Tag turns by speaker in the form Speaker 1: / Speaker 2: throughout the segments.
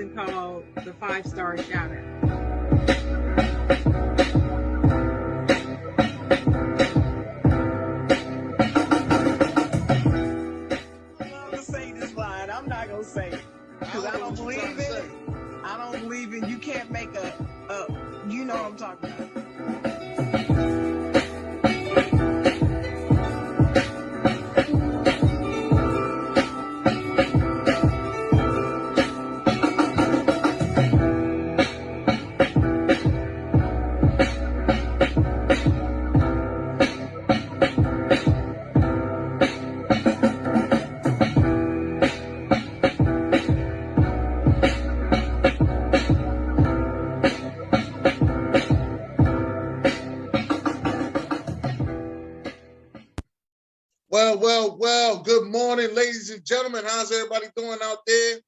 Speaker 1: something called the 5-star shout out.
Speaker 2: I'm not gonna say it because I don't believe in it. I don't believe in. You can't make a. You know what I'm talking about.
Speaker 3: Well, good morning, ladies and gentlemen. How's everybody doing out there?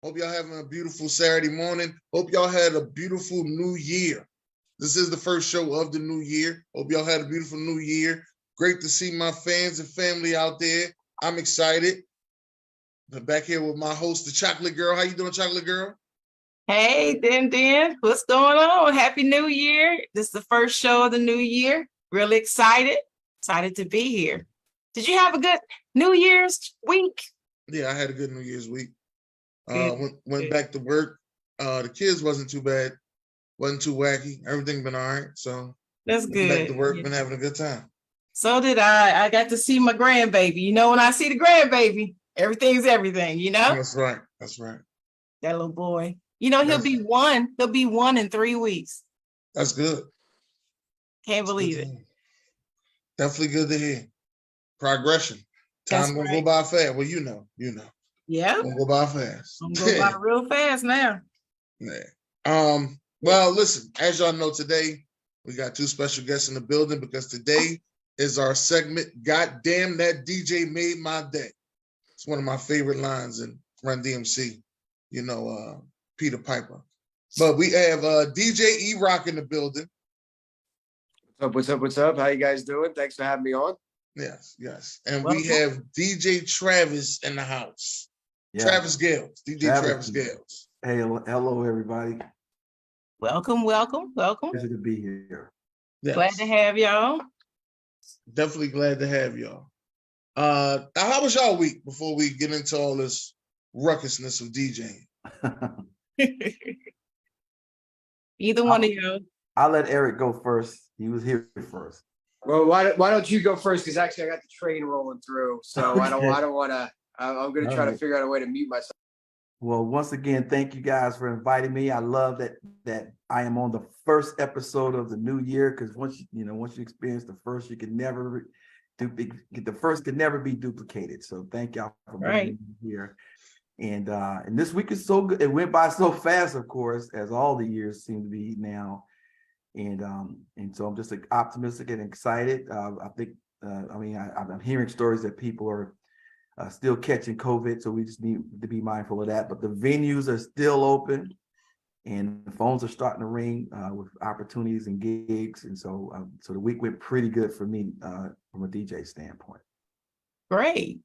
Speaker 3: Hope y'all having a beautiful Saturday morning. Hope y'all had a beautiful new year. This is the first show of the new year. Hope y'all had a beautiful new year. Great to see my fans and family out there. I'm excited. I'm back here with my host, the Chocolate Girl. How you doing, Chocolate Girl?
Speaker 1: Hey, Den. What's going on? Happy New Year. This is the first show of the new year. Really excited. Excited to be here. Did you have a good New Year's week?
Speaker 3: Yeah, I had a good New Year's week. Went back to work. The kids wasn't too bad. Wasn't too wacky. Everything been all right. So
Speaker 1: that's good.
Speaker 3: Back to work, been having a good time.
Speaker 1: So did I. I got to see my grandbaby. You know, when I see the grandbaby, everything's everything, you know?
Speaker 3: That's right. That's right.
Speaker 1: That little boy. You know, he'll be one. He'll be 1 in 3 weeks.
Speaker 3: That's good.
Speaker 1: Can't believe it.
Speaker 3: Definitely good to hear. Progression. Time gonna go by fast. Well, you know.
Speaker 1: Yeah.
Speaker 3: Gonna go by fast.
Speaker 1: Gonna go by real fast now.
Speaker 3: Yeah. Well, listen, as y'all know, today we got 2 special guests in the building because today is our segment, God Damn That DJ Made My Day. It's one of my favorite lines in Run DMC, you know, Peter Piper. But we have DJ Erock in the building.
Speaker 4: What's up? How you guys doing? Thanks for having me on.
Speaker 3: Yes. And we have DJ Travis in the house. Yeah. Travis Gales, DJ Travis Gales.
Speaker 5: Hey, hello, everybody.
Speaker 1: Welcome.
Speaker 5: Pleasure to be here.
Speaker 1: Yes. Glad to have y'all.
Speaker 3: Definitely glad to have y'all. How was y'all week before we get into all this ruckusness of DJing?
Speaker 1: Either one of you.
Speaker 5: I'll let Eric go first. He was here first.
Speaker 4: Well, why don't you go first? Because actually, I got the train rolling through, so okay. I don't want to. I'm going to try to figure out a way to mute myself.
Speaker 5: Well, once again, thank you guys for inviting me. I love that I am on the first episode of the new year because once you experience the first, you can never the first can never be duplicated. So thank y'all for being here. And this week is so good. It went by so fast, of course, as all the years seem to be now. And so I'm just optimistic and excited. I think I'm hearing stories that people are still catching COVID, so we just need to be mindful of that. But the venues are still open, and the phones are starting to ring with opportunities and gigs. And so the week went pretty good for me from a DJ standpoint.
Speaker 1: Great.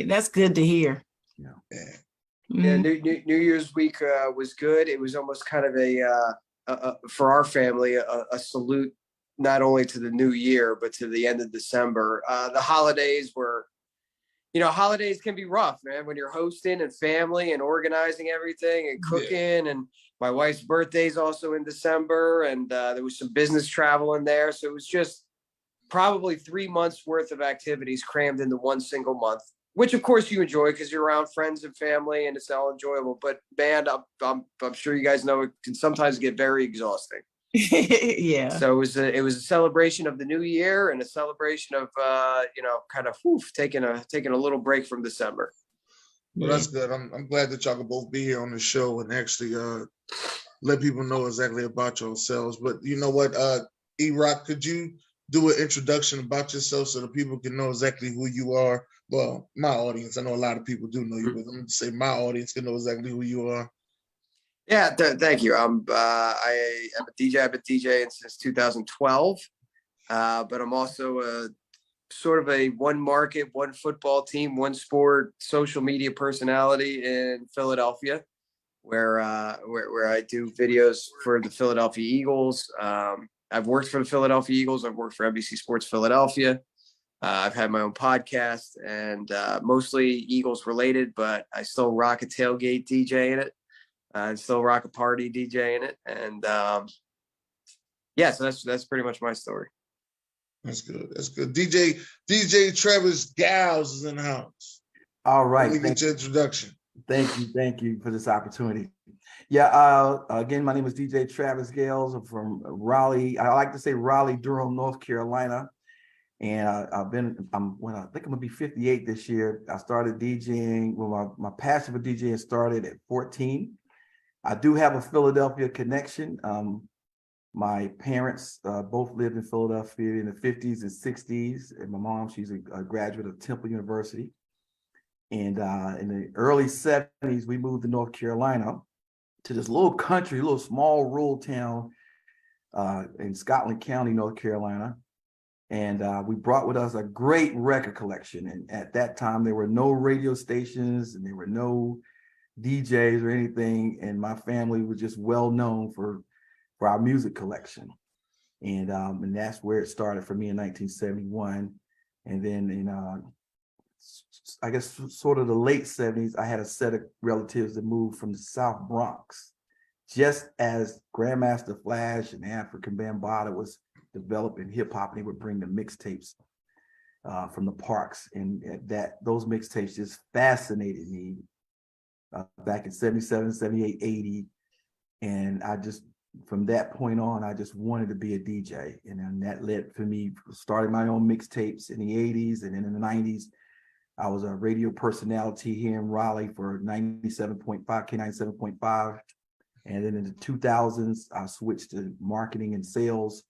Speaker 1: That's good to hear.
Speaker 5: Yeah.
Speaker 4: Yeah. New Year's week was good. It was almost kind of for our family, a salute not only to the new year, but to the end of December. The holidays were, holidays can be rough, man, when you're hosting and family and organizing everything and cooking. Yeah. And my wife's birthday is also in December, and there was some business travel in there. So it was just probably 3 months worth of activities crammed into one single month, which of course you enjoy because you're around friends and family and it's all enjoyable. But man, I'm sure you guys know it can sometimes get very exhausting.
Speaker 1: Yeah.
Speaker 4: So it was a celebration of the new year and a celebration of taking a little break from December.
Speaker 3: Well, that's good. I'm glad that y'all can both be here on the show and actually let people know exactly about yourselves. But you know what, Erock, could you do an introduction about yourself so that people can know exactly who you are? Well, my audience, I know a lot of people do know you, but I'm going to say my audience can know exactly who you are.
Speaker 4: Yeah, thank you. I am a DJ. I've been DJing since 2012, but I'm also a sort of a one market, one football team, one sport, social media personality in Philadelphia, where I do videos for the Philadelphia Eagles. I've worked for the Philadelphia Eagles. I've worked for NBC Sports Philadelphia. I've had my own podcast, and mostly Eagles related, but I still rock a tailgate DJ in it. I still rock a party DJ in it. And yeah, so that's pretty much my story.
Speaker 3: That's good. That's good. DJ Travis Gals is in the house.
Speaker 5: All right.
Speaker 3: Let me get your introduction.
Speaker 5: Thank you for this opportunity. Yeah, again, my name is DJ Travis Gales. I'm from Raleigh. I like to say Raleigh, Durham, North Carolina. And I think I'm gonna be 58 this year. I started DJing. Well, my passion for DJing started at 14. I do have a Philadelphia connection. My parents both lived in Philadelphia in the 50s and 60s. And my mom, she's a graduate of Temple University. And in the early 70s, we moved to North Carolina to this little country, little small rural town in Scotland County, North Carolina. And we brought with us a great record collection. And at that time, there were no radio stations and there were no DJs or anything. And my family was just well known for our music collection. And that's where it started for me in 1971. And then in I guess sort of the late 70s, I had a set of relatives that moved from the South Bronx, just as Grandmaster Flash and African Bambaataa was developing hip hop, and they would bring the mixtapes from the parks, and those mixtapes just fascinated me back in 77, 78, 80. And from that point on, I just wanted to be a DJ. And then that led for me starting my own mixtapes in the 80s, and then in the 90s. I was a radio personality here in Raleigh for 97.5, K97.5. And then in the 2000s, I switched to marketing and sales.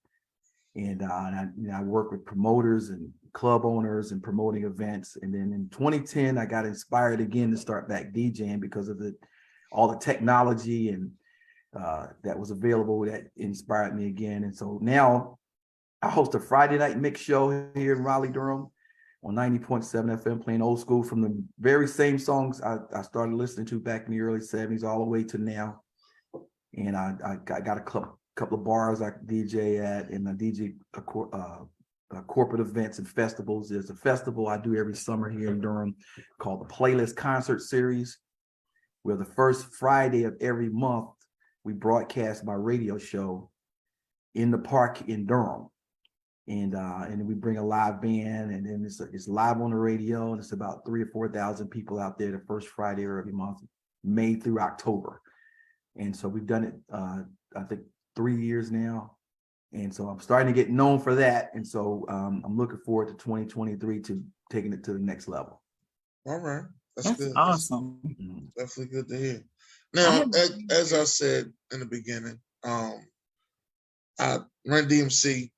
Speaker 5: And I work with promoters and club owners and promoting events. And then in 2010, I got inspired again to start back DJing because of all the technology and that was available that inspired me again. And so now I host a Friday night mix show here in Raleigh, Durham, on 90.7 FM, playing old school from the very same songs I started listening to back in the early 70s all the way to now. And I got a couple of bars I DJ at, and I DJ corporate events and festivals. There's a festival I do every summer here in Durham called the Playlist Concert Series, where the first Friday of every month, we broadcast my radio show in the park in Durham. And then we bring a live band, and then it's live on the radio, and it's about 3,000 or 4,000 people out there the first Friday of every month, May through October. And so we've done it, I think, 3 years now. And so I'm starting to get known for that. And so I'm looking forward to 2023 to taking it to the next level.
Speaker 3: All right. That's good.
Speaker 1: Awesome.
Speaker 3: That's definitely good to hear. Now, as I said in the beginning, I Run DMC.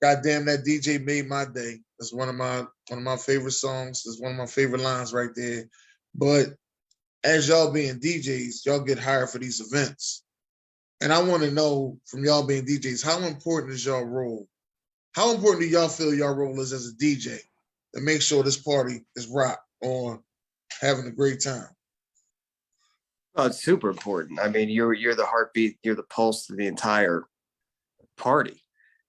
Speaker 3: Goddamn, that DJ made my day. That's one of my favorite songs. That's one of my favorite lines right there. But as y'all being DJs, y'all get hired for these events. And I want to know from y'all being DJs, how important is y'all role? How important do y'all feel y'all role is as a DJ to make sure this party is rock on having a great time?
Speaker 4: Well, it's super important. I mean, you're the heartbeat, you're the pulse to the entire party.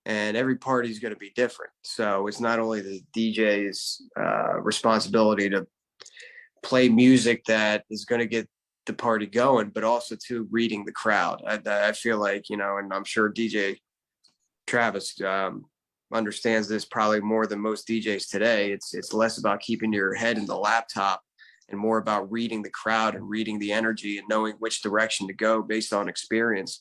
Speaker 4: And every party is going to be different. So it's not only the DJ's responsibility to play music that is going to get the party going, but also to reading the crowd. I feel like, and I'm sure DJ Travis understands this probably more than most DJs today. It's less about keeping your head in the laptop and more about reading the crowd and reading the energy and knowing which direction to go based on experience.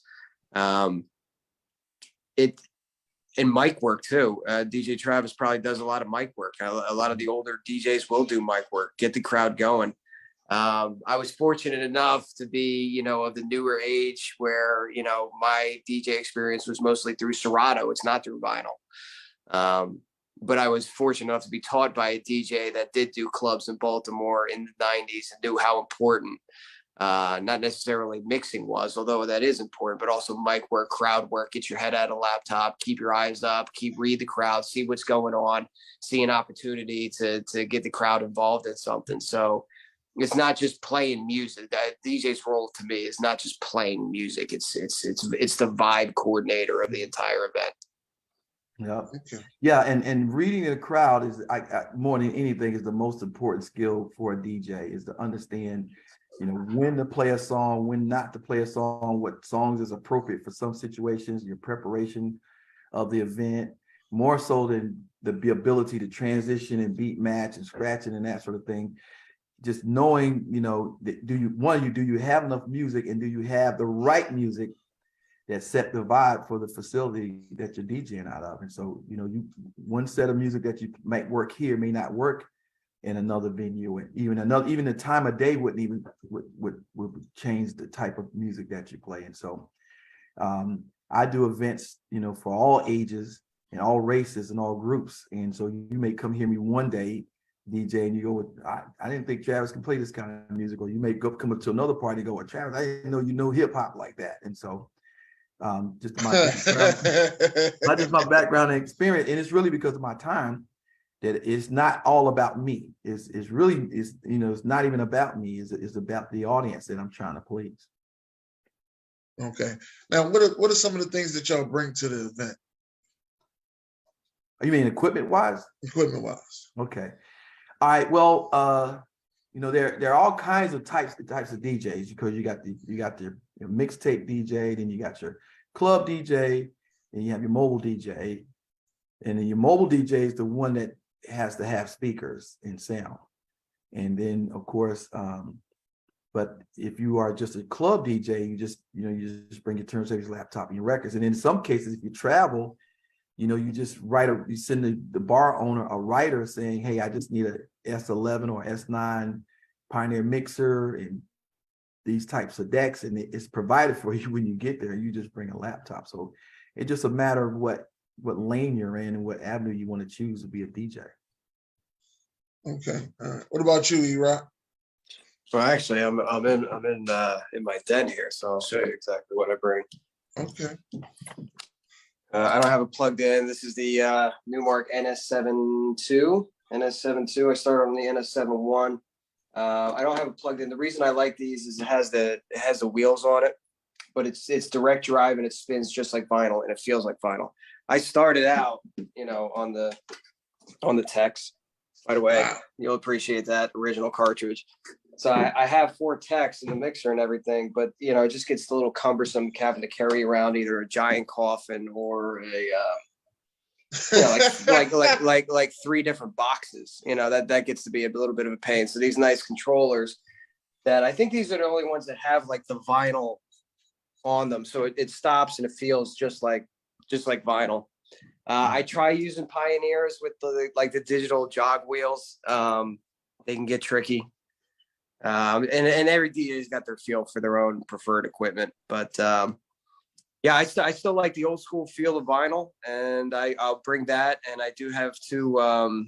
Speaker 4: And mic work too. DJ Travis probably does a lot of mic work. A lot of the older DJs will do mic work, get the crowd going. I was fortunate enough to be, of the newer age where, my DJ experience was mostly through Serato. It's not through vinyl. But I was fortunate enough to be taught by a DJ that did do clubs in Baltimore in the 90s and knew how important not necessarily mixing was, although that is important, but also mic work, crowd work, get your head out of a laptop, keep your eyes up, read the crowd, see what's going on, see an opportunity to get the crowd involved in something. So it's not just playing music. That DJ's role to me is not just playing music. It's the vibe coordinator of the entire event.
Speaker 5: Yeah.
Speaker 3: Okay.
Speaker 5: Yeah. And reading the crowd is more than anything is the most important skill for a DJ, is to understand, when to play a song, when not to play a song, what songs is appropriate for some situations, your preparation of the event, more so than the ability to transition and beat match and scratching and that sort of thing. Just knowing, do you have enough music, and do you have the right music that set the vibe for the facility that you're DJing out of? And so, one set of music that you might work here may not work in another venue, and even the time of day wouldn't even would change the type of music that you play. And so I do events, for all ages and all races and all groups. And so you may come hear me one day DJ and you go, I didn't think Travis can play this kind of music. Or you may come up to another party and go, well, Travis, I didn't know you know hip hop like that. And so just my background and experience, and it's really because of my time, that it's not all about me. It's not even about me. It's about the audience that I'm trying to please.
Speaker 3: Okay. Now, what are some of the things that y'all bring to the event?
Speaker 5: You mean equipment wise?
Speaker 3: Equipment wise.
Speaker 5: Okay. All right. Well, there are all kinds of types of DJs, because you got your mixtape DJ, then you got your club DJ, and you have your mobile DJ, and then your mobile DJ is the one that has to have speakers and sound. And then of course, but if you are just a club DJ, you just bring your turntables, laptop, and your records. And in some cases, if you travel, you just you send the bar owner a writer saying, hey, I just need a S11 or S9 Pioneer mixer and these types of decks, and it's provided for you when you get there. You just bring a laptop. So it's just a matter of what lane you're in and what avenue you want to choose to be a DJ.
Speaker 3: Okay. All right. What about you, Erock?
Speaker 4: So actually, I'm in my den here, so I'll show you exactly what I bring.
Speaker 3: Okay.
Speaker 4: I don't have it plugged in. This is the Newmark NS72. I started on the NS71. I don't have it plugged in. The reason I like these is it has the wheels on it, but it's direct drive and it spins just like vinyl and it feels like vinyl. I started out, on the techs. By the way, wow. You'll appreciate that original cartridge. So I have 4 techs in the mixer and everything, but it just gets a little cumbersome having to carry around either a giant coffin or like 3 different boxes. That gets to be a little bit of a pain. So these nice controllers, that I think these are the only ones that have like the vinyl on them, so it stops and it feels just like vinyl. I try using Pioneers with the digital jog wheels. They can get tricky. And every DJ's got their feel for their own preferred equipment, but I still like the old school feel of vinyl, and I'll bring that. And I do have 2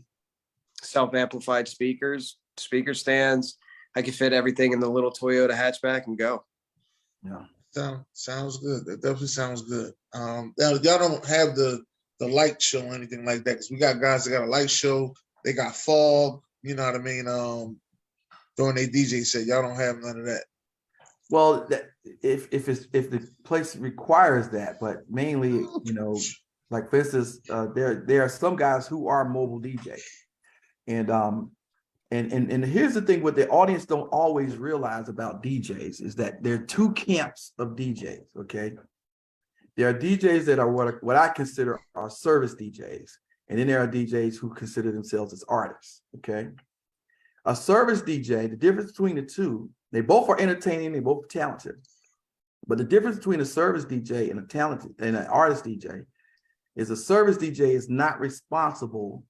Speaker 4: self-amplified speaker stands. I can fit everything in the little Toyota hatchback and go.
Speaker 5: Yeah,
Speaker 3: sounds good. That definitely sounds good. Now y'all don't have the light show or anything like that, because we got guys that got a light show. They got fog. You know what I mean? During their DJ set, y'all don't have none of that.
Speaker 5: Well, if the place requires that, but mainly, like for instance, there are some guys who are mobile DJs, and here's the thing: what the audience don't always realize about DJs is that there are 2 camps of DJs. Okay, there are DJs that are what I consider are service DJs, and then there are DJs who consider themselves as artists. Okay. A service DJ, the difference between the 2, they both are entertaining, they both are talented. But the difference between a service DJ and an artist DJ is a service DJ is not responsible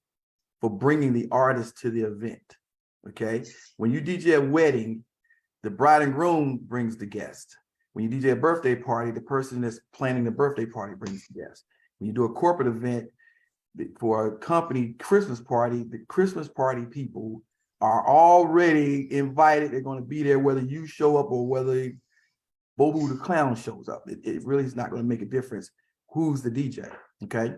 Speaker 5: for bringing the artist to the event. Okay? When you DJ a wedding, the bride and groom brings the guest. When you DJ a birthday party, the person that's planning the birthday party brings the guest. When you do a corporate event for a company Christmas party, the Christmas party people are already invited. They're going to be there whether you show up or whether Bobo the Clown shows up. It really is not going to make a difference who's the DJ. Okay.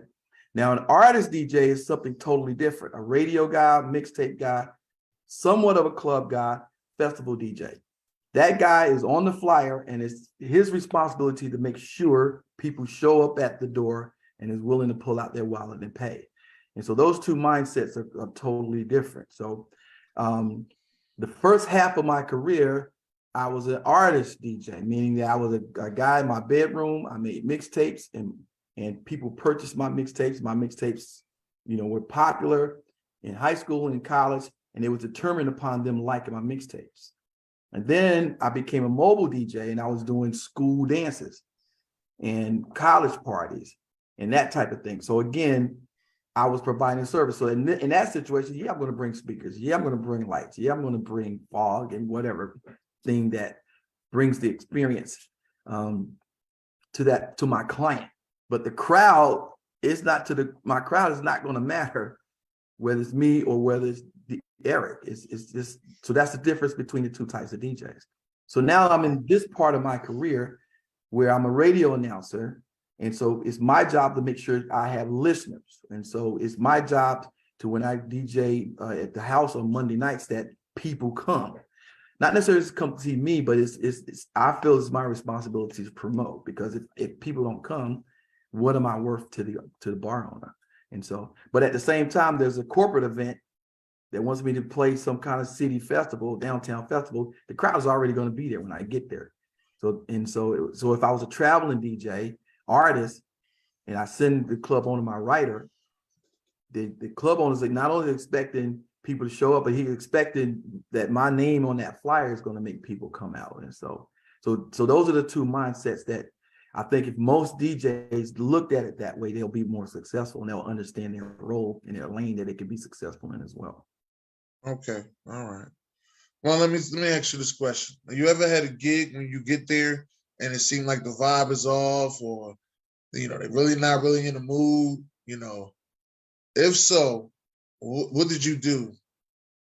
Speaker 5: Now, an artist DJ is something totally different. A radio guy, mixtape guy, somewhat of a club guy, festival DJ. That guy is on the flyer, and it's his responsibility to make sure people show up at the door and is willing to pull out their wallet and pay. And so those two mindsets are totally different. So the first half of my career, I was an artist DJ, meaning that I was a guy in my bedroom. I made mixtapes, and people purchased my mixtapes. My mixtapes, were popular in high school and in college, and it was determined upon them liking my mixtapes. And then I became a mobile DJ, and I was doing school dances and college parties and that type of thing. So again, I was providing service. So in that situation, yeah, I'm going to bring speakers. Yeah, I'm going to bring lights. Yeah, I'm going to bring fog and whatever thing that brings the experience to my client. But the crowd is not my crowd is not going to matter whether it's me or whether it's Erock. It's just, so that's the difference between the two types of DJs. So now I'm in this part of my career where I'm a radio announcer. And so it's my job to make sure I have listeners. And so it's my job to, when I DJ at the house on Monday nights, that people come. Not necessarily to come see me, but I feel it's my responsibility to promote, because if people don't come, what am I worth to the bar owner? And so, but at the same time, there's a corporate event that wants me to play some kind of city festival, downtown festival. The crowd is already going to be there when I get there. So if I was a traveling DJ artist and I send the club owner my writer, the club owner's like not only expecting people to show up, but he's expecting that my name on that flyer is going to make people come out. And so those are the two mindsets that I think if most DJs looked at it that way, they'll be more successful, and they'll understand their role in their lane that they can be successful in as well.
Speaker 3: Okay. All right. Well, let me ask you this question. Have you ever had a gig when you get there and it seemed like the vibe is off, or, they're really not really in the mood, If so, what did you do?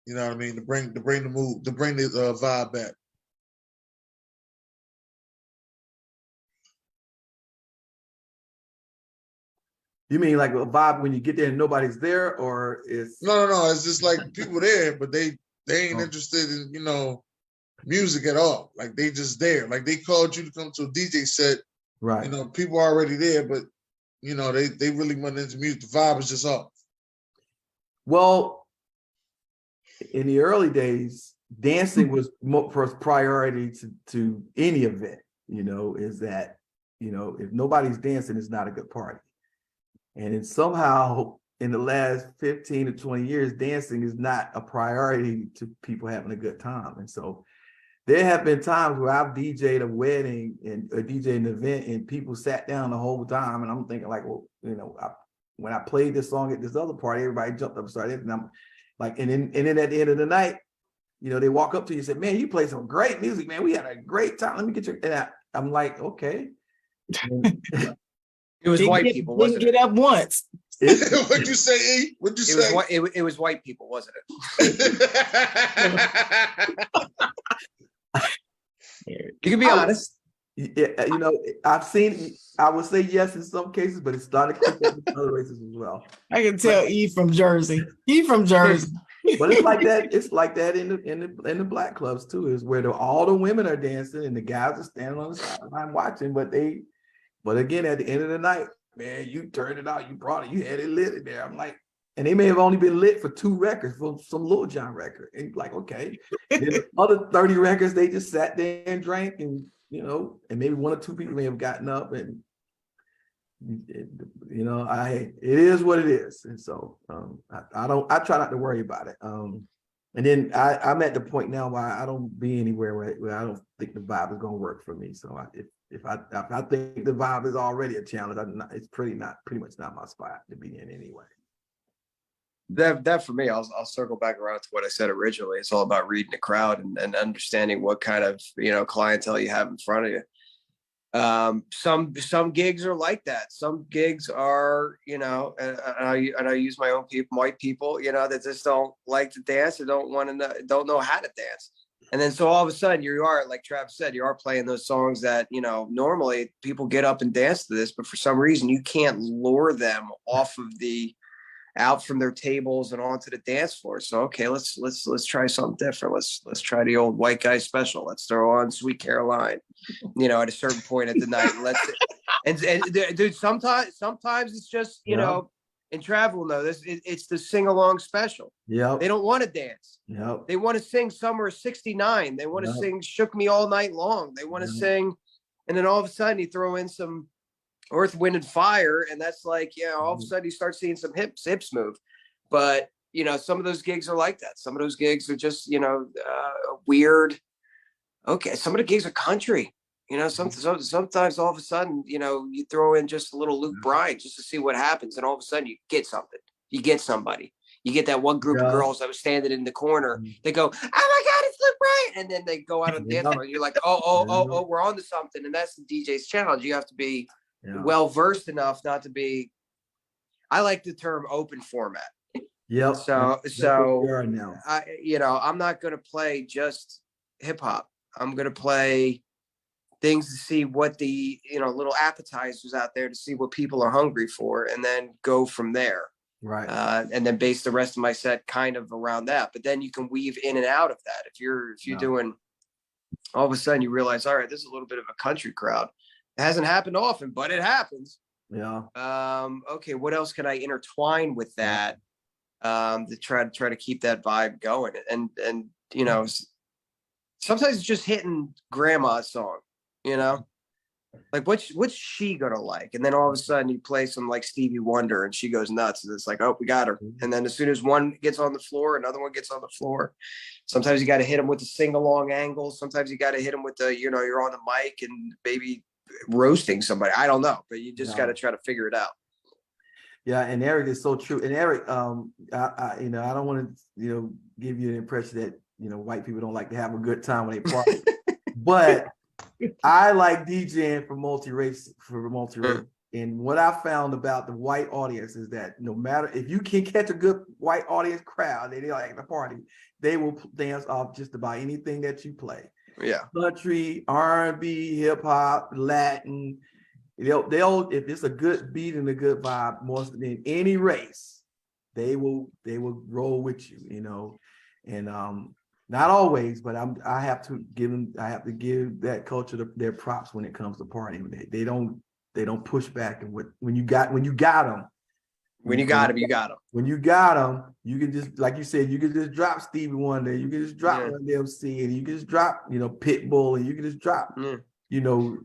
Speaker 3: You know what I mean? To bring the mood, to bring the vibe back.
Speaker 5: You mean like a vibe when you get there and nobody's there, or it's
Speaker 3: No. It's just like people there, but they ain't interested in, music at all. Like they just there. Like they called you to come to a DJ set.
Speaker 5: right?
Speaker 3: People are already there, but they really went into music. The vibe is just off.
Speaker 5: Well, in the early days, dancing was first priority to any event. Is that if nobody's dancing, it's not a good party. And then somehow in the last 15 to 20 years, dancing is not a priority to people having a good time. And so there have been times where I've DJ'd a wedding and DJ'd an event and people sat down the whole time. And I'm thinking like, well, when I played this song at this other party, everybody jumped up and started. And I'm like, and then at the end of the night, they walk up to you and say, man, you play some great music, man. We had a great time. Let me get you. And I'm like, okay.
Speaker 4: It was white people, wasn't it?
Speaker 1: Get up once.
Speaker 3: What'd you say, E? What'd you say?
Speaker 4: It was white people, wasn't it? You can be honest.
Speaker 5: Yeah, I've seen. I would say yes in some cases, but it's starting to creep up in other races as well.
Speaker 1: I can tell E from Jersey. E from Jersey.
Speaker 5: But it's like that. It's like that in the black clubs too. Is where all the women are dancing and the guys are standing on the sideline watching. But again, at the end of the night, man, you turned it out. You brought it. You had it lit in there. I'm like, and they may have only been lit for 2 records from some Lil Jon record. And like, okay. Then the other 30 records, they just sat there and drank, and and maybe 1 or 2 people may have gotten up, and it is what it is. And so I try not to worry about it. And then I'm at the point now where I don't be anywhere where I don't think the vibe is going to work for me. So if I think the vibe is already a challenge, it's pretty much not my spot to be in anyway.
Speaker 4: That for me, I'll circle back around to what I said originally. It's all about reading the crowd and understanding what kind of clientele you have in front of you. Some gigs are like that. Some gigs are, and I use my own people, white people, that just don't like to dance or don't know how to dance. And then so all of a sudden you are, like Travis said, you are playing those songs that, normally people get up and dance to this, but for some reason you can't lure them off of the out from their tables and onto the dance floor. So okay, let's try something different. Let's try the old white guy special. Let's throw on Sweet Caroline, at a certain point at the night. And dude, sometimes it's just in travel though, it's the sing along special.
Speaker 5: Yeah,
Speaker 4: they don't want to dance.
Speaker 5: Yeah,
Speaker 4: they want to sing Summer '69. They want to sing Shook Me All Night Long. They want to sing, and then all of a sudden you throw in some Earth, Wind, and Fire, and that's like, all of a sudden you start seeing some hips move. But some of those gigs are like that. Some of those gigs are just weird. Okay, some of the gigs are country. Sometimes all of a sudden you throw in just a little Luke Bryan just to see what happens, and all of a sudden you get something. You get somebody. You get that one group of girls that was standing in the corner. They go, "Oh my God, it's Luke Bryan!" And then they go out on the dance floor. You're like, "Oh, we're on to something." And that's the DJ's challenge. You have to be well versed enough not to be. I like the term open format.
Speaker 5: Yep.
Speaker 4: So
Speaker 5: now.
Speaker 4: I'm not going to play just hip hop. I'm going to play things to see what the little appetizers out there to see what people are hungry for, and then go from there.
Speaker 5: Right.
Speaker 4: And then base the rest of my set kind of around that. But then you can weave in and out of that. If you're doing, all of a sudden you realize, all right, this is a little bit of a country crowd. It hasn't happened often, but it happens.
Speaker 5: Yeah.
Speaker 4: Okay, what else can I intertwine with that to try to keep that vibe going? And sometimes it's just hitting grandma's song, like what's she gonna like? And then all of a sudden you play some like Stevie Wonder and she goes nuts, and it's like, oh, we got her. And then as soon as one gets on the floor, another one gets on the floor. Sometimes you got to hit them with the sing-along angle. Sometimes you got to hit them with the you're on the mic and maybe roasting somebody. I don't know, but you just got to try to figure it out.
Speaker 5: Yeah, and Eric is so true. And Eric, I don't want to give you the impression that white people don't like to have a good time when they party, but I like DJing for multi-race. And what I found about the white audience is that no matter if you can catch a good white audience crowd, they like the party, they will dance off just about anything that you play.
Speaker 4: Yeah,
Speaker 5: country, R&B, hip hop, Latin. They'll if it's a good beat and a good vibe, more than any race, they will roll with you. And not always, but I have to give that culture their props when it comes to partying. They don't push back, and when you got them. When you got them. When you got them, you can just, like you said, you can just drop Stevie Wonder, you can just drop Run DMC, and you can just drop, Pitbull, and you can just drop,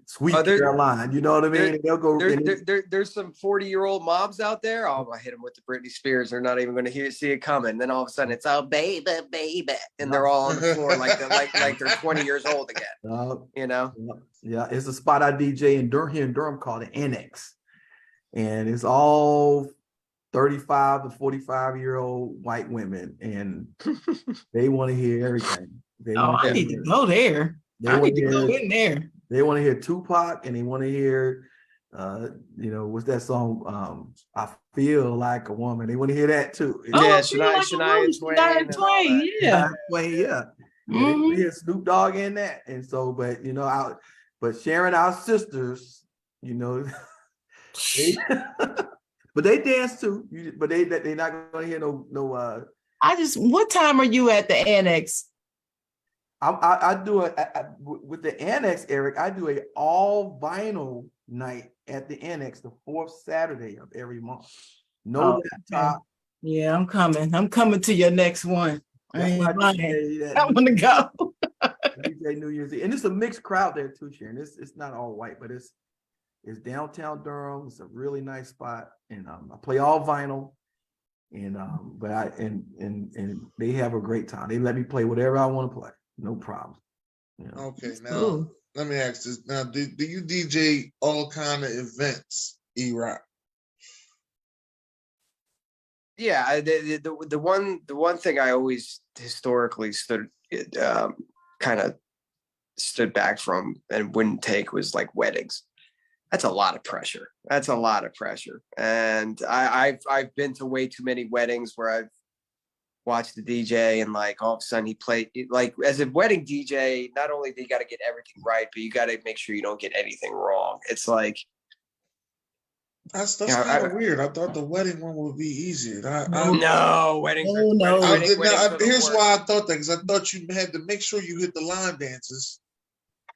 Speaker 5: Sweet Caroline. You know what I mean? They'll go.
Speaker 4: There's some 40-year-old moms out there. Oh, I hit them with the Britney Spears. They're not even going to see it coming. Then all of a sudden, it's baby, and they're all on the floor like they're 20 years old again.
Speaker 5: Yeah, it's a spot I DJ in Durham called the Annex, and it's all 35 to 45-year-old white women, and they want to hear everything.
Speaker 1: I need to go there. I need to go in there.
Speaker 5: They want to hear Tupac, and they want to hear, what's that song? I Feel Like a Woman. They want to hear that too.
Speaker 4: Shania Twain.
Speaker 1: Yeah.
Speaker 5: Mm-hmm. We hear Snoop Dogg in that, and so, but Sharon, our sisters, but they dance too. But they're not going to hear no.
Speaker 1: What time are you at the Annex?
Speaker 5: I do with the Annex, Eric. I do a all vinyl night at the Annex, the fourth Saturday of every month. No laptop.
Speaker 1: Yeah, I'm coming. I'm coming to your next one. I want to go.
Speaker 5: DJ New Year's Eve, and it's a mixed crowd there too, Sharon. It's not all white, but it's downtown Durham. It's a really nice spot, and I play all vinyl. And and they have a great time. They let me play whatever I want to play. No problem.
Speaker 3: Okay, now let me ask this. Now, do you DJ all kind of events, Erock?
Speaker 4: Yeah, the one thing I always historically stood back from and wouldn't take was like weddings. That's a lot of pressure. And I've been to way too many weddings where I've watched the DJ and like all of a sudden he played like as a wedding DJ. Not only do you got to get everything right, but you got to make sure you don't get anything wrong. It's like
Speaker 3: That's
Speaker 4: You know,
Speaker 3: kind of weird. I thought the wedding one would be easier.
Speaker 4: no, weddings are
Speaker 1: No.
Speaker 4: weddings are the
Speaker 3: Here's
Speaker 4: worst.
Speaker 3: why I thought that, because I thought you had to make sure you hit the line dances.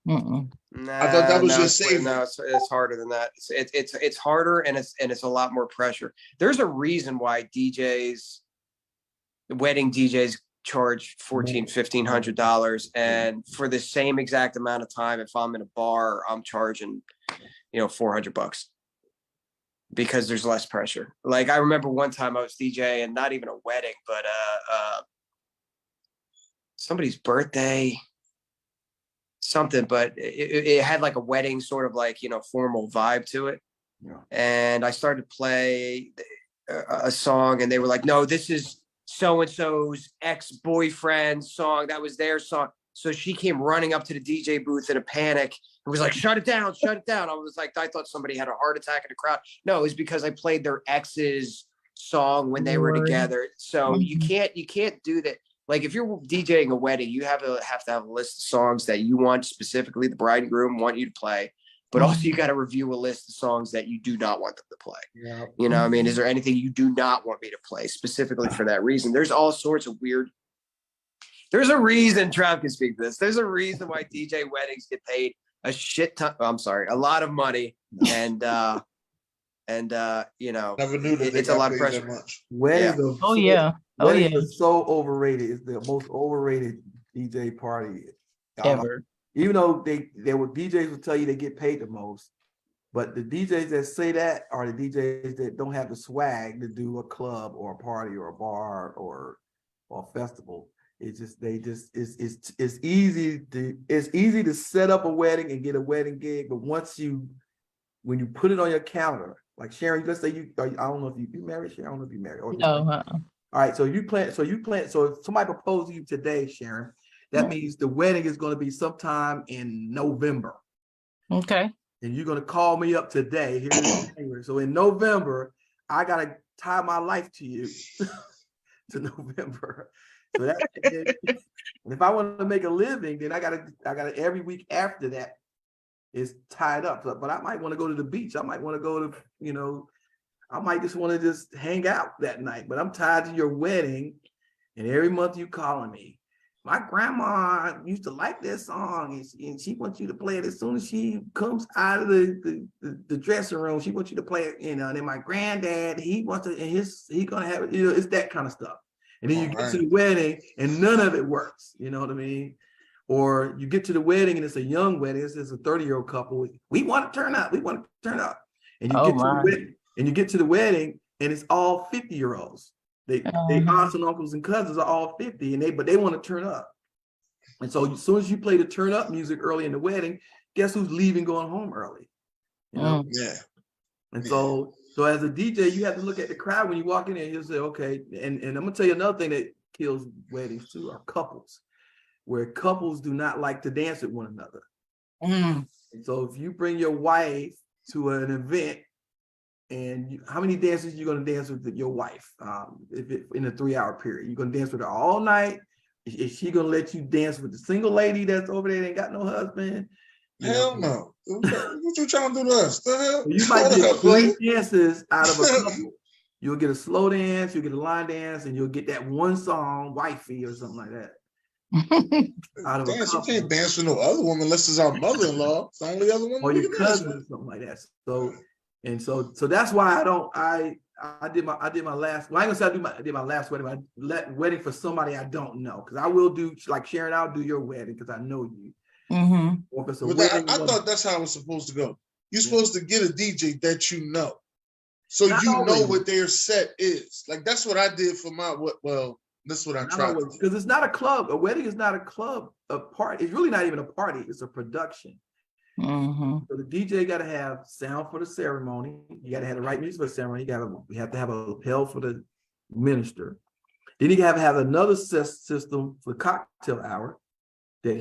Speaker 1: Mm-mm.
Speaker 3: I thought that was your
Speaker 4: it's harder than that. It's harder, and it's a lot more pressure. There's a reason why wedding DJs charge $1,400-$1,500, and for the same exact amount of time, if I'm in a bar, I'm charging, $400 because there's less pressure. Like I remember one time I was DJ, and not even a wedding, but somebody's birthday. Something, but it had like a wedding sort of like, formal vibe to it.
Speaker 5: Yeah.
Speaker 4: And I started to play a song, and they were like, no, this is so-and-so's ex-boyfriend's song. That was their song. So she came running up to the DJ booth in a panic and was like, shut it down, shut it down. I was like, I thought somebody had a heart attack in the crowd. No, it was because I played their ex's song when they were together. So you can't do that. Like if you're DJing a wedding, you have to have a list of songs that you want, specifically the bride and groom want you to play, but also you got to review a list of songs that you do not want them to play.
Speaker 5: Yeah.
Speaker 4: You know what I mean? Is there anything you do not want me to play specifically for that reason? There's all sorts of weird. There's a reason, Trav can speak to this. There's a reason why DJ weddings get paid a shit ton. I'm sorry, a lot of money. And
Speaker 3: never knew that
Speaker 4: it's a lot of pressure.
Speaker 3: Much.
Speaker 5: Weddings are
Speaker 1: Weddings
Speaker 5: are so overrated. It's the most overrated DJ party
Speaker 1: ever.
Speaker 5: Even though DJs will tell you they get paid the most, but the DJs that say that are the DJs that don't have the swag to do a club or a party or a bar or a festival. It's easy to set up a wedding and get a wedding gig, but when you put it on your calendar, like Sharon, let's say I don't know if you married, Sharon. I don't know if you married.
Speaker 1: No.
Speaker 5: All right, so if somebody proposed to you today, Sharon, that means the wedding is going to be sometime in November.
Speaker 1: Okay.
Speaker 5: And you're going to call me up today. Here in January. So in November, I got to tie my life to you to November. So that, and if I want to make a living, then I got to every week after that is tied up. But I might want to go to the beach. I might want to go to, I might just want to just hang out that night, but I'm tied to your wedding, and every month you calling me. My grandma used to like this song, and she wants you to play it as soon as she comes out of the dressing room. She wants you to play it, and then my granddad, he wants to, and he's gonna have it. It's that kind of stuff. And then you get to the wedding, and none of it works. You know what I mean? Or you get to the wedding, and it's a young wedding. It's a 30-year-old couple. We want to turn up. We want to turn up, and you get to the wedding. And you get to the wedding, and it's all 50-year-olds. They aunts and uncles and cousins are all 50, but they want to turn up. And so as soon as you play the turn up music early in the wedding, guess who's leaving, going home early? Yeah. And so as a DJ, you have to look at the crowd when you walk in there, and you'll say, okay. And I'm gonna tell you another thing that kills weddings too are couples, where couples do not like to dance with one another. And so if you bring your wife to an event, and how many dances you going to dance with your wife in a 3-hour period? You're going to dance with her all night? Is she going to let you dance with the single lady that's over there that ain't got no husband?
Speaker 3: Hell no. What you trying to do to us? The hell?
Speaker 5: You might get 3 dances out of a couple. You'll get a slow dance, you'll get a line dance, and you'll get that one song, Wifey or something like that. Out of
Speaker 3: dance, you can't dance with no other woman unless it's our mother-in-law. It's the only other woman.
Speaker 5: Or your cousin or something like that. So that's why I did my last. Well, I ain't gonna say I did my last wedding. I wedding for somebody I don't know, because I will do, like Sharon. I'll do your wedding because I know you. Or if it's a wedding, I
Speaker 3: thought that's how it's supposed to go. You're supposed to get a DJ that you know, so
Speaker 5: Not
Speaker 3: you
Speaker 5: always.
Speaker 3: know what their set is. Like that's what I did for my. Well, that's what I tried.
Speaker 5: Because it's not a club. A wedding is not a club. A party. It's really not even a party. It's a production. So the DJ got to have sound for the ceremony. You got to have the right music for the ceremony. We have to have a lapel for the minister. Then you have to have another system for cocktail hour that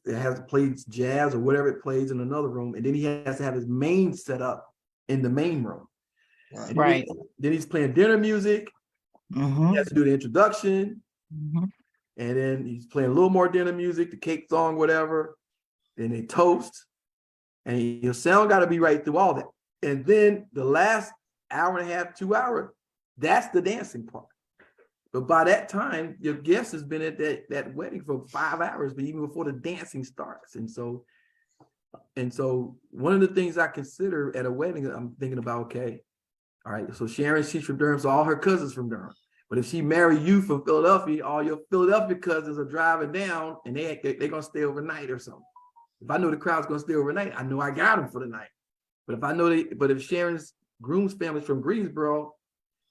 Speaker 5: has to play jazz or whatever it plays in another room. And then he has to have his main set up in the main room.
Speaker 1: Right.
Speaker 5: Then he's playing dinner music. He has to do the introduction. And then he's playing a little more dinner music, the cake song, whatever. Then they toast, and your sound got to be right through all that. And then the last hour and a half, 2 hours, that's the dancing part. But by that time, your guest has been at that wedding for 5 hours, but even before the dancing starts. And so one of the things I consider at a wedding, I'm thinking about, okay, all right, so Sharon, she's from Durham, so all her cousins from Durham. But if she marry you from Philadelphia, all your Philadelphia cousins are driving down and they're going to stay overnight or something. If I know the crowd's going to stay overnight, I know I got them for the night. But if Sharon's groom's family's from Greensboro,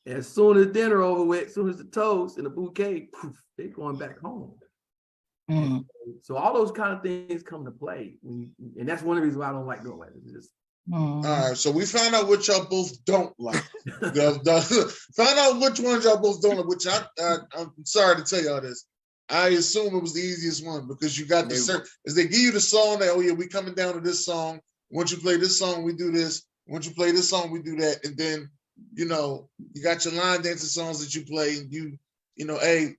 Speaker 5: as soon as dinner over with, as soon as the toast and the bouquet, poof, they're going back home.
Speaker 1: Mm.
Speaker 5: So all those kind of things come to play. And that's one of the reasons why I don't like doing weddings.
Speaker 3: All right, so we found out what y'all both don't like. Found out which ones y'all both don't like, which I'm sorry to tell y'all this. I assume it was the easiest one because you got the as they give you the song that, oh yeah, we coming down to this song. Once you play this song, we do this. Once you play this song, we do that. And then, you got your line dancing songs that you play, and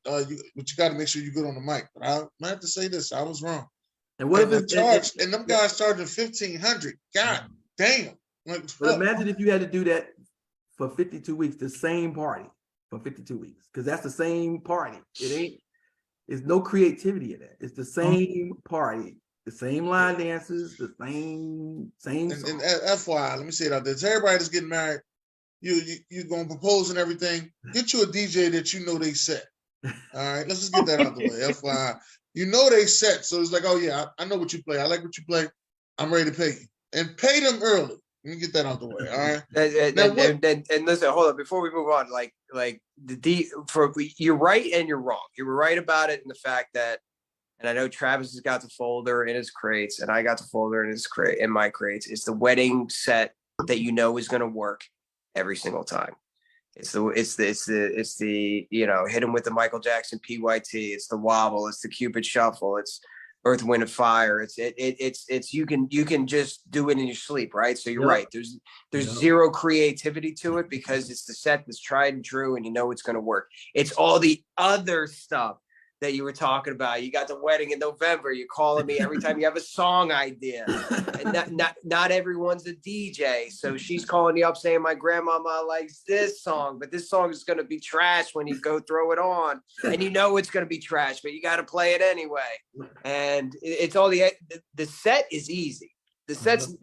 Speaker 3: but you got to make sure you're good on the mic. But I might have to say this, I was wrong.
Speaker 5: And what if it's
Speaker 3: and them guys charging $1,500? God damn!
Speaker 5: But imagine if you had to do that for 52 weeks, the same party for 52 weeks, because that's the same party. It's no creativity in it. It's the same party, the same line dances, the same.
Speaker 3: And FYI, let me say it out there. To everybody that's getting married, you're gonna propose and everything. Get you a DJ that you know they set. All right, let's just get that out the way. FYI, you know they set, so it's like, oh yeah, I know what you play. I like what you play. I'm ready to pay you, and pay them early. Let me get that out the way. All right.
Speaker 4: And listen, hold on. Before we move on, you're right and you're wrong. You were right about it in the fact that, and I know Travis has got the folder in his crates, and I got the folder in my crates. It's the wedding set that is going to work every single time. It's the hit him with the Michael Jackson PYT. It's the wobble. It's the Cupid shuffle. It's Earth, Wind, and Fire. It's you can just do it in your sleep, right? So you're right. There's zero creativity to it because it's the set that's tried and true, and it's going to work. It's all the other stuff that you were talking about. You got the wedding in November. You're calling me every time you have a song idea. And not everyone's a DJ. So she's calling you up saying, my grandmama likes this song, but this song is going to be trash when you go throw it on. And it's going to be trash, but you got to play it anyway. And it's all the set is easy. The sets,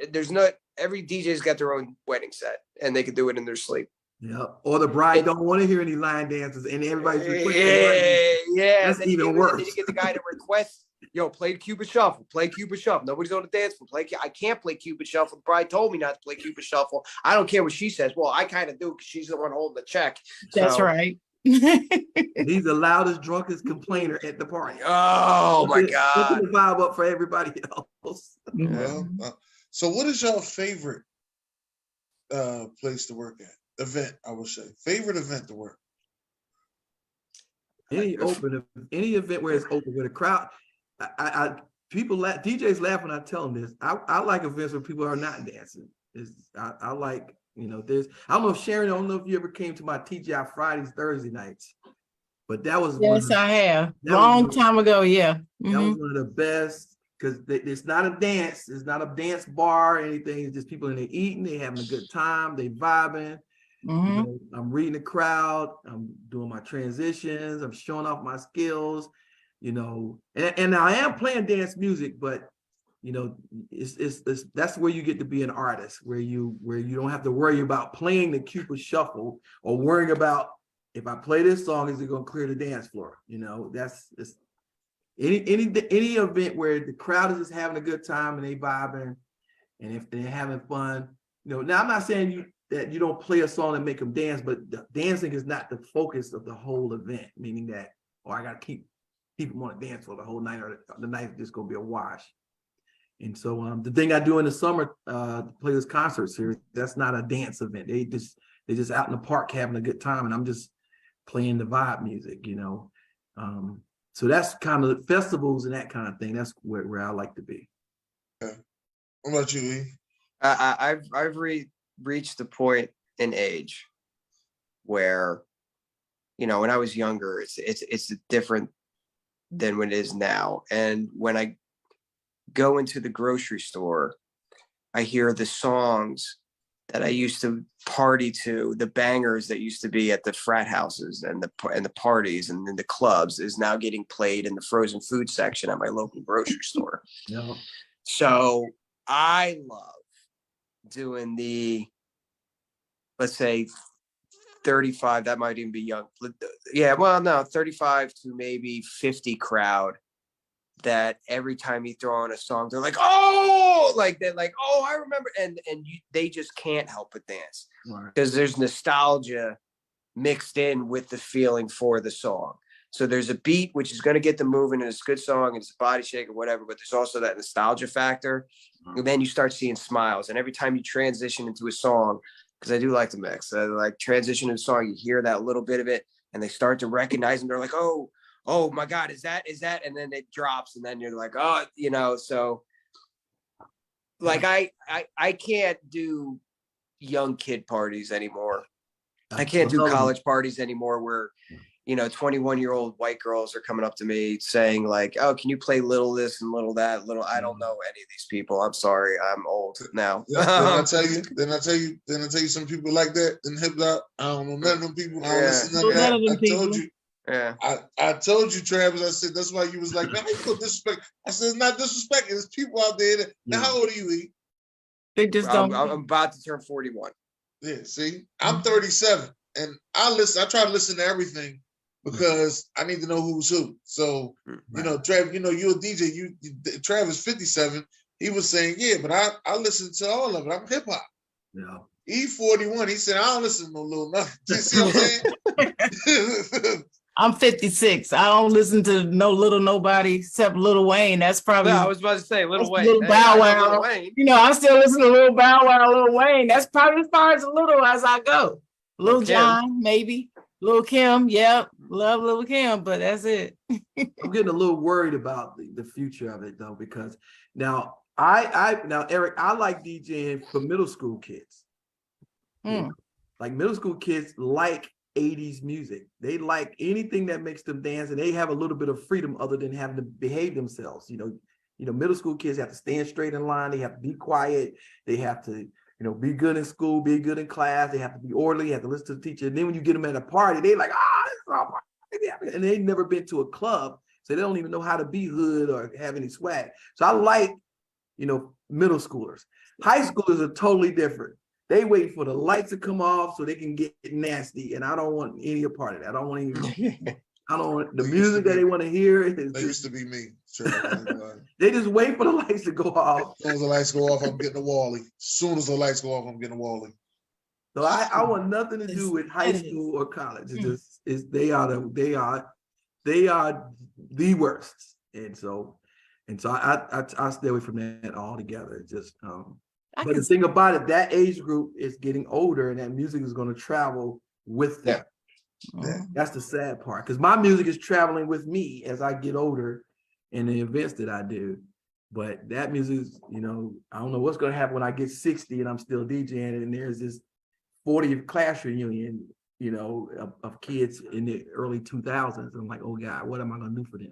Speaker 4: every DJ's got their own wedding set and they can do it in their sleep.
Speaker 5: Yeah, or the bride don't want to hear any line dances, and everybody's
Speaker 4: requesting.
Speaker 5: That's even worse.
Speaker 4: Then you get the guy to request, play Cupid Shuffle, play Cupid Shuffle. Nobody's on the dance floor. I can't play Cupid Shuffle. The bride told me not to play Cupid Shuffle. I don't care what she says. Well, I kind of do because she's the one holding the check.
Speaker 1: That's right.
Speaker 5: He's the loudest, drunkest complainer at the party.
Speaker 4: Oh my God!
Speaker 5: Put the vibe up for everybody else.
Speaker 3: So, what is your favorite place to work at? Event, I would say. Favorite event to work?
Speaker 5: Any event where it's open with a crowd. DJs laugh when I tell them this. I like events where people are not dancing. I like, there's, I don't know if Sharon, I don't know if you ever came to my TGI Fridays, Thursday nights, but that was
Speaker 1: I have. Long time ago, yeah.
Speaker 5: That was one of the best because it's not a dance. It's not a dance bar or anything. It's just people in there eating, they having a good time, they vibing. I'm reading the crowd. I'm doing my transitions. I'm showing off my skills, and I am playing dance music, but it's that's where you get to be an artist, where you don't have to worry about playing the Cupid Shuffle or worrying about if I play this song, is it going to clear the dance floor? That's any event where the crowd is just having a good time and they vibing, and if they're having fun, Now I'm not saying that you don't play a song and make them dance, but the dancing is not the focus of the whole event, meaning that, I got to keep them on a dance for the whole night, or the night is just going to be a wash. And so the thing I do in the summer, to play this concert series, that's not a dance event. They're just out in the park having a good time, and I'm just playing the vibe music, So that's kind of festivals and that kind of thing. That's where I like to be.
Speaker 3: Okay. What about you, E?
Speaker 4: I've reached the point in age where, when I was younger, it's different than when it is now. And when I go into the grocery store, I hear the songs that I used to party to, the bangers that used to be at the frat houses and the parties and in the clubs, is now getting played in the frozen food section at my local grocery store.
Speaker 5: Yeah.
Speaker 4: So I love doing the, let's say 35, that might even be young. Yeah, well, no, 35 to maybe 50 crowd, that every time you throw on a song, they're like, oh, like they're like, oh, I remember. And they just can't help but dance because there's nostalgia mixed in with the feeling for the song. So there's a beat, which is going to get them moving, and it's a good song, and it's a body shake or whatever, but there's also that nostalgia factor. And then you start seeing smiles. And every time you transition into a song, because I do like to mix, like transition in a song, you hear that little bit of it, and they start to recognize them. They're like, oh my God, is that? And then it drops, and then you're like, oh, so like I can't do young kid parties anymore. I can't do college parties anymore where, 21-year-old white girls are coming up to me saying like, oh, can you play little this and little that, I don't know any of these people. I'm sorry. I'm old now.
Speaker 3: Then I tell you some people like that in hip hop. I don't know none of them people. I don't listen to none of that. I told you.
Speaker 4: Yeah.
Speaker 3: I told you, Travis, I said, that's why you was like, man, how you gonna disrespect? I said, it's not disrespect. There's people out there that, now how old are you, E?
Speaker 1: They just don't.
Speaker 4: I'm about to turn 41.
Speaker 3: Yeah, see, I'm 37 and I try to listen to everything because I need to know who's who. So, Trav, you're a DJ, Travis 57, he was saying, yeah, but I listen to all of it. I'm hip hop.
Speaker 5: Yeah.
Speaker 3: E41, he said, I don't listen to no little nothing. You see what I'm saying?
Speaker 1: I'm 56. I don't listen to no little nobody except Lil Wayne. That's probably.
Speaker 4: No, I was about to say Lil Wayne.
Speaker 1: Little Bow Wow. I still listen to Lil Bow Wow, Lil Wayne. That's probably as far as little as I go. Lil Jon, maybe. Lil Kim, yep. Love Lil Kim, but that's it.
Speaker 5: I'm getting a little worried about the future of it though, because now Erock, I like DJing for middle school kids. Like middle school kids like 80s music. They like anything that makes them dance, and they have a little bit of freedom other than having to behave themselves. Middle school kids have to stand straight in line. They have to be quiet. They have to, be good in school, be good in class. They have to be orderly. They have to listen to the teacher. And then when you get them at a party, they like, it's all party. And they've never been to a club, so they don't even know how to be hood or have any swag. So I like, middle schoolers. High schoolers are totally different. They wait for the lights to come off so they can get nasty, and I don't want any part of that. I don't want the music that they want to hear.
Speaker 3: They used to be me. Sure.
Speaker 5: They just wait for the lights to go off.
Speaker 3: As soon as the lights go off, I'm getting a Wally. As soon as the lights go off, I'm getting a Wally.
Speaker 5: So I want nothing to do with high school or college. It's just they are the worst, and so I stay away from that altogether. It's just but the thing about it, that age group is getting older, and that music is going to travel with them. Yeah. That's the sad part, because my music is traveling with me as I get older in the events that I do. But that music is, I don't know what's going to happen when I get 60 and I'm still DJing, and there's this 40th class reunion, of kids in the early 2000s. I'm like, oh God, what am I going to do for them?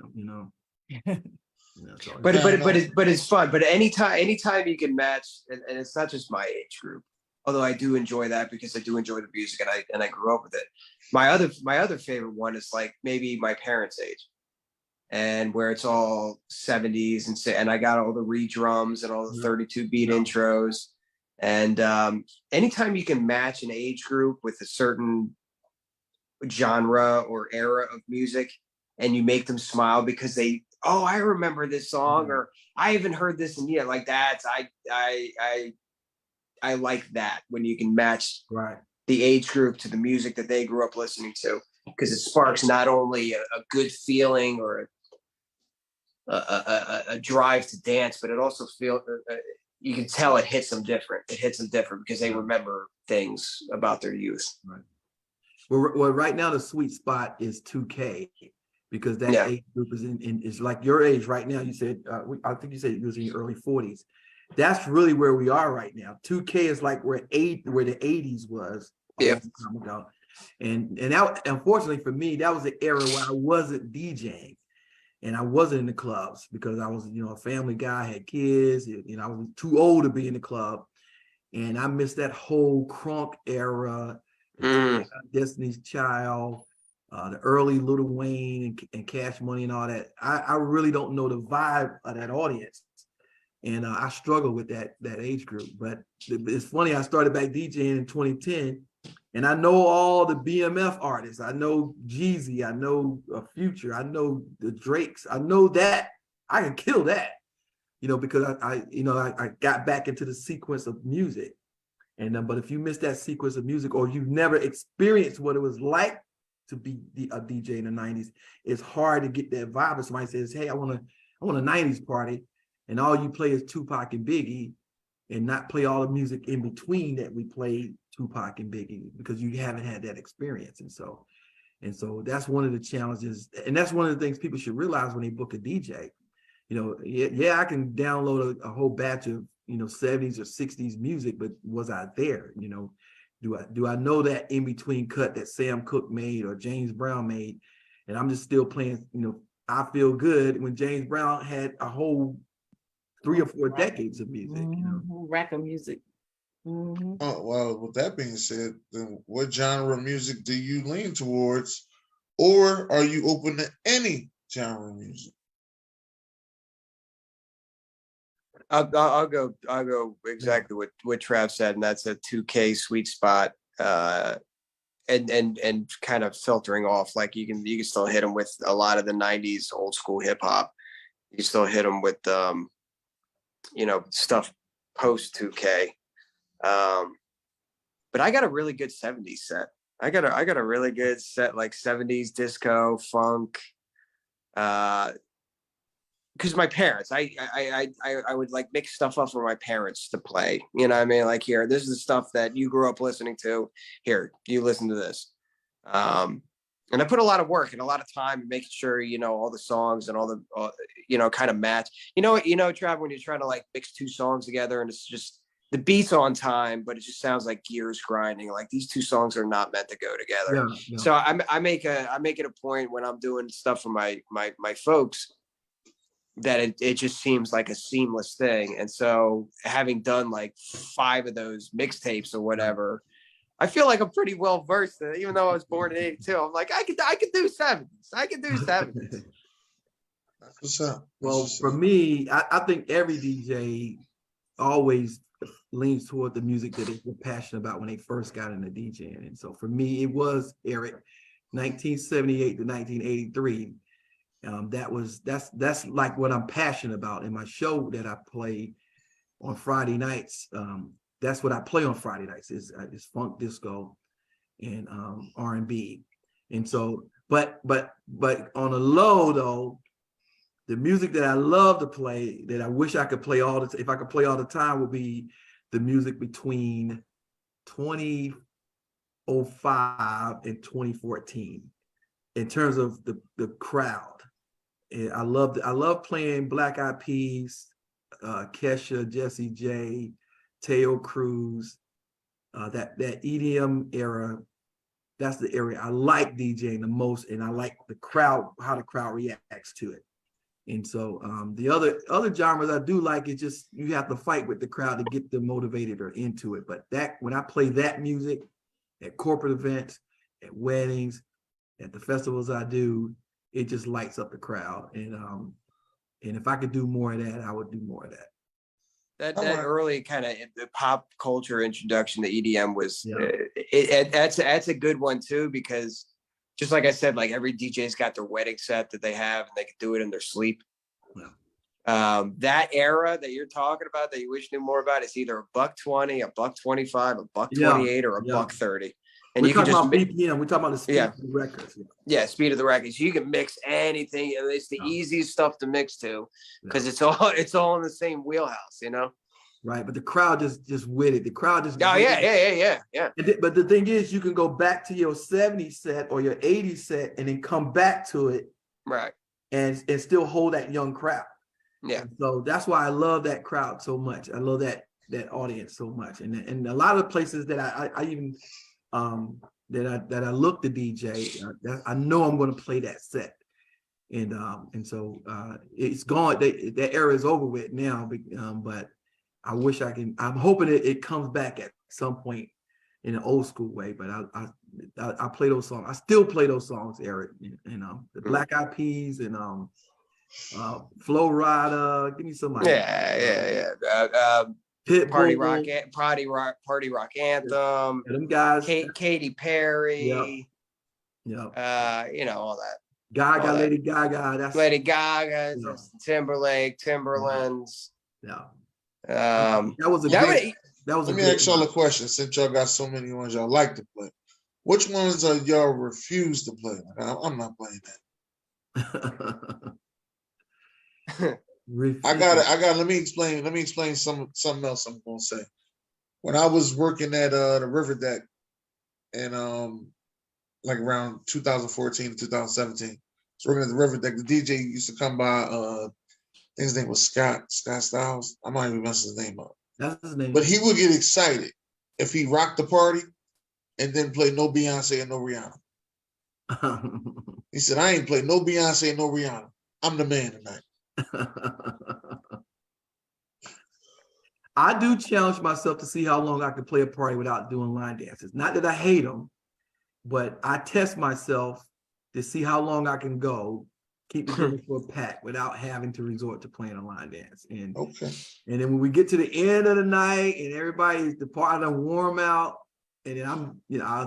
Speaker 4: But it's fun. But anytime you can match, and it's not just my age group, although I do enjoy that because I do enjoy the music and I grew up with it. My other favorite one is like maybe my parents' age, and where it's all 70s and I got all the re-drums and all the 32 beat intros. And anytime you can match an age group with a certain genre or era of music, and you make them smile because I remember this song, or I haven't heard this in yet. Like that's I like that when you can match the age group to the music that they grew up listening to, because it sparks not only a good feeling or a drive to dance, but it also you can tell it hits them different. It hits them different because they remember things about their youth.
Speaker 5: Right. Well, right now the sweet spot is 2K. Because that age group is like your age right now. You said, I think you said it was in your early 40s. That's really where we are right now. 2K is like where the 80s was a long time ago. And that, unfortunately for me, that was the era where I wasn't DJing and I wasn't in the clubs because I was, a family guy, I had kids, I was too old to be in the club. And I missed that whole crunk era, Destiny's Child, the early Lil Wayne and Cash Money and all that. I really don't know the vibe of that audience. And I struggle with that age group. But it's funny, I started back DJing in 2010, and I know all the BMF artists. I know Jeezy, I know Future, I know the Drakes. I know that. I can kill that, because I got back into the sequence of music. And but if you miss that sequence of music, or you've never experienced what it was like to be a DJ in the 90s, it's hard to get that vibe. If somebody says, hey, I want a 90s party, and all you play is Tupac and Biggie, and not play all the music in between that we played Tupac and Biggie, because you haven't had that experience. And so that's one of the challenges, and that's one of the things people should realize when they book a DJ. I can download a whole batch of 70s or 60s music, but was I there? Do I know that in between cut that Sam Cooke made or James Brown made? And I'm just still playing, I Feel Good, when James Brown had a whole 3 or 4 decades of music.
Speaker 1: Rack of music.
Speaker 3: Oh, well, with that being said, then what genre of music do you lean towards, or are you open to any genre of music?
Speaker 4: I'll go exactly what Trav said, and that's a 2K sweet spot, and kind of filtering off. Like you can still hit them with a lot of the 90s old school hip hop. You can still hit them with stuff post 2K. But I got a really good 70s set. I got a really good set, like 70s disco, funk. Because my parents, I would like mix stuff up for my parents to play. You know what I mean? like, here, this is the stuff that you grew up listening to. Here, you listen to this. And I put a lot of work and a lot of time in making sure, all the songs and all the, kind of match. Trav, when you're trying to like mix 2 songs together and it's just the beat's on time, but it just sounds like gears grinding. Like these 2 songs are not meant to go together. Yeah. So I make it a point when I'm doing stuff for my folks that it just seems like a seamless thing. And so having done like 5 of those mixtapes or whatever, I feel like I'm pretty well versed in it, even though I was born in 82. I'm like, I could do 70s. I could do 70s.
Speaker 3: That's what's up.
Speaker 5: Well, for me, I think every DJ always leans toward the music that they were passionate about when they first got into DJing. And so for me, it was Erock, 1978 to 1983. That's like what I'm passionate about. In my show that I play on Friday nights, that's what I play on Friday nights is funk, disco, and R&B. And so, but on the low though, the music that I love to play, that I wish I could play if I could play all the time, would be the music between 2005 and 2014 in terms of the crowd. I love playing Black Eyed Peas, Kesha, Jessie J, Teo Cruz, that EDM era. That's the area I like DJing the most, and I like the crowd, how the crowd reacts to it. And so the other genres I do like, it just you have to fight with the crowd to get them motivated or into it. But that when I play that music at corporate events, at weddings, at the festivals I do, it just lights up the crowd. And if I could do more of that, I would do more of that.
Speaker 4: That early kind of pop culture introduction to EDM was that's a good one too, because just like I said, like every DJ's got their wedding set that they have and they can do it in their sleep. Yeah. That era that you're talking about that you wish you knew more about is either $120, $125, $128, or $130. And you can just
Speaker 5: BPM. We're talking about the speed of the records.
Speaker 4: Yeah, speed of the records. You can mix anything. It's the easiest stuff to mix to because it's all in the same wheelhouse,
Speaker 5: Right, but the crowd just with it. The crowd just.
Speaker 4: Oh yeah.
Speaker 5: But the thing is, you can go back to your 70s set or your 80s set and then come back to it,
Speaker 4: right,
Speaker 5: and still hold that young crowd.
Speaker 4: Yeah.
Speaker 5: And so that's why I love that crowd so much. I love that audience so much, and a lot of places that I even that I look to DJ, I know I'm going to play that set, and so it's gone. That era is over with now, but I wish I can. I'm hoping it comes back at some point in an old school way. But I play those songs. I still play those songs, Eric. The Black Eyed Peas and Flow Rider. Give me somebody.
Speaker 4: Yeah. Party rock anthem.
Speaker 5: Them guys.
Speaker 4: Katy Perry.
Speaker 5: Yeah.
Speaker 4: All that.
Speaker 5: Gaga,
Speaker 4: all that.
Speaker 5: Lady Gaga. That's
Speaker 4: Lady Gaga, Justin Timberlake, Timberlands.
Speaker 5: Yeah.
Speaker 4: That
Speaker 5: was a
Speaker 3: Let me ask y'all a question. Since y'all got so many ones y'all like to play, which ones are y'all refuse to play? I'm not playing that. I got. Let me explain something else I'm gonna say. When I was working at the River Deck, and like around 2014 to 2017, I was working at the River Deck. The DJ used to come by. I think his name was Scott Styles. I might even mess his name up.
Speaker 5: That's his name.
Speaker 3: But he would get excited if he rocked the party and then play no Beyonce and no Rihanna. He said, "I ain't played no Beyonce and no Rihanna. I'm the man tonight."
Speaker 5: I do challenge myself to see how long I can play a party without doing line dances. Not that I hate them, but I test myself to see how long I can go, keep it going for a pack without having to resort to playing a line dance. And then when we get to the end of the night and everybody's the party done warm out, and then I'm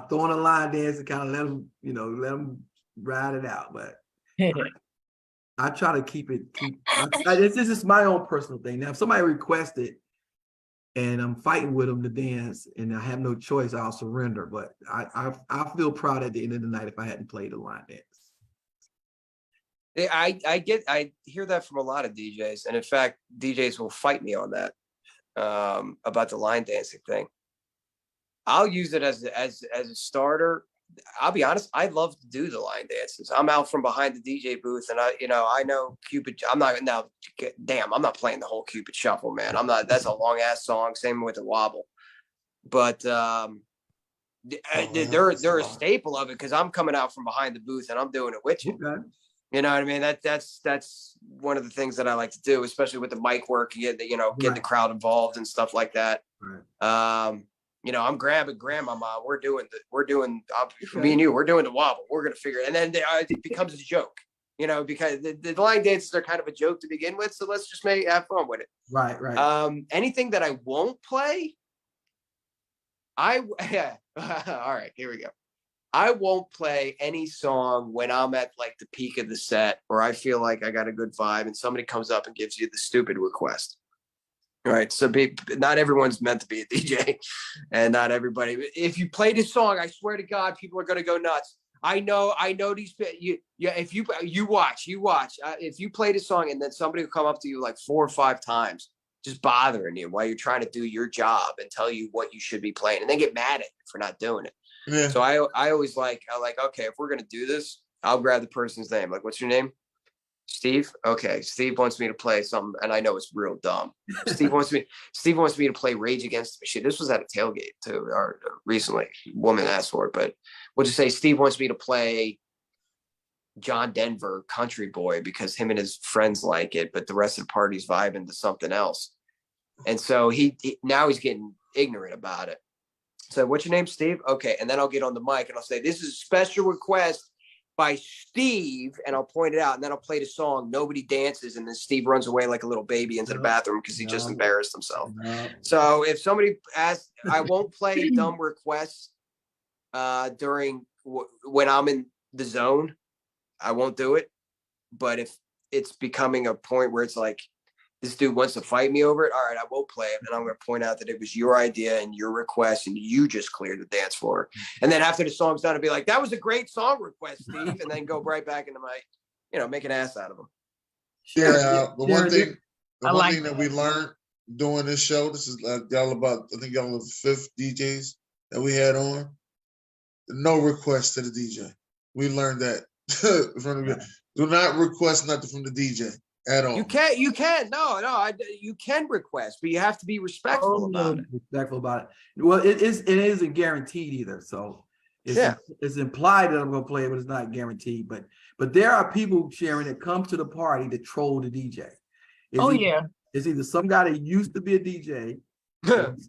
Speaker 5: throwing a line dance and kind of let them ride it out. But I try to keep this is my own personal thing. Now, if somebody requests it and I'm fighting with them to dance and I have no choice, I'll surrender. But I feel proud at the end of the night if I hadn't played a line dance.
Speaker 4: I hear that from a lot of DJs. And in fact, DJs will fight me on that about the line dancing thing. I'll use it as a starter. I'll be honest, I love to do the line dances. I'm out from behind the DJ booth and I know Cupid. I'm not playing the whole Cupid Shuffle, man. I'm not, that's a long ass song. Same with the wobble. But they're a staple of it because I'm coming out from behind the booth and I'm doing it with you. Okay. You know what I mean? That's one of the things that I like to do, especially with the mic work and get the crowd involved and stuff like that. Right. I'm grabbing grandmama. We're doing me and you, we're doing the wobble. We're going to figure it. And then it becomes a joke, because the line dances are kind of a joke to begin with. So let's just have fun with it.
Speaker 5: Right.
Speaker 4: Anything that I won't play. All right, here we go. I won't play any song when I'm at like the peak of the set or I feel like I got a good vibe and somebody comes up and gives you the stupid request. All right. So not everyone's meant to be a DJ and not everybody. If you play this song, I swear to God, people are going to go nuts. I know these. If you watch, if you play this song and then somebody will come up to you like 4 or 5 times, just bothering you while you're trying to do your job and tell you what you should be playing and then get mad at you for not doing it. Yeah. So I always okay, if we're going to do this, I'll grab the person's name. Like, what's your name? Steve? Okay. Steve wants me to play something, and I know it's real dumb. Steve wants me to play Rage Against the Machine. This was at a tailgate too, or recently. A woman asked for it, but we'll just say Steve wants me to play John Denver, Country Boy, because him and his friends like it, but the rest of the party's vibing to something else. And so now he's getting ignorant about it. So what's your name, Steve? Okay. And then I'll get on the mic and I'll say, this is a special request by Steve. And I'll point it out. And then I'll play the song. Nobody dances. And then Steve runs away like a little baby into the bathroom because he just embarrassed himself. So if somebody asks, I won't play dumb requests during when I'm in the zone. I won't do it. But if it's becoming a point where it's like, this dude wants to fight me over it, all right, I won't play it. And I'm going to point out that it was your idea and your request, and you just cleared the dance floor. And then after the song's done, I'll be like, that was a great song request, Steve. And then go right back into my, make an ass out of him.
Speaker 3: Yeah, the one thing that we learned doing this show, this is I think y'all are the 5th DJs that we had on. No request to the DJ. We learned that from the do not request nothing from the DJ. At all. You can you can request, but you have to be respectful about it.
Speaker 5: Respectful about it. Well, it isn't guaranteed either. So it's implied that I'm going to play it, but it's not guaranteed. But there are people, Sharon, that come to the party to troll the DJ. It's either some guy that used to be a DJ,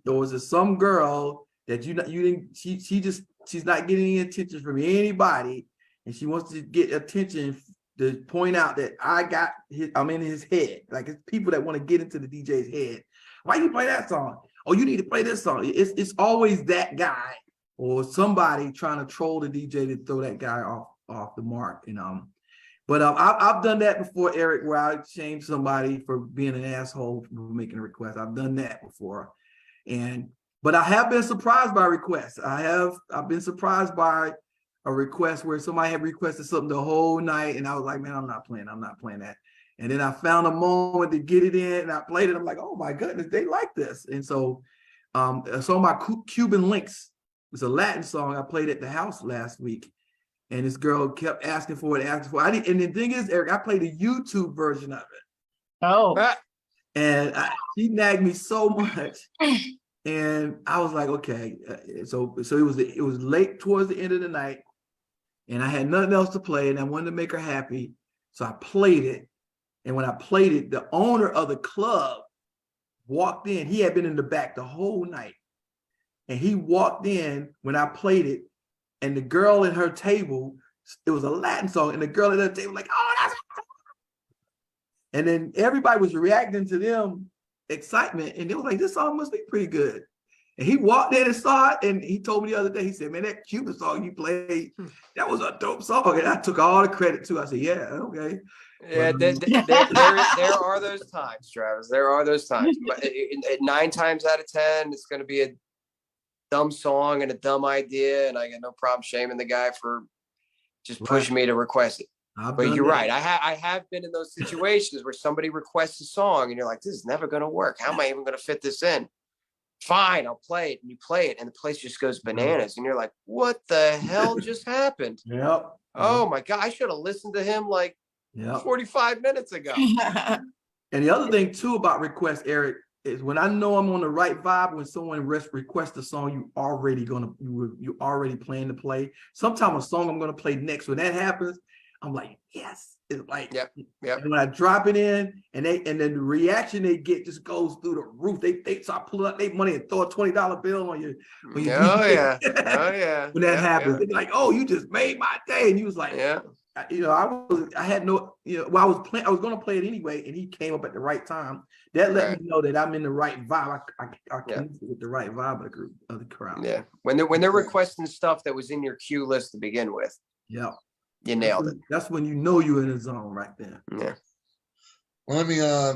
Speaker 5: or is it some girl that you didn't, she's not getting any attention from anybody, and she wants to get attention to point out that I'm in his head. Like, it's people that want to get into the DJ's head. Why you play that song? Oh, you need to play this song. It's always that guy or somebody trying to troll the DJ to throw that guy off the mark. But I've done that before, Eric, where I shamed somebody for being an asshole for making a request. I've done that before, but I have been surprised by requests. I've been surprised by a request where somebody had requested something the whole night, and I was like, man, I'm not playing that. And then I found a moment to get it in, and I played it. I'm like, oh my goodness, they like this. And so, my Cuban Links was a Latin song I played at the house last week. And this girl kept asking for it. And the thing is, Eric, I played a YouTube version of it.
Speaker 1: Oh.
Speaker 5: And she nagged me so much. And I was like, okay. So it was late towards the end of the night. And I had nothing else to play. And I wanted to make her happy. So I played it. And when I played it, the owner of the club walked in. He had been in the back the whole night. And he walked in when I played it. And the girl at her table, it was a Latin song, and the girl at her table like, oh, that's. And then everybody was reacting to them excitement, and they was like, this song must be pretty good. And he walked in and saw it, and he told me the other day, he said, man, that Cuban song you played, that was a dope song. And I took all the credit too. I said, yeah, okay.
Speaker 4: Yeah, there are those times, Travis. There are those times. 9 times out of 10, it's going to be a dumb song and a dumb idea, and I got no problem shaming the guy for just pushing me to request it. But you're right. I have been in those situations where somebody requests a song and you're like, this is never going to work. How am I even going to fit this in? Fine, I'll play it. And you play it and the place just goes bananas. And you're like, what the hell just happened?
Speaker 5: Yep.
Speaker 4: Oh my God. I should have listened to him like 45 minutes ago.
Speaker 5: And the other thing too about requests, Eric, is when I know I'm on the right vibe, when someone requests a song, you already plan to play. Sometimes a song I'm gonna play next, when that happens, I'm like, yes. It's like,
Speaker 4: yep.
Speaker 5: And when I drop it in, and then the reaction they get just goes through the roof. They start pulling out their money and throw a $20 bill on you.
Speaker 4: Oh yeah.
Speaker 5: When that happens, they're like, oh, you just made my day. And you was like, I had no, I was going to play it anyway, and he came up at the right time. That let me know that I'm in the right vibe. I connected with the right vibe of the crowd.
Speaker 4: Yeah, when they're requesting stuff that was in your queue list to begin with.
Speaker 5: Yeah,
Speaker 4: you nailed it.
Speaker 5: That's when you know you're in the zone right there.
Speaker 4: Yeah.
Speaker 3: Well, let me, I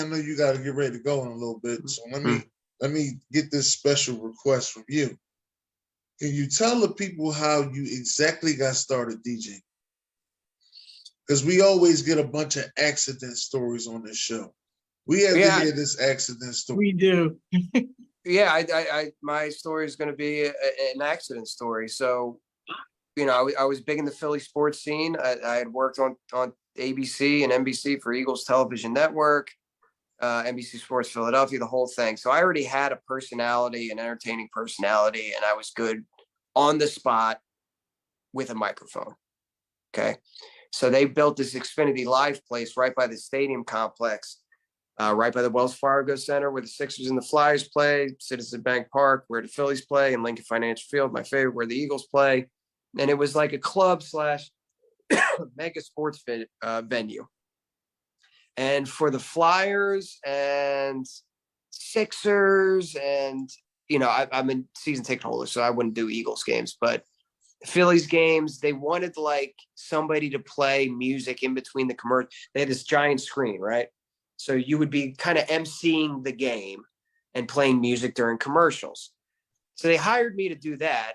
Speaker 3: know you got to get ready to go in a little bit, so let me get this special request from you. Can you tell the people how you exactly got started DJing? Because we always get a bunch of accident stories on this show. We have to hear this accident story.
Speaker 1: We do.
Speaker 4: Yeah, my story is going to be an accident story. So, I was big in the Philly sports scene. I had worked on ABC and NBC for Eagles Television Network, NBC Sports Philadelphia, the whole thing. So I already had a personality, an entertaining personality, and I was good on the spot with a microphone. Okay. So they built this Xfinity Live place right by the stadium complex, right by the Wells Fargo Center where the Sixers and the Flyers play, Citizen Bank Park where the Phillies play, and Lincoln Financial Field, my favorite, where the Eagles play. And it was like a club / mega sports venue. And for the Flyers and Sixers and, I'm a season ticket holder, so I wouldn't do Eagles games, but Phillies games, they wanted like somebody to play music in between the commercial. They had this giant screen, right? So you would be kind of emceeing the game and playing music during commercials. So they hired me to do that,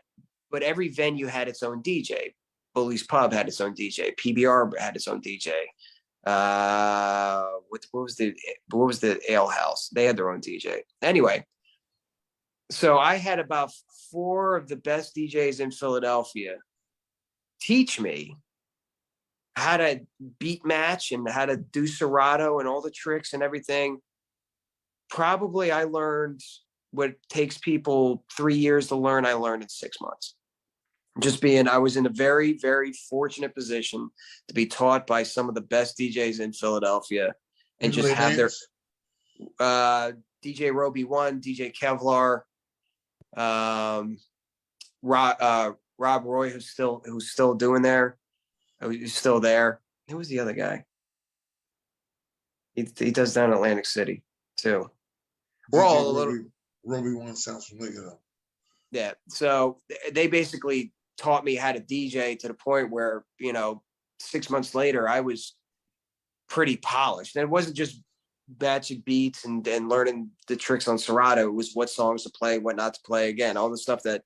Speaker 4: but every venue had its own DJ. Bully's Pub had its own DJ. PBR had its own DJ. What was the ale house? They had their own DJ. Anyway, so I had about 4 of the best DJs in Philadelphia teach me how to beat match and how to do Serato and all the tricks and everything. Probably I learned what takes people 3 years to learn, I learned in 6 months. I was in a very, very fortunate position to be taught by some of the best DJs in Philadelphia and just have DJ Roby 1, DJ Kevlar, Rob Roy, who's still doing there. Who's still there. Who was the other guy? He does down in Atlantic City too. We're all a little.
Speaker 3: Roby 1 sounds familiar though.
Speaker 4: Yeah. So they basically taught me how to DJ to the point where, 6 months later, I was pretty polished. And it wasn't just batching beats and learning the tricks on Serato. It was what songs to play, what not to play. Again, all the stuff that,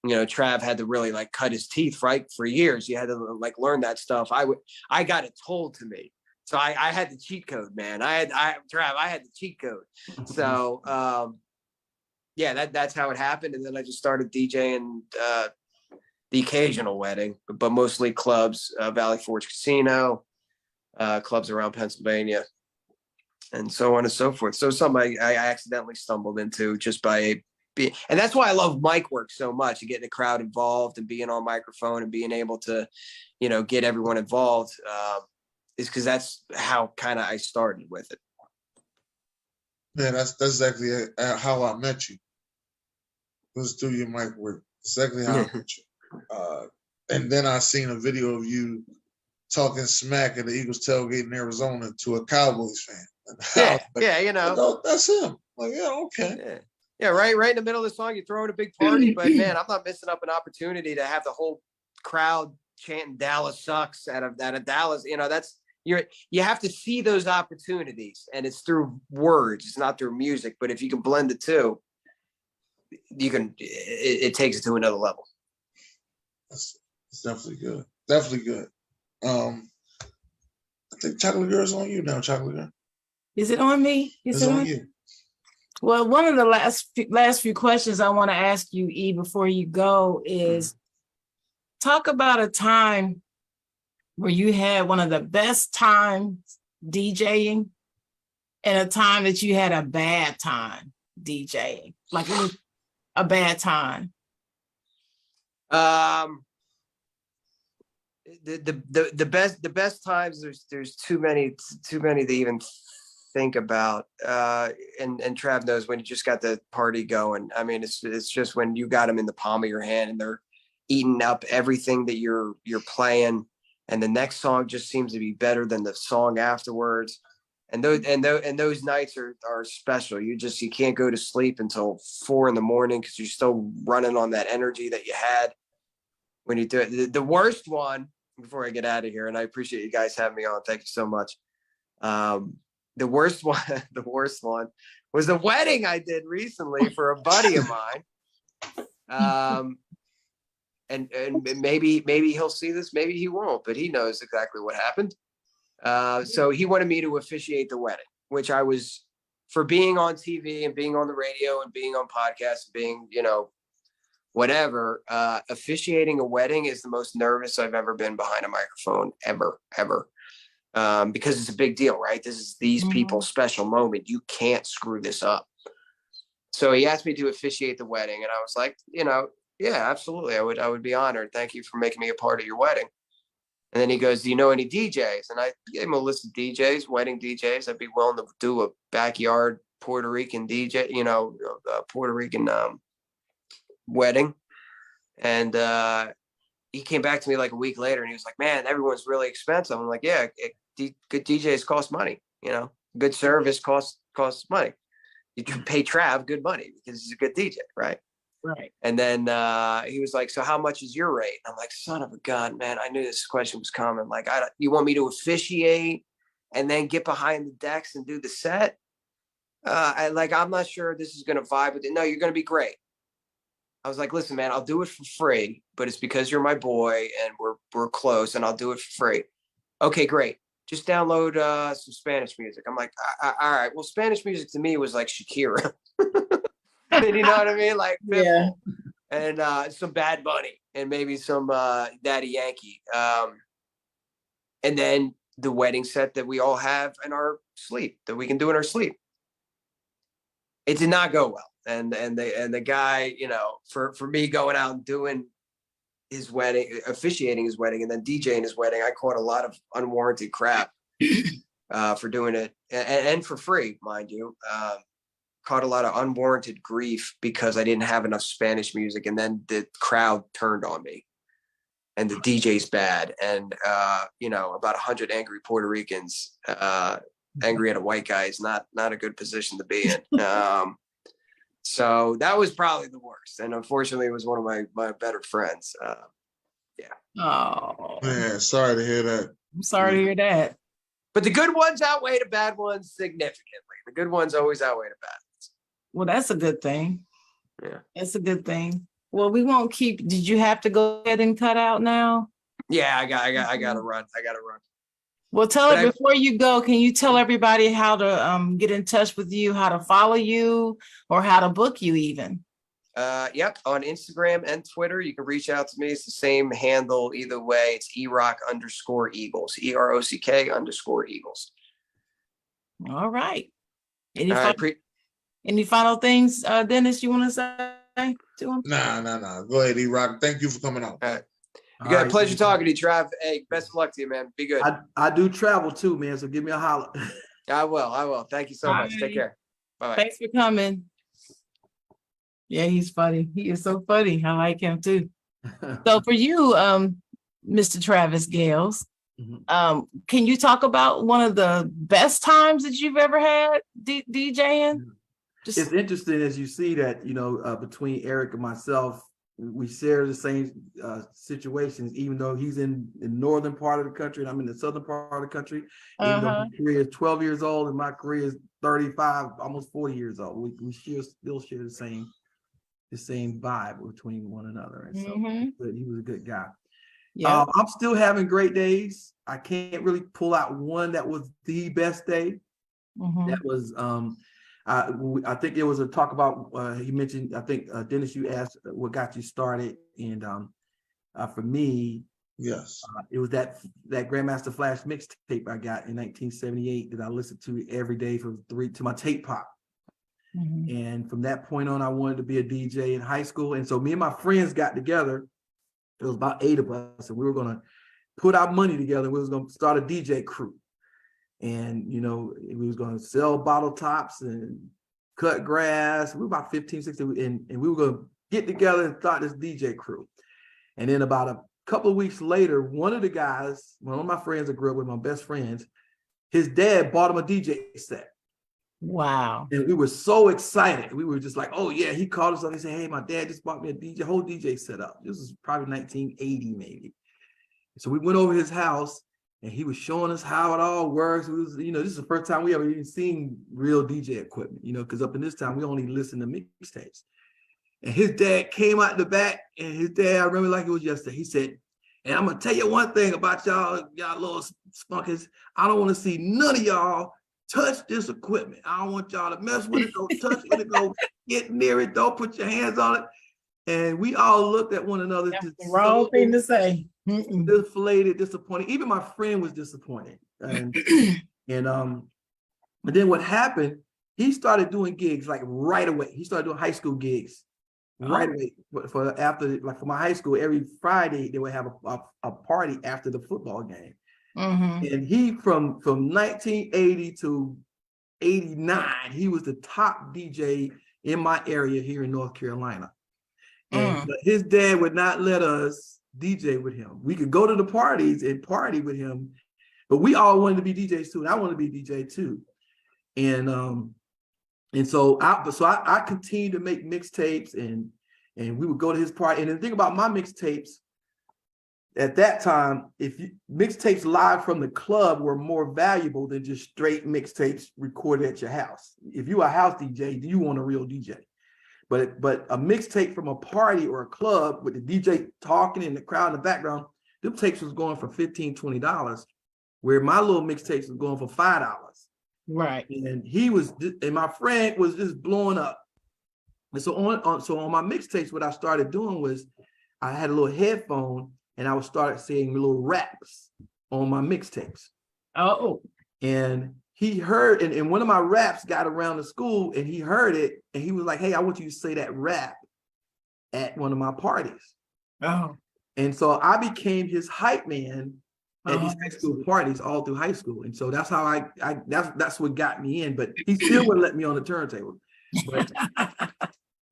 Speaker 4: Trav had to really like cut his teeth, right? For years, you had to like learn that stuff. I got it told to me. So I had the cheat code, man. Trav, I had the cheat code. So, that's how it happened. And then I just started DJing the occasional wedding, but mostly clubs, Valley Forge Casino, clubs around Pennsylvania, and so on and so forth. So something I accidentally stumbled into just by being, and that's why I love mic work so much, and getting the crowd involved and being on microphone and being able to, get everyone involved, is because that's how kind of I started with it.
Speaker 3: Man, that's exactly how I met you. It was through your mic work. Exactly how I met you. And then I seen a video of you talking smack at the Eagles tailgate in Arizona to a Cowboys fan. That's him. Like, yeah, okay.
Speaker 4: Yeah, right in the middle of the song, you're throwing a big party, but man, I'm not missing up an opportunity to have the whole crowd chanting "Dallas sucks" out of Dallas. You have to see those opportunities, and it's through words, it's not through music. But if you can blend the two, you can. It takes it to another level.
Speaker 3: It's definitely good. Definitely good. I think Chocolate Girl is on you now. Chocolate Girl.
Speaker 1: Is it on me?
Speaker 3: It's on you.
Speaker 1: Well, one of the last few questions I want to ask you, E, before you go is talk about a time where you had one of the best times DJing and a time that you had a bad time DJing. Like it was a bad time.
Speaker 4: The best times, there's too many to even think about, and Trav knows when you just got the party going. I mean, it's just when you got them in the palm of your hand and they're eating up everything that you're playing, and the next song just seems to be better than the song afterwards. And those nights are special. You can't go to sleep until 4 a.m. because you're still running on that energy that you had when you do it. The worst one, before I get out of here, and I appreciate you guys having me on. Thank you so much. The worst one was the wedding I did recently for a buddy of mine. And maybe he'll see this, maybe he won't, but he knows exactly what happened. So he wanted me to officiate the wedding, which I was, for being on TV and being on the radio and being on podcasts and being, whatever, officiating a wedding is the most nervous I've ever been behind a microphone ever. Because it's a big deal, right? This is these people's special moment. You can't screw this up. So he asked me to officiate the wedding, and I was like, yeah, absolutely. I would be honored. Thank you for making me a part of your wedding. And then he goes, do you know any DJs? And I gave him a list of DJs, wedding DJs. I'd be willing to do a backyard Puerto Rican DJ, Puerto Rican wedding. And he came back to me like a week later, and he was like, man, everyone's really expensive. I'm like, yeah, good DJs cost money. Good service costs money. You pay Trav good money because he's a good DJ, right?
Speaker 1: Right.
Speaker 4: And then he was like, so how much is your rate? I'm like, son of a gun, man. I knew this question was coming. Like, you want me to officiate and then get behind the decks and do the set? I'm not sure this is going to vibe with it. No, you're going to be great. I was like, listen, man, I'll do it for free, but it's because you're my boy and we're close, and I'll do it for free. Okay, great. Just download some Spanish music. I'm like, all right. Well, Spanish music to me was like Shakira. You know what I mean? Like Pitbull, and some Bad Bunny, and maybe some Daddy Yankee. And then the wedding set that we all have in our sleep, that we can do in our sleep. It did not go well. And the guy, for me going out and doing his wedding, officiating his wedding, and then DJing his wedding, I caught a lot of unwarranted crap. for doing it and for free, mind you. Caught a lot of unwarranted grief because I didn't have enough Spanish music, and then the crowd turned on me, and the DJ's bad, and about 100 angry Puerto Ricans angry at a white guy is not a good position to be in. So that was probably the worst, and unfortunately, it was one of my better friends.
Speaker 1: Oh
Speaker 3: Man, sorry to hear that.
Speaker 1: I'm sorry to hear that.
Speaker 4: But the good ones outweigh the bad ones significantly. The good ones always outweigh the bad ones.
Speaker 1: Well, that's a good thing.
Speaker 4: Yeah.
Speaker 1: That's a good thing. Well, we won't keep. Did you have to go ahead and cut out now?
Speaker 4: Yeah, I gotta run. I gotta run.
Speaker 1: Well, before you go, can you tell everybody how to get in touch with you, how to follow you, or how to book you even?
Speaker 4: Yep, on Instagram and Twitter, you can reach out to me. It's the same handle either way. It's Erock_Eagles, EROCK_Eagles.
Speaker 1: All right. Any
Speaker 4: All
Speaker 1: final things, Dennis, you want to say to him?
Speaker 3: Nah. Go ahead, E-Rock. Thank you for coming on.
Speaker 4: All right. You got a pleasure talking to you, Trav. Hey, best of luck to you, man. Be good.
Speaker 5: I do travel too, man. So give me a holler.
Speaker 4: I will. Thank you so much. Take care. Bye.
Speaker 1: Thanks for coming. Yeah, he's funny. He is so funny. I like him too. So for you, Mr. Travis Gales, can you talk about one of the best times that you've ever had DJing?
Speaker 5: It's interesting as you see that, between Eric and myself, we share the same situations, even though he's in the northern part of the country and I'm in the southern part of the country. Even though my career is 12 years old and my career is 35, almost 40 years old. We still share the same vibe between one another. And so he was a good guy. Yeah. I'm still having great days. I can't really pull out one that was the best day. That was I think there was a talk about he mentioned, I think Dennis, you asked what got you started, and for me,
Speaker 3: yes,
Speaker 5: it was that Grandmaster Flash mixtape I got in 1978 that I listened to every day to my tape pop. And from that point on, I wanted to be a DJ in high school, and so me and my friends got together. There was about 8 of us, and we were going to put our money together. We was going to start a DJ crew. And, we was going to sell bottle tops and cut grass. We were about 15, 16, and we were going to get together and start this DJ crew. And then about a couple of weeks later, one of my friends I grew up with, my best friends, his dad bought him a DJ set.
Speaker 1: Wow.
Speaker 5: And we were so excited. We were just like, oh, yeah. He called us up. He said, hey, my dad just bought me a whole DJ set up. This was probably 1980, maybe. So we went over his house, and he was showing us how it all works. It was, this is the first time we ever even seen real DJ equipment, because up in this time, we only listened to mixtapes. And his dad came out the back, and his dad, I remember like it was yesterday, he said, and I'm going to tell you one thing about y'all little spunkers. I don't want to see none of y'all touch this equipment. I don't want y'all to mess with it. Don't touch with it. Don't get near it. Don't put your hands on it. And we all looked at one another.
Speaker 1: That's the wrong thing to say.
Speaker 5: Deflated, disappointed. Even my friend was disappointed. And but then what happened, he started doing gigs like right away. He started doing high school gigs right away. For my high school, every Friday they would have a party after the football game. And he from 1980 to 89, he was the top DJ in my area here in North Carolina. And his dad would not let us DJ with him. We could go to the parties and party with him, but we all wanted to be DJs too, and I wanted to be DJ too. And so I continued to make mixtapes, and we would go to his party. And the thing about my mixtapes at that time, mixtapes live from the club were more valuable than just straight mixtapes recorded at your house. If you a house DJ, you want a real DJ. But a mixtape from a party or a club with the DJ talking in the crowd in the background, them tapes was going for $15, $20, where my little mixtapes was going for $5.
Speaker 1: Right.
Speaker 5: And my friend was just blowing up. And so on my mixtapes, what I started doing was I had a little headphone and I would start saying little raps on my mixtapes.
Speaker 1: Oh.
Speaker 5: And he heard, and one of my raps got around the school, and he heard it, and he was like, hey, I want you to say that rap at one of my parties.
Speaker 1: Oh.
Speaker 5: And so I became his hype man at these high school parties all through high school. And so that's how that's what got me in, but he still wouldn't let me on the turntable.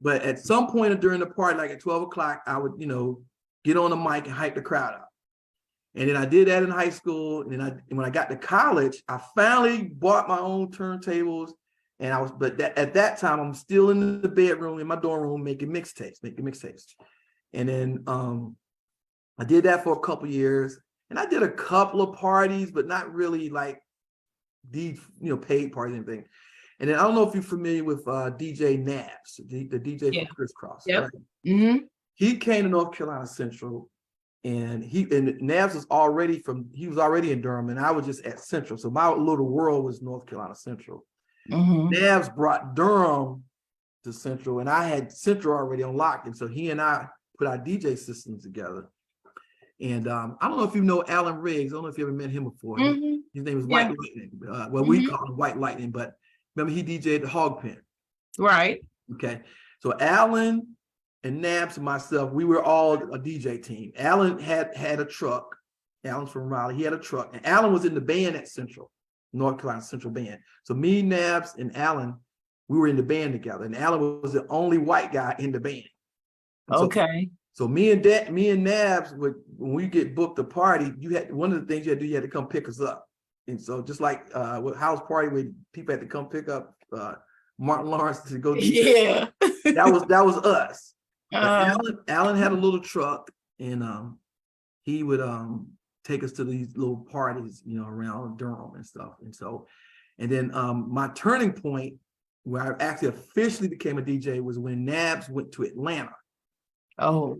Speaker 5: But at some point during the party, like at 12 o'clock, I would, get on the mic and hype the crowd up. And then I did that in high school. And then when I got to college, I finally bought my own turntables. And at that time, I'm still in the bedroom in my dorm room making mixtapes. And then I did that for a couple years. And I did a couple of parties, but not really like these, paid parties and anything. And then I don't know if you're familiar with DJ Nabs, the DJ from Crisscross.
Speaker 1: Yep.
Speaker 5: Right?
Speaker 1: Mm-hmm.
Speaker 5: He came to North Carolina Central, and Nabs was already in Durham, and I was just at Central. So my little world was North Carolina Central.
Speaker 1: Mm-hmm.
Speaker 5: Nabs brought Durham to Central, and I had Central already on lock. And so he and I put our DJ systems together. And I don't know if you know Alan Riggs. I don't know if you ever met him before.
Speaker 1: Mm-hmm.
Speaker 5: His name is White Lightning. We call him White Lightning, but remember he DJ'd the Hog Pen.
Speaker 1: Right.
Speaker 5: Okay. So Alan and Nabs and myself, we were all a DJ team. Alan had a truck. Alan's from Raleigh. He had a truck. And Alan was in the band at Central, North Carolina Central Band. So me, Nabs, and Alan, we were in the band together. And Alan was the only white guy in the band.
Speaker 1: Okay.
Speaker 5: So me and Nabs, when we get booked a party, one of the things you had to do, you had to come pick us up. And so just like with house party where people had to come pick up Martin Lawrence to go DJ, that was us. Alan had a little truck, and he would take us to these little parties, around Durham and stuff. And then my turning point where I actually officially became a DJ was when Nabs went to Atlanta.
Speaker 1: Oh.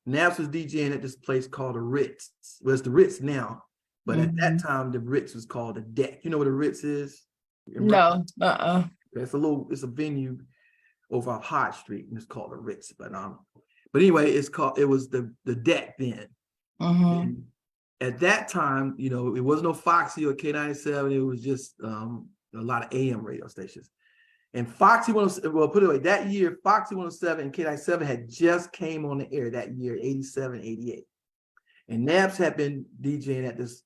Speaker 5: Nabs was DJing at this place called the Ritz. Well, it's the Ritz now, but at that time the Ritz was called the Deck. You know what the Ritz is?
Speaker 1: No.
Speaker 5: It's a venue over on High Street, and it's called the Ritz. But anyway, it was the Deck then. Mm-hmm. At that time, it was no Foxy or K97. It was just a lot of AM radio stations. And Foxy 107, well, put it away, that year, Foxy 107 and K97 had just came on the air that year, 87, 88. And Nabs had been DJing at this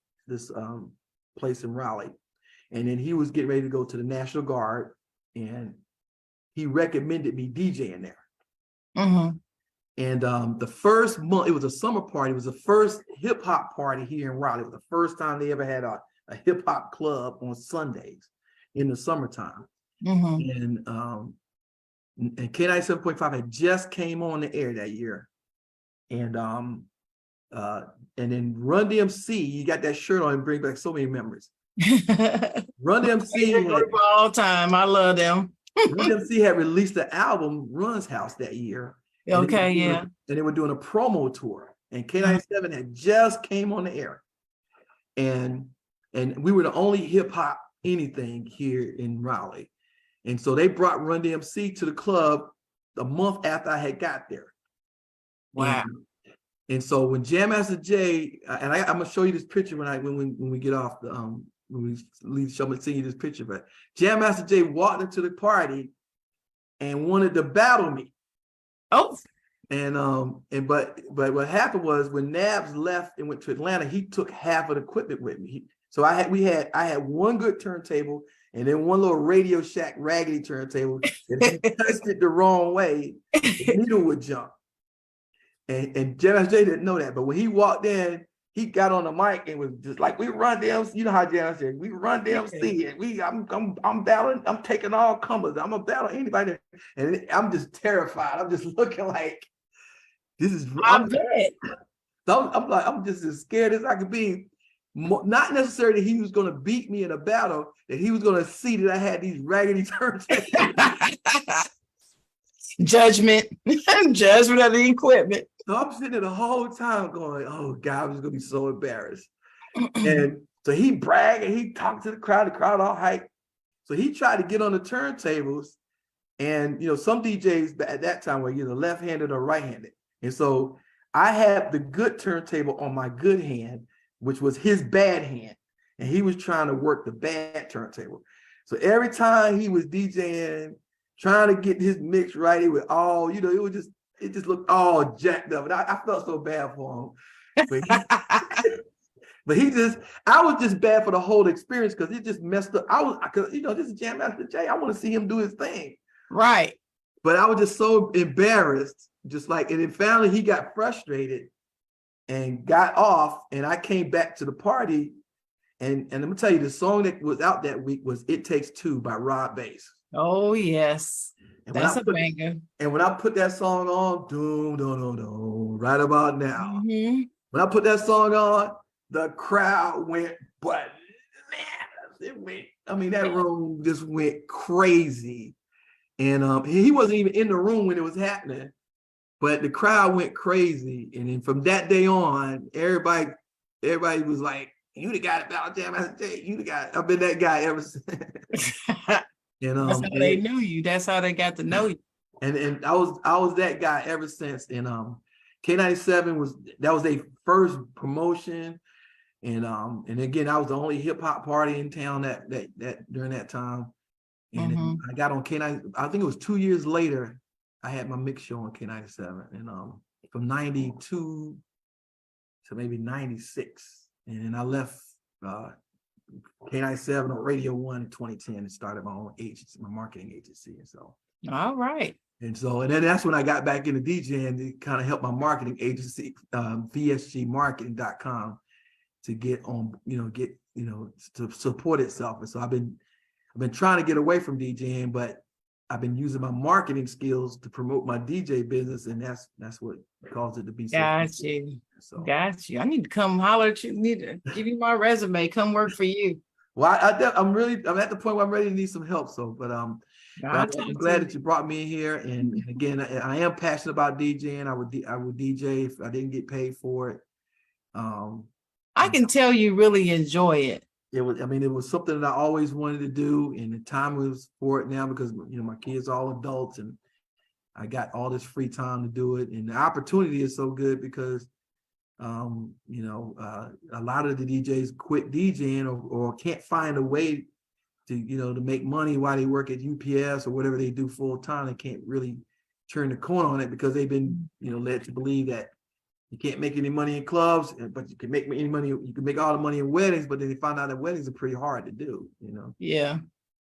Speaker 5: place in Raleigh. And then he was getting ready to go to the National Guard, and he recommended me DJing there. Mm-hmm. And the first month, it was a summer party. It was the first hip hop party here in Raleigh. It was the first time they ever had a hip hop club on Sundays in the summertime. Mm-hmm. And K97.5 had just came on the air that year. And then Run DMC, you got that shirt on and bring back so many memories. Run DMC
Speaker 1: all time. I love them.
Speaker 5: Run DMC had released the album Run's House that year.
Speaker 1: Okay,
Speaker 5: and they were doing a promo tour, and K97 had just came on the air, and we were the only hip hop anything here in Raleigh. And so they brought Run DMC to the club a month after I had got there.
Speaker 1: Wow.
Speaker 5: And so when Jam Master Jay, and I'm gonna show you this picture when we get off the when we leave the show, I'm gonna send you this picture. But Jam Master Jay walked into the party and wanted to battle me.
Speaker 1: Oh.
Speaker 5: But what happened was when Nabs left and went to Atlanta, he took half of the equipment with me. So I had one good turntable and then one little Radio Shack raggedy turntable. If you touched it the wrong way, the needle would jump. And Jam J didn't know that, but when he walked in, he got on the mic and was just like, "We run DMC." You know how Jam said, "We run DMC." And I'm battling. I'm taking all comers. I'm gonna battle anybody. And I'm just terrified. I'm just looking like this is. I'm just as scared as I could be. Not necessarily that he was going to beat me in a battle, that he was going to see that I had these raggedy turntables.
Speaker 1: Judgment of the equipment.
Speaker 5: So I'm sitting there the whole time going, "Oh God, I'm just going to be so embarrassed." And so he bragged and he talked to the crowd all hype. So he tried to get on the turntables, and some DJs at that time were either left-handed or right-handed. And so I had the good turntable on my good hand, which was his bad hand, and he was trying to work the bad turntable. So every time he was DJing, trying to get his mix right, it was all, it just looked all jacked up. And I felt so bad for him. But I was just bad for the whole experience because it just messed up. Because this is Jam Master Jay. I want to see him do his thing.
Speaker 1: Right.
Speaker 5: But I was just so embarrassed, and then finally he got frustrated and got off, and I came back to the party, and I'm gonna tell you, the song that was out that week was "It Takes Two" by Rod Bass.
Speaker 1: Oh yes,
Speaker 5: and
Speaker 1: that's a banger.
Speaker 5: And when I put that song on, right about now, when I put that song on, the crowd went bananas. That room just went crazy. And he wasn't even in the room when it was happening, but the crowd went crazy. And then from that day on, everybody was like, "You the guy about Jam Master Jay. You the guy." I've been that guy ever since. And
Speaker 1: that's how they knew you. That's how they got to know you.
Speaker 5: And I was that guy ever since. And K97 was their first promotion. And again, I was the only hip hop party in town that during that time. And I got on K9. I think it was 2 years later, I had my mix show on K97. And from 92 to maybe 96. And then I left K97 on Radio 1 in 2010 and started my own agency, my marketing agency. And so.
Speaker 1: All right.
Speaker 5: And then that's when I got back into DJing to kind of help my marketing agency, vsgmarketing.com, to get on, to support itself. And so I've been trying to get away from DJing, but I've been using my marketing skills to promote my DJ business, and that's what caused it to be so.
Speaker 1: Got you. Got you. I need to come holler at you. Need to give you my resume. Come work for you.
Speaker 5: Well, I'm at the point where I'm ready to need some help. So, but I'm glad that you brought me in here. And again, I am passionate about DJing. I would DJ if I didn't get paid for it.
Speaker 1: I can tell you really enjoy it.
Speaker 5: It was something that I always wanted to do, and the time was for it now because my kids are all adults and I got all this free time to do it. And the opportunity is so good because a lot of the DJs quit DJing or can't find a way to make money while they work at UPS or whatever they do full time. They can't really turn the corner on it because they've been led to believe that you can't make any money in clubs, but you can make any money. You can make all the money in weddings, but then they find out that weddings are pretty hard to do.
Speaker 1: Yeah.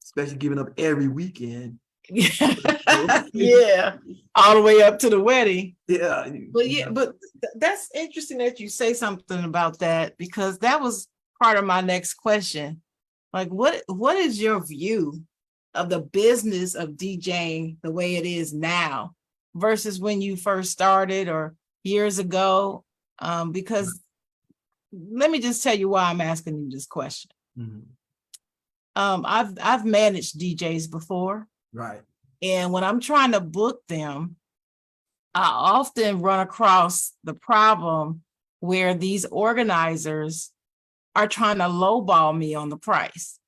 Speaker 1: Especially
Speaker 5: giving up every weekend.
Speaker 1: Yeah, all the way up to the wedding.
Speaker 5: Yeah.
Speaker 1: But that's interesting that you say something about that, because that was part of my next question. Like, what is your view of the business of DJing the way it is now versus when you first started or years ago? Because let me just tell you why I'm asking you this question. I've managed DJs before.
Speaker 5: Right.
Speaker 1: And when I'm trying to book them, I often run across the problem where these organizers are trying to lowball me on the price.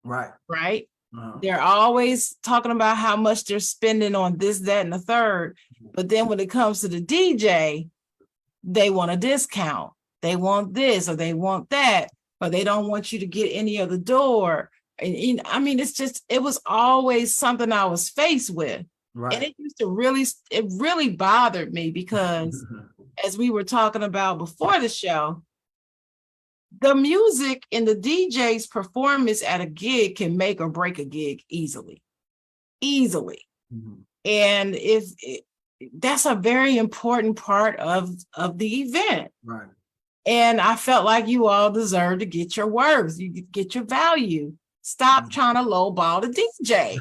Speaker 5: Right.
Speaker 1: Right.
Speaker 5: Uh-huh.
Speaker 1: They're always talking about how much they're spending on this, that, and the third. But then when it comes to the DJ, they want a discount. They want this or they want that, or they don't want you to get any other door. And it was always something I was faced with.
Speaker 5: Right.
Speaker 1: And it really bothered me because as we were talking about before the show, the music and the DJ's performance at a gig can make or break a gig easily. And that's a very important part of the event.
Speaker 5: Right.
Speaker 1: And I felt like you all deserve to get your worth. You get your value. Stop trying to lowball the DJ.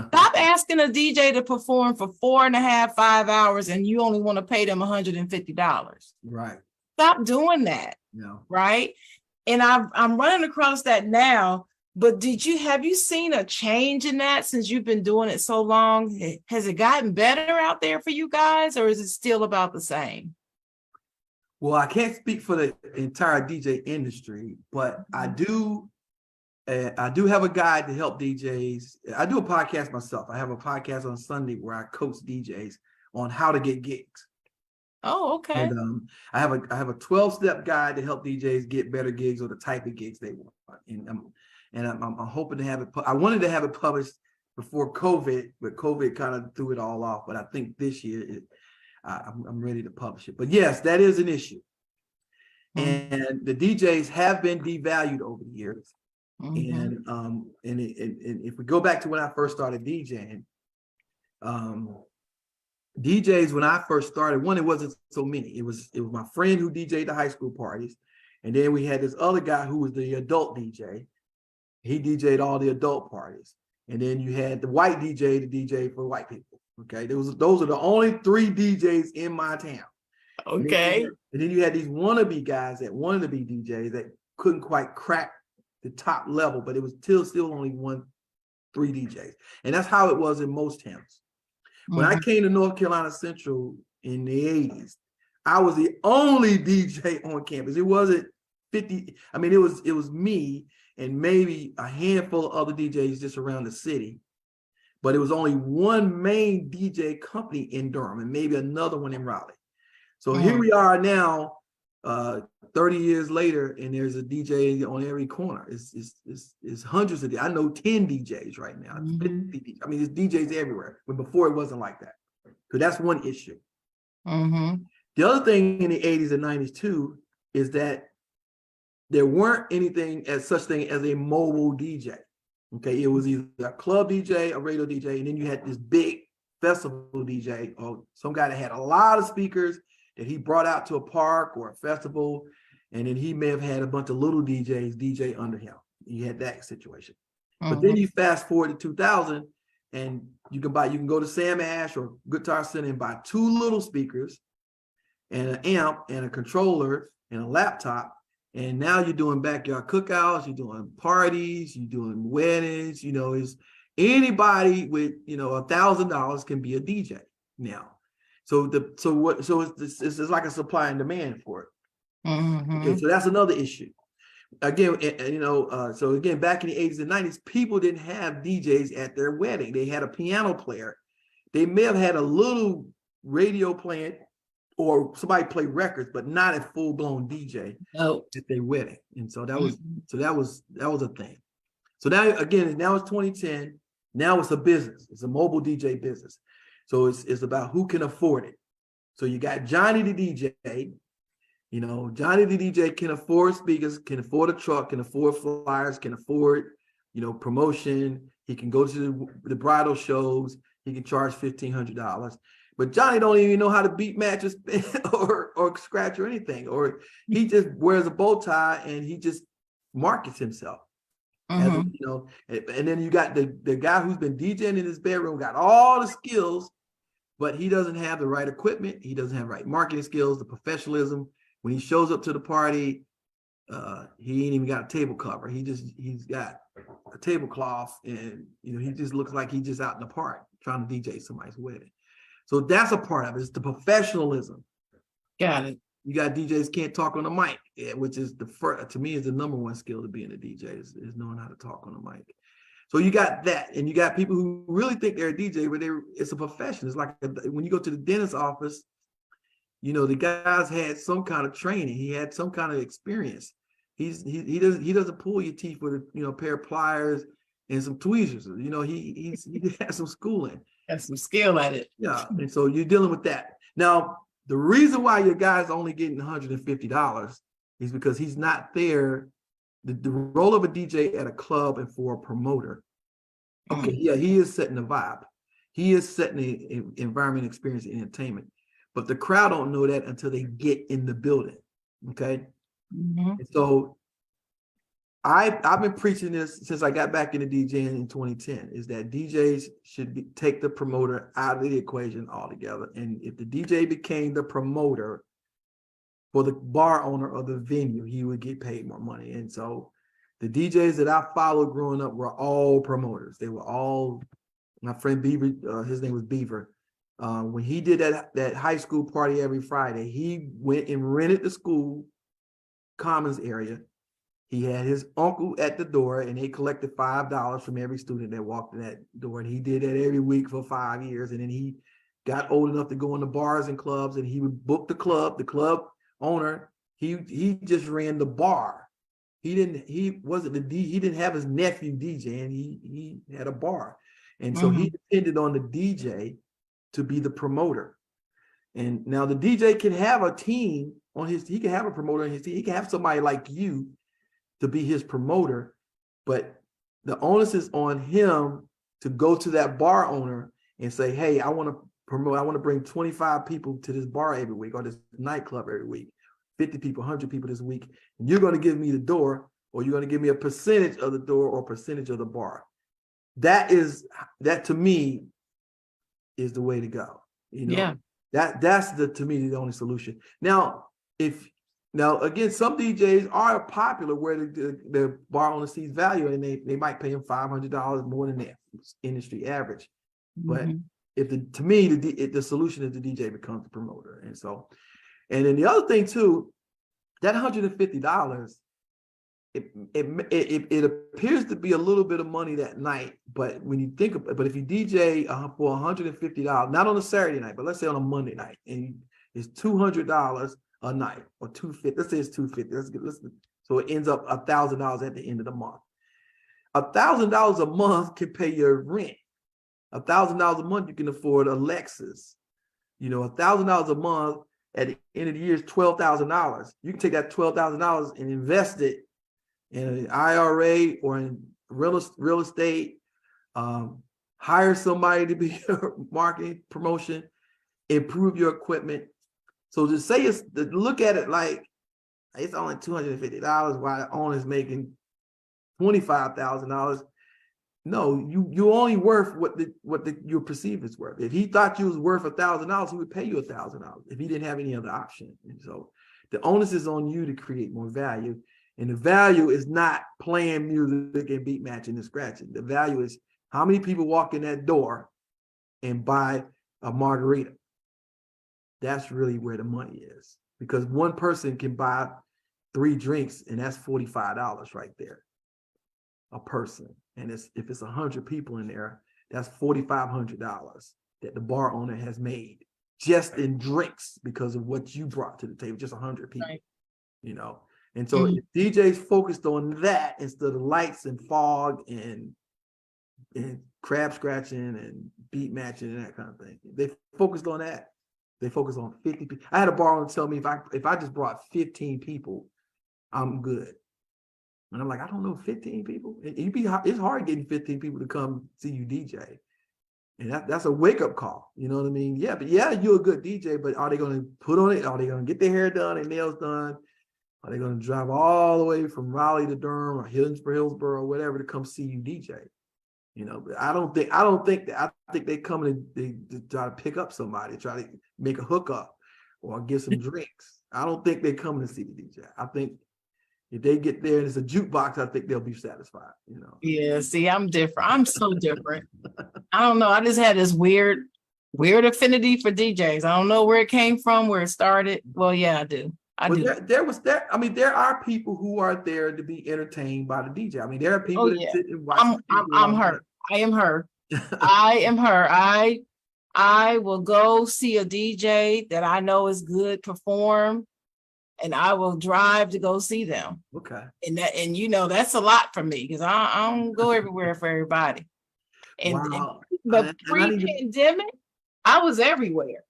Speaker 1: Stop asking a DJ to perform for 4.5, 5 hours and you only want to pay them $150.
Speaker 5: Right.
Speaker 1: Stop doing that.
Speaker 5: Yeah.
Speaker 1: Right. And I'm running across that now. But have you seen a change in that since you've been doing it so long? Has it gotten better out there for you guys, or is it still about the same?
Speaker 5: Well, I can't speak for the entire DJ industry, but I do have a guide to help DJs. I do a podcast myself. I have a podcast on Sunday where I coach DJs on how to get gigs.
Speaker 1: Oh, okay.
Speaker 5: And I have a 12-step guide to help DJs get better gigs or the type of gigs they want. And I'm hoping to have it. I wanted to have it published before COVID, but COVID kind of threw it all off. But I think this year I'm ready to publish it. But yes, that is an issue. And the DJs have been devalued over the years.
Speaker 1: Mhm.
Speaker 5: And if we go back to when I first started DJing, DJs when I first started, one, it wasn't so many. It was my friend who DJed the high school parties, and then we had this other guy who was the adult DJ. He DJed all the adult parties, and then you had the white DJ, the DJ for white people. Okay, those are the only 3 DJs in my town.
Speaker 1: Okay.
Speaker 5: And then you had these wannabe guys that wanted to be DJs that couldn't quite crack the top level, but it was still only 3 DJs, and that's how it was in most towns. When I came to North Carolina Central in the 80s, I was the only DJ on campus. It wasn't 50. I mean, it was me and maybe a handful of other DJs just around the city. But it was only one main DJ company in Durham and maybe another one in Raleigh. So here we are now, 30 years later, and there's a DJ on every corner. It's hundreds of. I know 10 DJs right now. 50 DJs. I mean, there's DJs everywhere. But before it wasn't like that. So that's one issue. The other thing in the 80s and 90s too is that there weren't such thing as a mobile DJ. Okay, it was either a club DJ, a radio DJ, and then you had this big festival DJ, or some guy that had a lot of speakers that he brought out to a park or a festival, and then he may have had a bunch of little DJs DJ under him. You had that situation. But then you fast forward to 2000, and you can go to Sam Ash or Guitar Center and buy 2 little speakers and an amp and a controller and a laptop. And now you're doing backyard cookouts, you're doing parties, you're doing weddings, is anybody with, $1,000 can be a DJ now. So it's like a supply and demand for it. Okay, so that's another issue. Again, so again, back in the 80s and 90s, people didn't have DJs at their wedding. They had a piano player. They may have had a little radio playing or somebody play records, but not a full-blown DJ at their wedding. And so that was a thing. So now it's 2010. Now it's a business. It's a mobile DJ business. So it's about who can afford it. So you got Johnny the DJ. Johnny the DJ can afford speakers, can afford a truck, can afford flyers, can afford, promotion. He can go to the bridal shows. He can charge $1,500. But Johnny don't even know how to beat matches or scratch or anything. Or he just wears a bow tie and he just markets himself. And then you got the guy who's been DJing in his bedroom, got all the skills, but he doesn't have the right equipment. He doesn't have the right marketing skills, the professionalism. When he shows up to the party, he ain't even got a table cover. He's got a tablecloth, and he just looks like he's just out in the park trying to DJ somebody's wedding. So that's a part of it. It's the professionalism.
Speaker 1: Got it.
Speaker 5: You got DJs can't talk on the mic, which is to me is the number one skill to being a DJ is knowing how to talk on the mic. So you got that, and you got people who really think they're a DJ, but it's a profession. It's like when you go to the dentist's office, the guy's had some kind of training. He had some kind of experience. He doesn't pull your teeth with a pair of pliers and some tweezers. He has some schooling.
Speaker 1: Has some skill at it.
Speaker 5: Yeah, and so you're dealing with that. Now, the reason why your guy's only getting $150 is because he's not there. The role of a DJ at a club and for a promoter. Okay, yeah, he is setting the vibe. He is setting the environment, experience, and entertainment. But the crowd don't know that until they get in the building. Okay. And so I've been preaching this since I got back into DJing in 2010, is that DJs should take the promoter out of the equation altogether. And if the DJ became the promoter for the bar owner of the venue, he would get paid more money. And so the DJs that I followed growing up were all promoters. They were all, my friend Beaver, his name was Beaver. When he did that high school party every Friday, he went and rented the school commons area. He had his uncle at the door, and they collected $5 from every student that walked in that door. And he did that every week for 5 years. And then he got old enough to go into bars and clubs, and he would book the club owner. He just ran the bar. He didn't have his nephew DJ, and he had a bar. And so he depended on the DJ to be the promoter. And now the DJ can have a team on his, he can have a promoter on his team. He can have somebody like you to be his promoter, but the onus is on him to go to that bar owner and say, hey, I want to bring 25 people to this bar every week or this nightclub every week, 50 people, 100 people this week. And you're going to give me the door, or you're going to give me a percentage of the door or percentage of the bar. That to me is the way to go. You know,
Speaker 1: Yeah.
Speaker 5: That's to me the only solution. Now again, some DJs are popular where the bar owner sees value and they might pay him $500 more than the industry average. But to me, the solution is the DJ becomes the promoter. And then the other thing too, that $150, it appears to be a little bit of money that night, but when you think of it, but if you DJ for $150, not on a Saturday night, but let's say on a Monday night, and it's $200 a night, or $250. Let's say it's $250. So it ends up $1,000 at the end of the month. $1,000 a month can pay your rent. $1,000 a month you can afford a Lexus. You know, $1,000 a month at the end of the year is $12,000. You can take that $12,000 and invest it in an IRA or in real estate, hire somebody to be your marketing promotion, improve your equipment. So to say look at it like it's only $250 while the owner's making $25,000. No, you only worth what your perceive is worth. If he thought you was worth $1,000, he would pay you $1,000 if he didn't have any other option. And so the onus is on you to create more value. And the value is not playing music and beat matching and scratching. The value is how many people walk in that door and buy a margarita. That's really where the money is, because one person can buy 3 drinks and that's $45 right there, a person. And if it's 100 people in there, that's $4,500 that the bar owner has made just in drinks because of what you brought to the table, just 100 people,
Speaker 1: right.
Speaker 5: You know? And so if DJs focused on that instead of lights and fog and crab scratching and beat matching and that kind of thing, they focused on that. They focused on 50 people. I had a bar owner tell me if I just brought 15 people, I'm good. And I'm like, I don't know, 15 people? It's hard getting 15 people to come see you DJ. And that's a wake-up call. You know what I mean? Yeah, but yeah, you're a good DJ, but are they going to put on it? Are they going to get their hair done and nails done? Are they going to drive all the way from Raleigh to Durham or Hillsborough or whatever to come see you DJ? You know, but I think they come and they try to pick up somebody, try to make a hookup or get some drinks. I don't think they come to see the DJ. I think if they get there and it's a jukebox, I think they'll be satisfied, you know.
Speaker 1: Yeah, see, I'm different. I'm so different. I don't know. I just had this weird affinity for DJs. I don't know where it came from, where it started. Well, yeah, I do.
Speaker 5: There are people who are there to be entertained by the DJ. I mean, there are people that sit and watch.
Speaker 1: I'm her. I am her. I am her. I will go see a DJ that I know is good perform, and I will drive to go see them.
Speaker 5: Okay.
Speaker 1: And you know, that's a lot for me because I don't go everywhere for everybody.
Speaker 5: Wow.
Speaker 1: But pre-pandemic, I was everywhere.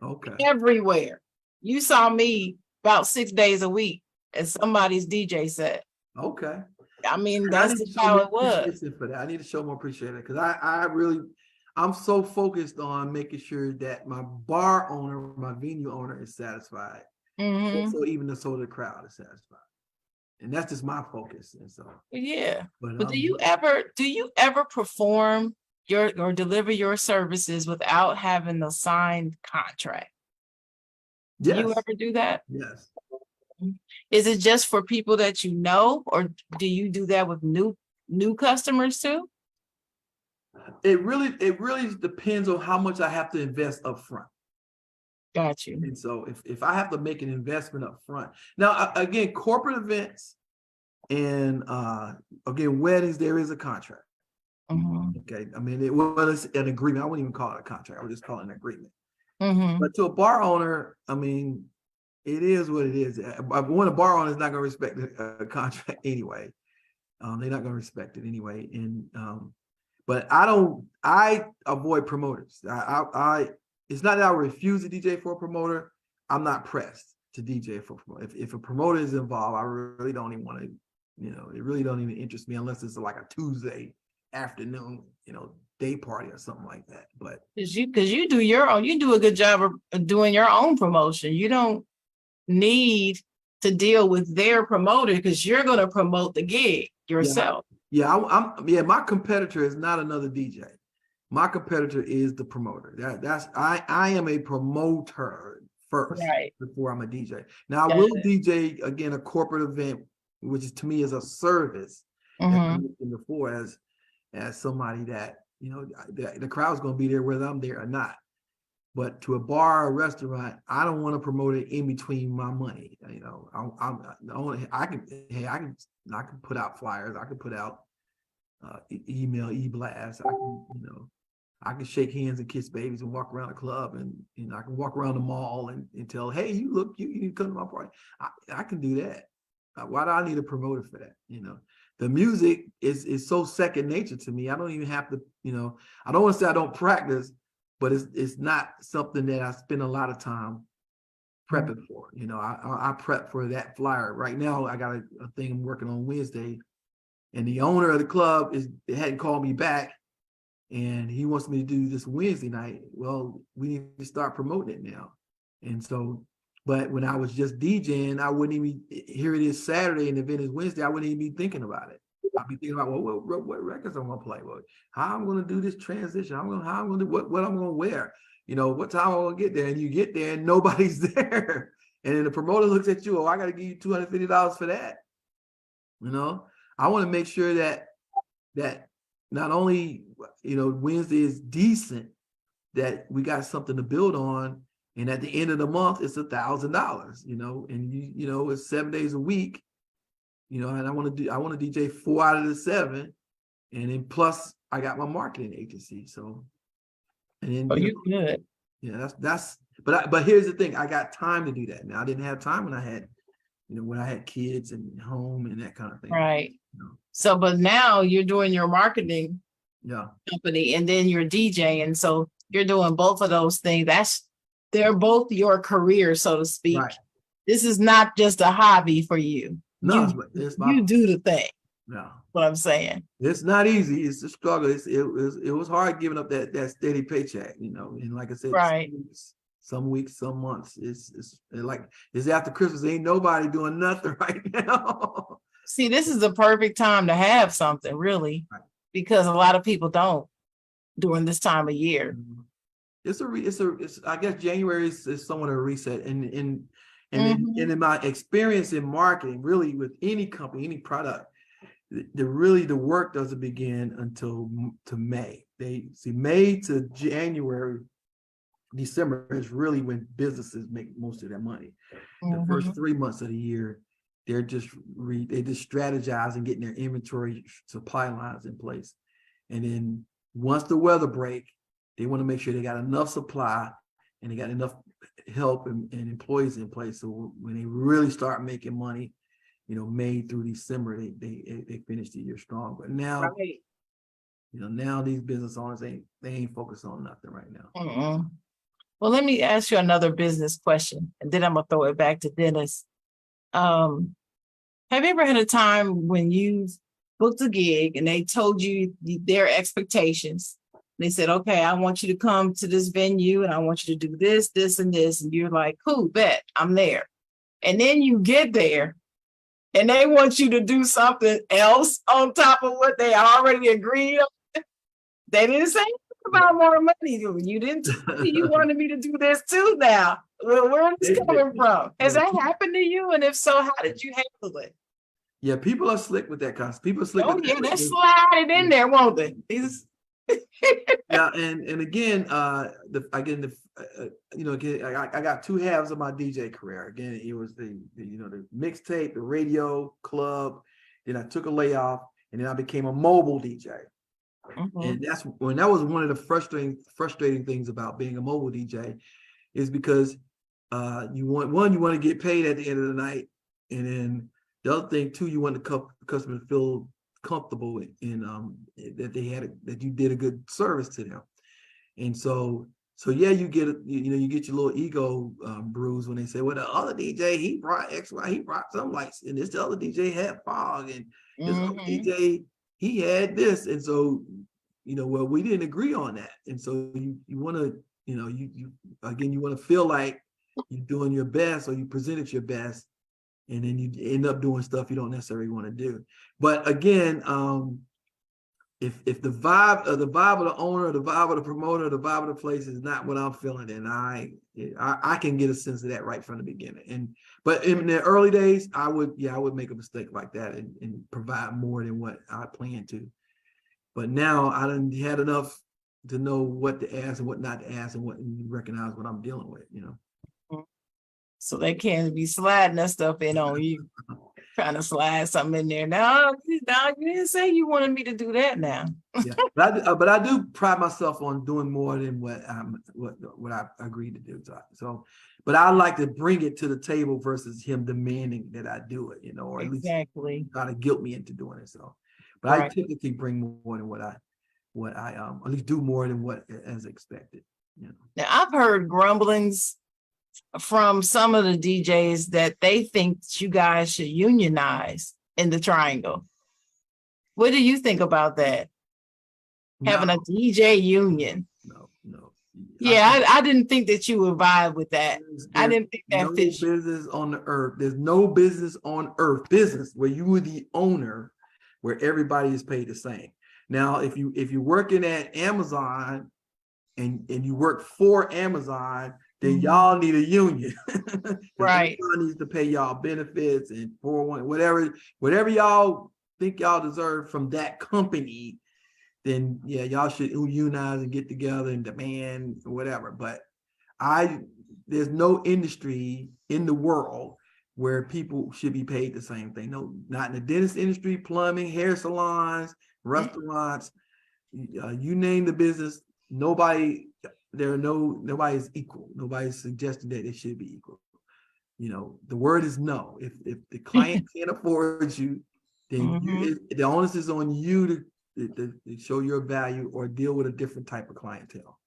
Speaker 5: Okay.
Speaker 1: Everywhere. You saw me about 6 days a week at somebody's DJ set.
Speaker 5: Okay.
Speaker 1: I mean, that's just how it was.
Speaker 5: For that. I need to show more appreciation because I'm so focused on making sure that my bar owner, my venue owner is satisfied. So even the crowd is satisfied. And that's just my focus. And so
Speaker 1: yeah. But do you ever perform or deliver your services without having a signed contract?
Speaker 5: Yes.
Speaker 1: Do you ever do that?
Speaker 5: Yes.
Speaker 1: Is it just for people that you know, or do you do that with new customers too?
Speaker 5: It really depends on how much I have to invest up front.
Speaker 1: Got you.
Speaker 5: And so if I have to make an investment up front. Now, again, corporate events and again, weddings, there is a contract. Okay. I mean, it's an agreement. I wouldn't even call it a contract. I would just call it an agreement. But to a bar owner, I mean, it is what it is. When a bar owner is not going to respect a contract anyway, they're not going to respect it anyway. And but I avoid promoters. it's not that I refuse to DJ for a promoter. I'm not pressed to DJ for a promoter. If a promoter is involved, I really don't even want to, it really don't even interest me unless it's like a Tuesday afternoon, day party or something like that. But
Speaker 1: because you do you do a good job of doing your own promotion. You don't need to deal with their promoter because you're going to promote the gig yourself.
Speaker 5: My competitor is not another DJ. My competitor is the promoter. I am a promoter first,
Speaker 1: right,
Speaker 5: before I'm a DJ. Now I will DJ again a corporate event, which is to me is a service. That I mentioned before as somebody that the crowd's going to be there whether I'm there or not. But to a bar or restaurant, I don't want to promote it in between my money. I can put out flyers. I can put out email e-blasts. I can shake hands and kiss babies and walk around the club, and I can walk around the mall and tell, hey, you need to come to my party. I can do that. Why do I need a promoter for that? The music is so second nature to me. I don't even have to, I don't want to say I don't practice, but it's not something that I spend a lot of time prepping for. I prep for that flyer. Right now, I got a thing I'm working on Wednesday, and the owner of the club hadn't called me back, and he wants me to do this Wednesday night. Well, we need to start promoting it now. And so, but when I was just DJing, I wouldn't even, here it is Saturday and the event is Wednesday, I wouldn't even be thinking about it. I'd be thinking about, what records I'm gonna play, how I'm gonna do this transition, how I'm gonna do what I'm gonna wear, what time I'm gonna get there. And you get there and nobody's there. And then the promoter looks at you, I gotta give you $250 for that. I want to make sure that not only, Wednesday is decent, that we got something to build on. And at the end of the month, it's $1,000, and it's 7 days a week, and I want to DJ 4 out of the 7. And then plus I got my marketing agency. So, and then,
Speaker 1: you good.
Speaker 5: Yeah, but here's the thing. I got time to do that. Now I didn't have time when I had kids and home and that kind of thing.
Speaker 1: Right. So, but now you're doing your marketing company and then you're DJing. So you're doing both of those things. They're both your career, so to speak.
Speaker 5: Right.
Speaker 1: This is not just a hobby for you.
Speaker 5: No,
Speaker 1: you do the thing.
Speaker 5: No.
Speaker 1: What I'm saying.
Speaker 5: It's not easy. It's a struggle. It was hard giving up that steady paycheck, and like I said,
Speaker 1: right.
Speaker 5: Some weeks, some months. It's after Christmas. Ain't nobody doing nothing right now.
Speaker 1: See, this is the perfect time to have something, really, right, because a lot of people don't during this time of year.
Speaker 5: It's I guess January is somewhat of a reset, and in my experience in marketing, really with any company, any product, the work doesn't begin until to May. May to January, December is really when businesses make most of their money. The first 3 months of the year, they're just strategizing, getting their inventory supply lines in place, and then once the weather break, they want to make sure they got enough supply and they got enough help and employees in place. So when they really start making money, May through December, they finish the year strong. But now, right, now these business owners they ain't focused on nothing right now.
Speaker 1: Well, let me ask you another business question, and then I'm gonna throw it back to Dennis. Have you ever had a time when you booked a gig and they told you their expectations? They said, okay, I want you to come to this venue and I want you to do this, this, and this. And you're like, cool, bet, I'm there. And then you get there and they want you to do something else on top of what they already agreed on. They didn't say about more money. You didn't tell me you wanted me to do this too now. Well, where is this coming from? Has that happened to you? And if so, how did you handle it?
Speaker 5: Yeah, people are slick with that kind of people are slick.
Speaker 1: Oh, yeah, they slide it in there, won't they?
Speaker 5: Yeah, and again, I got two halves of my DJ career. Again, it was the mixtape, the radio, club. Then I took a layoff, and then I became a mobile DJ. And that was one of the frustrating things about being a mobile DJ, is because you want to get paid at the end of the night, and then the other thing too, you want the customer to feel comfortable in that you did a good service to them. And so So yeah, you get you get your little ego bruise when they say, well, the other DJ, he brought X, Y, he brought some lights, and this other DJ had fog, and this other DJ, he had this. And so, well, we didn't agree on that. And so you want to, you want to feel like you're doing your best, or you presented your best, and then you end up doing stuff you don't necessarily want to do. But again, if the vibe of the owner, the vibe of the promoter, the vibe of the place is not what I'm feeling, then I can get a sense of that right from the beginning. But in the early days, I would make a mistake like that and provide more than what I planned to. But now I done had enough to know what to ask and what not to ask, and recognize what I'm dealing with,
Speaker 1: So they can't be sliding that stuff in on you, trying to slide something in there. No, you didn't say you wanted me to do that now.
Speaker 5: Yeah, but I do pride myself on doing more than what I agreed to do. So, but I like to bring it to the table versus him demanding that I do it, or at least try to guilt me into doing it. So, but I typically bring more than what I at least do more than what as expected.
Speaker 1: Now I've heard grumblings from some of the DJs that they think you guys should unionize in the Triangle. What do you think about that? Having a DJ union?
Speaker 5: No.
Speaker 1: Yeah, I didn't think that you would vibe with that. I didn't think that fits.
Speaker 5: Business on the earth. There's no business on earth, business where you are the owner, where everybody is paid the same. Now, if you're working at Amazon and you work for Amazon, then y'all need a union.
Speaker 1: Right.
Speaker 5: Amazon needs to pay y'all benefits and 401, whatever y'all think y'all deserve from that company, then yeah, y'all should unionize and get together and demand whatever. But there's no industry in the world where people should be paid the same thing. No, not in the dentist industry, plumbing, hair salons, restaurants, you name the business, nobody's equal. Nobody's suggesting that it should be equal. The word is no. If the client can't afford you, then the onus is on you to show your value or deal with a different type of clientele.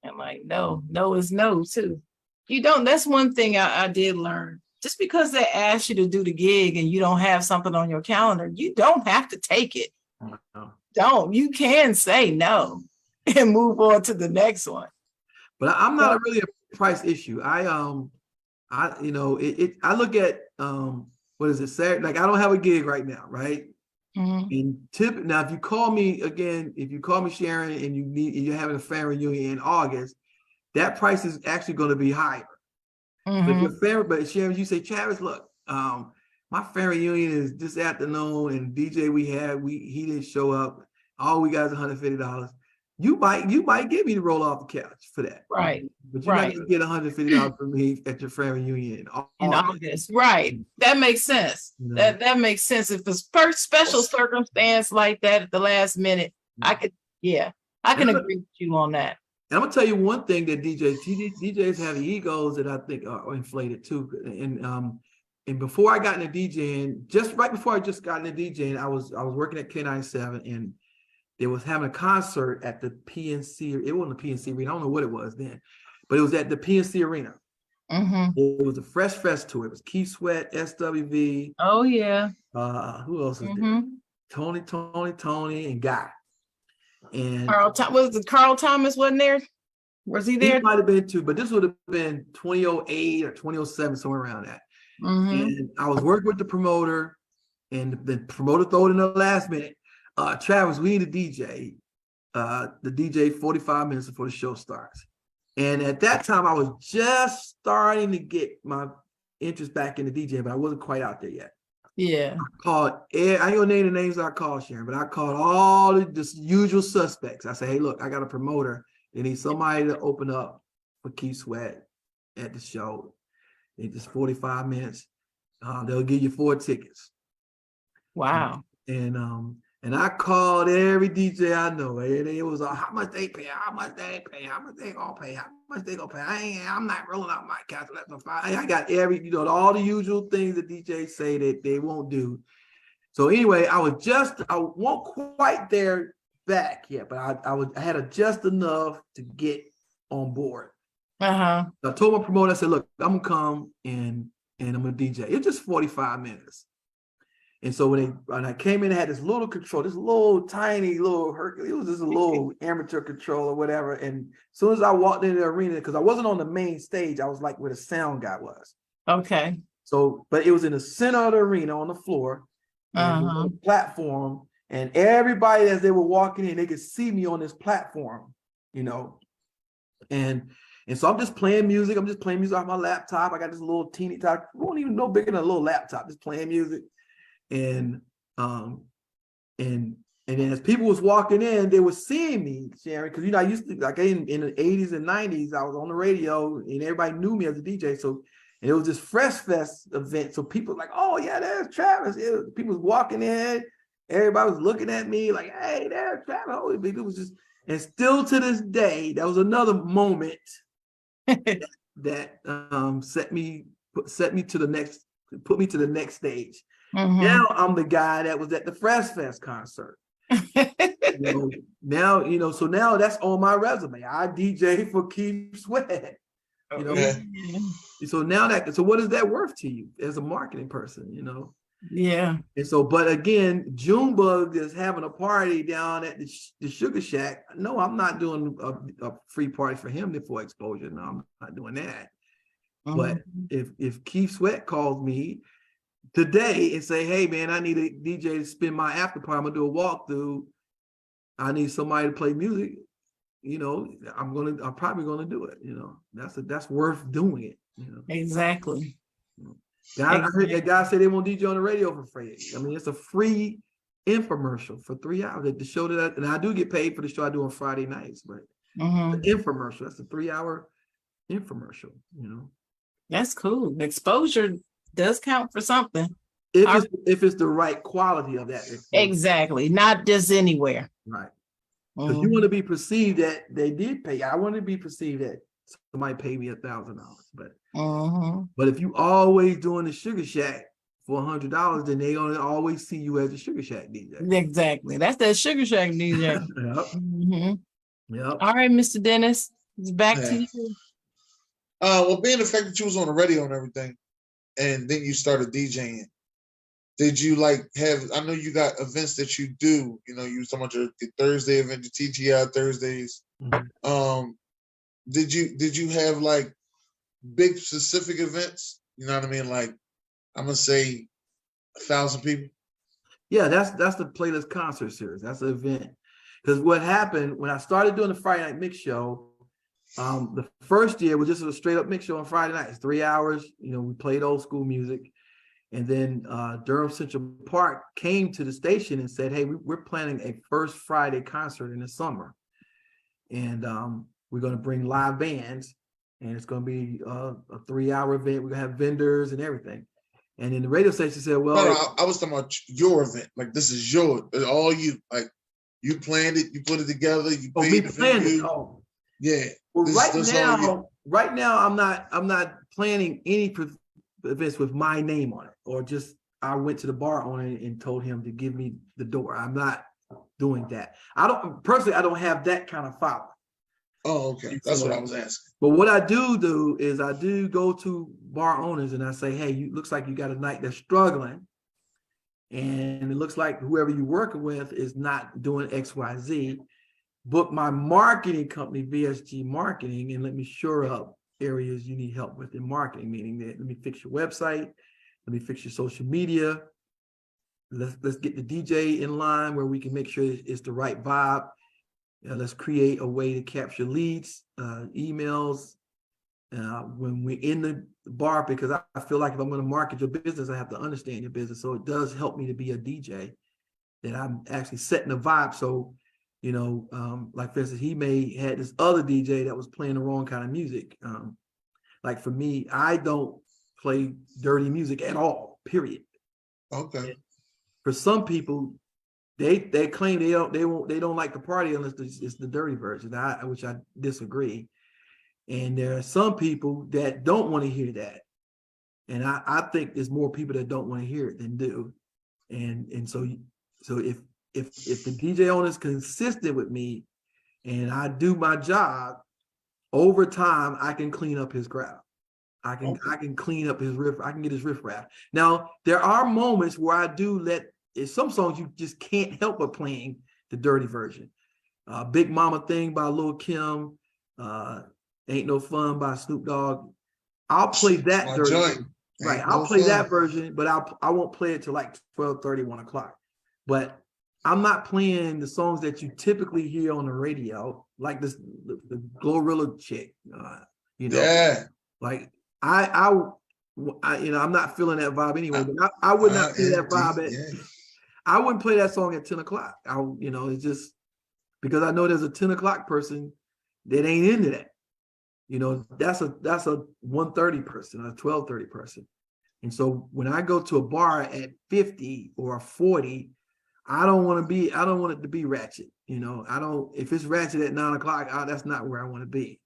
Speaker 1: I'm like, no is no too. You don't. That's one thing I did learn. Just because they ask you to do the gig and you don't have something on your calendar, you don't have to take it.
Speaker 5: No.
Speaker 1: Don't. You can say no and move on to the next one.
Speaker 5: But I'm not really a price issue. I look at what is it, Saturday? Like I don't have a gig right now, right? And now if you call me again, Sharon, and you're having a family reunion in August, that price is actually going to be higher. But Sharon, you say, Travis, look, my family reunion is this afternoon, and DJ he didn't show up. All we got is $150. You might get me to roll off the couch for that.
Speaker 1: Right.
Speaker 5: But you're not gonna get $150 from me at your family reunion
Speaker 1: in August. Right. That makes sense. That makes sense. If it's first special circumstance like that at the last minute, I can agree with you on that.
Speaker 5: And I'm gonna tell you one thing that DJs have egos that I think are inflated too. And before I got into DJing, just right before I just got into DJing, I was working at K97, and they was having a concert at the PNC. It wasn't the PNC Arena. I don't know what it was then, but it was at the PNC Arena. It was a Fresh Fest tour. It was Keith Sweat, SWV.
Speaker 1: Oh yeah.
Speaker 5: Who else was there? Tony, and Guy. And
Speaker 1: Carl Thomas wasn't there? Was he there?
Speaker 5: He might have been too, but this would have been 2008 or 2007, somewhere around that. And I was working with the promoter, and the promoter threw it in the last minute. Travis, we need a DJ. The DJ 45 minutes before the show starts. And at that time, I was just starting to get my interest back in the DJ, but I wasn't quite out there yet.
Speaker 1: Yeah.
Speaker 5: I ain't gonna name the names I called, Sharon, but I called all the usual suspects. I said, hey, look, I got a promoter. They need somebody to open up for Keith Sweat at the show. It's just 45 minutes. They'll give you 4 tickets.
Speaker 1: Wow.
Speaker 5: And I called every DJ I know. It was how much they pay, how much they gonna pay, how much they gonna pay. I'm not rolling out my calculator. I got all the usual things that DJs say that they won't do. So anyway, I won't quite there back yet, but I had just enough to get on board.
Speaker 1: Uh-huh.
Speaker 5: So I told my promoter, I said, look, I'm gonna come and I'm gonna DJ. It's just 45 minutes. And so when I came in, I had this little control, this little tiny little Hercules. It was just a little amateur control or whatever. And as soon as I walked into the arena, because I wasn't on the main stage, I was like where the sound guy was.
Speaker 1: Okay.
Speaker 5: So, but it was in the center of the arena on the floor, and there was a platform, and everybody as they were walking in, they could see me on this platform, you know. And so I'm just playing music. I'm just playing music off my laptop. I got this little teeny top, won't even no bigger than a little laptop, just playing music. And then as people was walking in, they were seeing me, Sharon, because I used to, like in the 80s and 90s, I was on the radio and everybody knew me as a DJ. So it was this Fresh Fest event. So people were like, oh yeah, there's Travis. People was walking in, everybody was looking at me like, hey, there's Travis. Oh, it was just, and still to this day, that was another moment that set me to the next, put me to the next stage. Now I'm the guy that was at the Fresh Fest concert. Now that's on my resume. I DJ for Keith Sweat. So so what is that worth to you as a marketing person?
Speaker 1: Yeah.
Speaker 5: And so, but again, Junebug is having a party down at the Sugar Shack. No, I'm not doing a free party for him for exposure. No, I'm not doing that. But if Keith Sweat calls me today and say, hey man, I need a DJ to spin my after party, I'm gonna do a walkthrough, I need somebody to play music, I'm probably gonna do it. That's worth doing it.
Speaker 1: Exactly.
Speaker 5: I heard that guy say they won't DJ on the radio for free. I mean, it's a free infomercial for 3 hours. The show and I do get paid for the show I do on Friday nights, but the infomercial, that's a 3-hour infomercial.
Speaker 1: That's cool. Exposure does count for something.
Speaker 5: If it's the right quality of that exposure.
Speaker 1: Exactly. Not just anywhere.
Speaker 5: Right. Because you want to be perceived that they did pay. I want to be perceived that somebody paid me $1,000. But if you always doing the Sugar Shack for $100, then they gonna always see you as a Sugar Shack DJ.
Speaker 1: Exactly. That's that Sugar Shack DJ.
Speaker 5: Yep. Yep.
Speaker 1: All right, Mr. Dennis, it's back to you.
Speaker 3: Well, being the fact that you was on the radio and everything, and then you started DJing, did you I know you got events that you do, you was talking about your Thursday event, your TGI Thursdays. Did you have big specific events? You know what I mean? Like, I'm gonna say 1,000 people.
Speaker 5: Yeah, that's the Playlist Concert Series. That's the event. Because what happened when I started doing the Friday Night Mix Show, the first year was just a straight up mix show on Friday nights, 3 hours. We played old school music. And then Durham Central Park came to the station and said, hey, we're planning a first Friday concert in the summer. And we're going to bring live bands, and it's going to be a 3-hour event. We're going to have vendors and everything. And then the radio station said, well,
Speaker 3: no, I was talking about your event. Like, this is yours, all you. Like, you planned it, you put it together, you paid the venue.
Speaker 5: Oh,
Speaker 3: yeah.
Speaker 5: Well, right now, I'm not planning any events with my name on it, or just I went to the bar owner and told him to give me the door. I'm not doing that. I don't have that kind of following.
Speaker 3: Oh, okay. That's what I was asking.
Speaker 5: But what I do is I do go to bar owners and I say, hey, looks like you got a night that's struggling. And it looks like whoever you're working with is not doing XYZ. Book my marketing company, VSG Marketing, and let me shore up areas you need help with in marketing, meaning that let me fix your website, let me fix your social media. Let's get the DJ in line where we can make sure it's the right vibe. Let's create a way to capture leads, emails, when we're in the bar, because I feel like if I'm going to market your business, I have to understand your business. So it does help me to be a DJ, that I'm actually setting the vibe. So, like for instance, he had this other DJ that was playing the wrong kind of music. Like for me, I don't play dirty music at all, period.
Speaker 3: Okay.
Speaker 5: And for some people, they claim they don't like the party unless it's the dirty version, which I disagree. And there are some people that don't want to hear that. And I think there's more people that don't want to hear it than do. And so if the DJ owner is consistent with me and I do my job, over time, I can clean up his crowd. I can clean up his riff. I can get his riff raff. Now, there are moments where I do some songs you just can't help but playing the dirty version. Big Mama Thing by Lil' Kim, Ain't No Fun by Snoop Dogg. I'll play that dirty version. Right, I'll play that version, but I won't play it till like 12:30, 1 o'clock. But I'm not playing the songs that you typically hear on the radio, like the Glorilla chick.
Speaker 3: Yeah.
Speaker 5: Like I'm not feeling that vibe anyway. But I would not play that vibe I wouldn't play that song at 10 o'clock. It's just because I know there's a 10 o'clock person that ain't into that. That's a 1:30 person, a 12:30 person. And so when I go to a bar at 50 or 40, I don't want it to be ratchet. If it's ratchet at 9 o'clock, that's not where I want to be,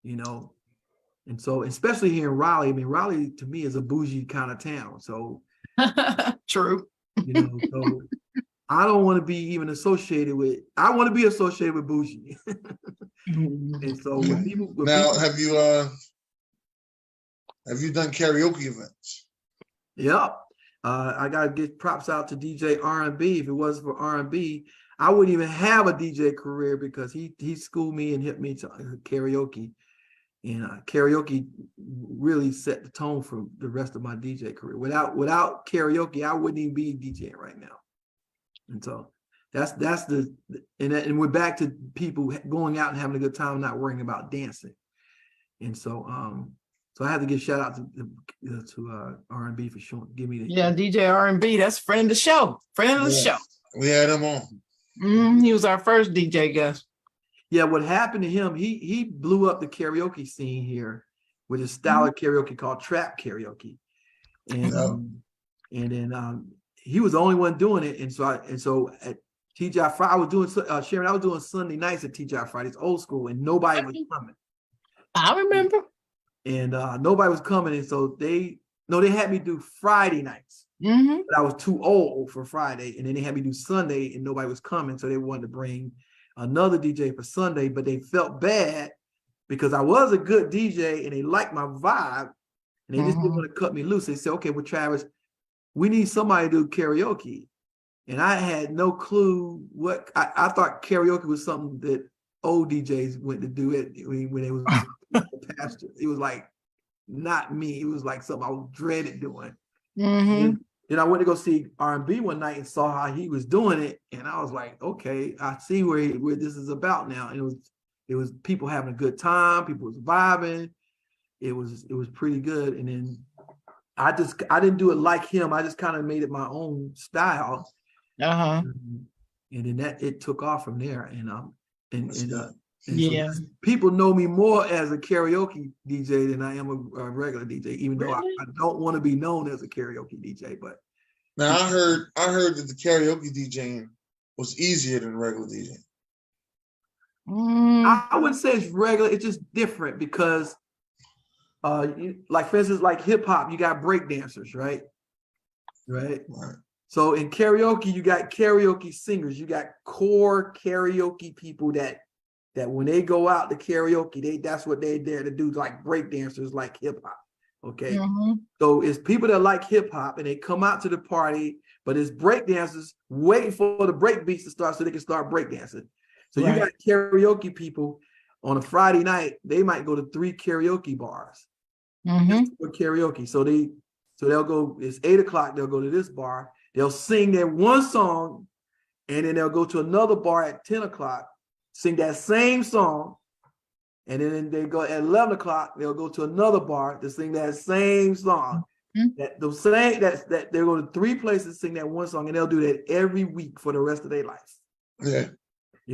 Speaker 5: And so, especially here in Raleigh, Raleigh to me is a bougie kind of town. So
Speaker 1: true.
Speaker 5: So I don't want to be even associated with. I want to be associated with bougie. And so when people
Speaker 3: have you done karaoke events?
Speaker 5: Yep. I gotta get props out to DJ R&B. If it wasn't for R&B, I wouldn't even have a DJ career because he schooled me and hit me to karaoke. And karaoke really set the tone for the rest of my DJ career. Without karaoke, I wouldn't even be DJing right now. And so and we're back to people going out and having a good time, not worrying about dancing. And so I have to give shout out to R&B for showing, give me the
Speaker 1: DJ R&B. That's friend of the show. Friend of the show.
Speaker 3: We had him on.
Speaker 1: He was our first DJ guest.
Speaker 5: Yeah, what happened to him? He blew up the karaoke scene here with his style of karaoke called trap karaoke, and then he was the only one doing it. And so at TGI Friday, I was doing Sharon. I was doing Sunday nights at TGI Fridays, old school, and nobody was coming.
Speaker 1: I remember.
Speaker 5: And nobody was coming, and so they had me do Friday nights. But I was too old for Friday, and then they had me do Sunday, and nobody was coming, so they wanted to bring another DJ for Sunday, but they felt bad because I was a good DJ and they liked my vibe, and they just didn't want to cut me loose. They said, "Okay, well, Travis, we need somebody to do karaoke," and I had no clue what I thought karaoke was something that old DJs went to do it when they was pastor. It was like not me. It was like something I dreaded doing. Then I went to go see R&B one night and saw how he was doing it, and I was like, okay, I see where this is about now. And it was people having a good time, people was vibing. It was pretty good. And then I didn't do it like him. I just kind of made it my own style. And then it took off from there. So people know me more as a karaoke DJ than I am a regular DJ, even though I don't want to be known as a karaoke DJ. But
Speaker 3: now I heard that the karaoke DJing was easier than regular DJing.
Speaker 5: I wouldn't say it's regular. It's just different because, like for instance, like hip hop, you got break dancers, right? Right. So in karaoke, you got karaoke singers. You got core karaoke people that when they go out to karaoke, that's what they're there to do, like break dancers, like hip hop. Okay. So it's people that like hip hop and they come out to the party, but it's break dancers waiting for the break beats to start so they can start break dancing. So you got karaoke people on a Friday night, they might go to 3 karaoke bars for karaoke. So they'll go, it's 8 o'clock, they'll go to this bar, they'll sing that one song, and then they'll go to another bar at 10 o'clock, sing that same song, and then they go at 11 o'clock, they'll go to another bar to sing that same song. That they're going to 3 places, sing that one song, and they'll do that every week for the rest of their life.
Speaker 3: Yeah.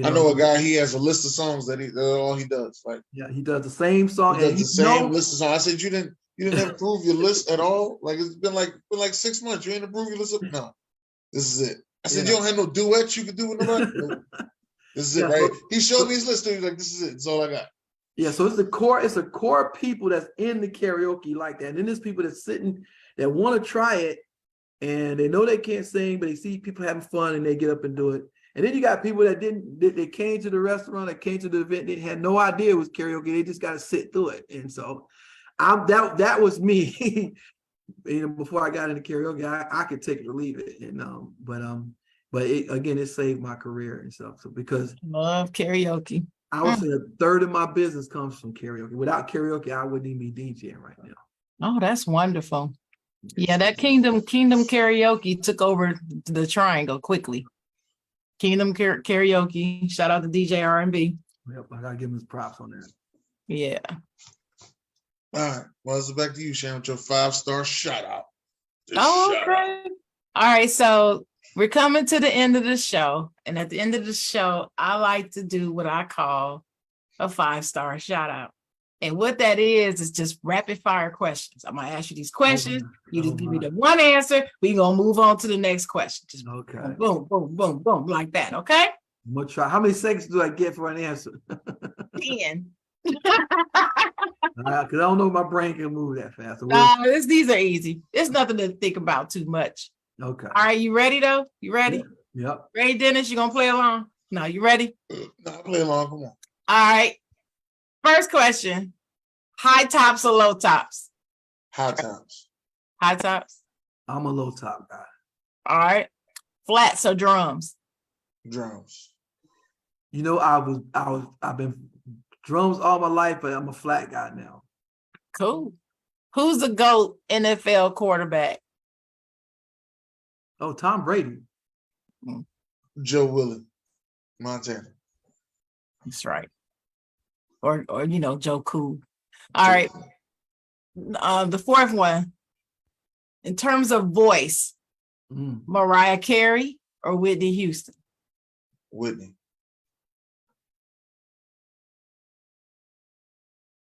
Speaker 3: I know a guy, he has a list of songs that's all he does. Like, yeah,
Speaker 5: he does the same song.
Speaker 3: He does the same list of songs. I said, you didn't improve your list at all? Like, it's been like 6 months. You ain't improved your list? No. This is it. I said, you don't have no duets you can do with nobody? No. This is it, right? He showed me his list. He was like, this is it. That's all I got.
Speaker 5: Yeah, so it's a core people that's in the karaoke like that. And then there's people that's sitting that want to try it, and they know they can't sing, but they see people having fun and they get up and do it. And then you got people that they came to the restaurant, that came to the event, they had no idea it was karaoke. They just got to sit through it. And so that was me. Before I got into karaoke, I could take it or leave it. And but it saved my career and stuff. So because
Speaker 1: love karaoke.
Speaker 5: I would say a third of my business comes from karaoke. Without karaoke, I wouldn't even be DJing right now.
Speaker 1: Oh, that's wonderful. Yeah, that Kingdom karaoke took over the triangle quickly. Kingdom karaoke. Shout out to DJ R&B.
Speaker 5: Yep, I gotta give him his props on that.
Speaker 1: Yeah.
Speaker 3: All right. Well, it's back to you, Sharon, with your 5-star shout out.
Speaker 1: Okay. All right. So we're coming to the end of the show. And at the end of the show, I like to do what I call a 5-star shout out. And what that is just rapid fire questions. I'm going to ask you these questions. You just give me the one answer. We're going to move on to the next question. Just boom, boom, boom, boom, like that. Okay.
Speaker 5: I'm going to try. How many seconds do I get for an answer?
Speaker 1: 10.
Speaker 5: Because I don't know if my brain can move that fast. So
Speaker 1: these are easy. It's nothing to think about too much.
Speaker 5: Okay.
Speaker 1: All right. You ready though? You ready?
Speaker 5: Yep.
Speaker 1: Ready, Dennis? You going to play along? No, you ready?
Speaker 3: No, I'll play along. Come on.
Speaker 1: All right. First question. High tops or low tops?
Speaker 3: High tops.
Speaker 1: High tops.
Speaker 5: I'm a low top guy.
Speaker 1: All right. Flats or drums?
Speaker 3: Drums.
Speaker 5: You know, I've been drums all my life, but I'm a flat guy now.
Speaker 1: Cool. Who's the GOAT NFL quarterback?
Speaker 5: Oh, Tom Brady.
Speaker 3: Joe Willie, Montana.
Speaker 1: That's right. Or Joe Cool. All right. The fourth one. In terms of voice, Mariah Carey or Whitney Houston?
Speaker 3: Whitney.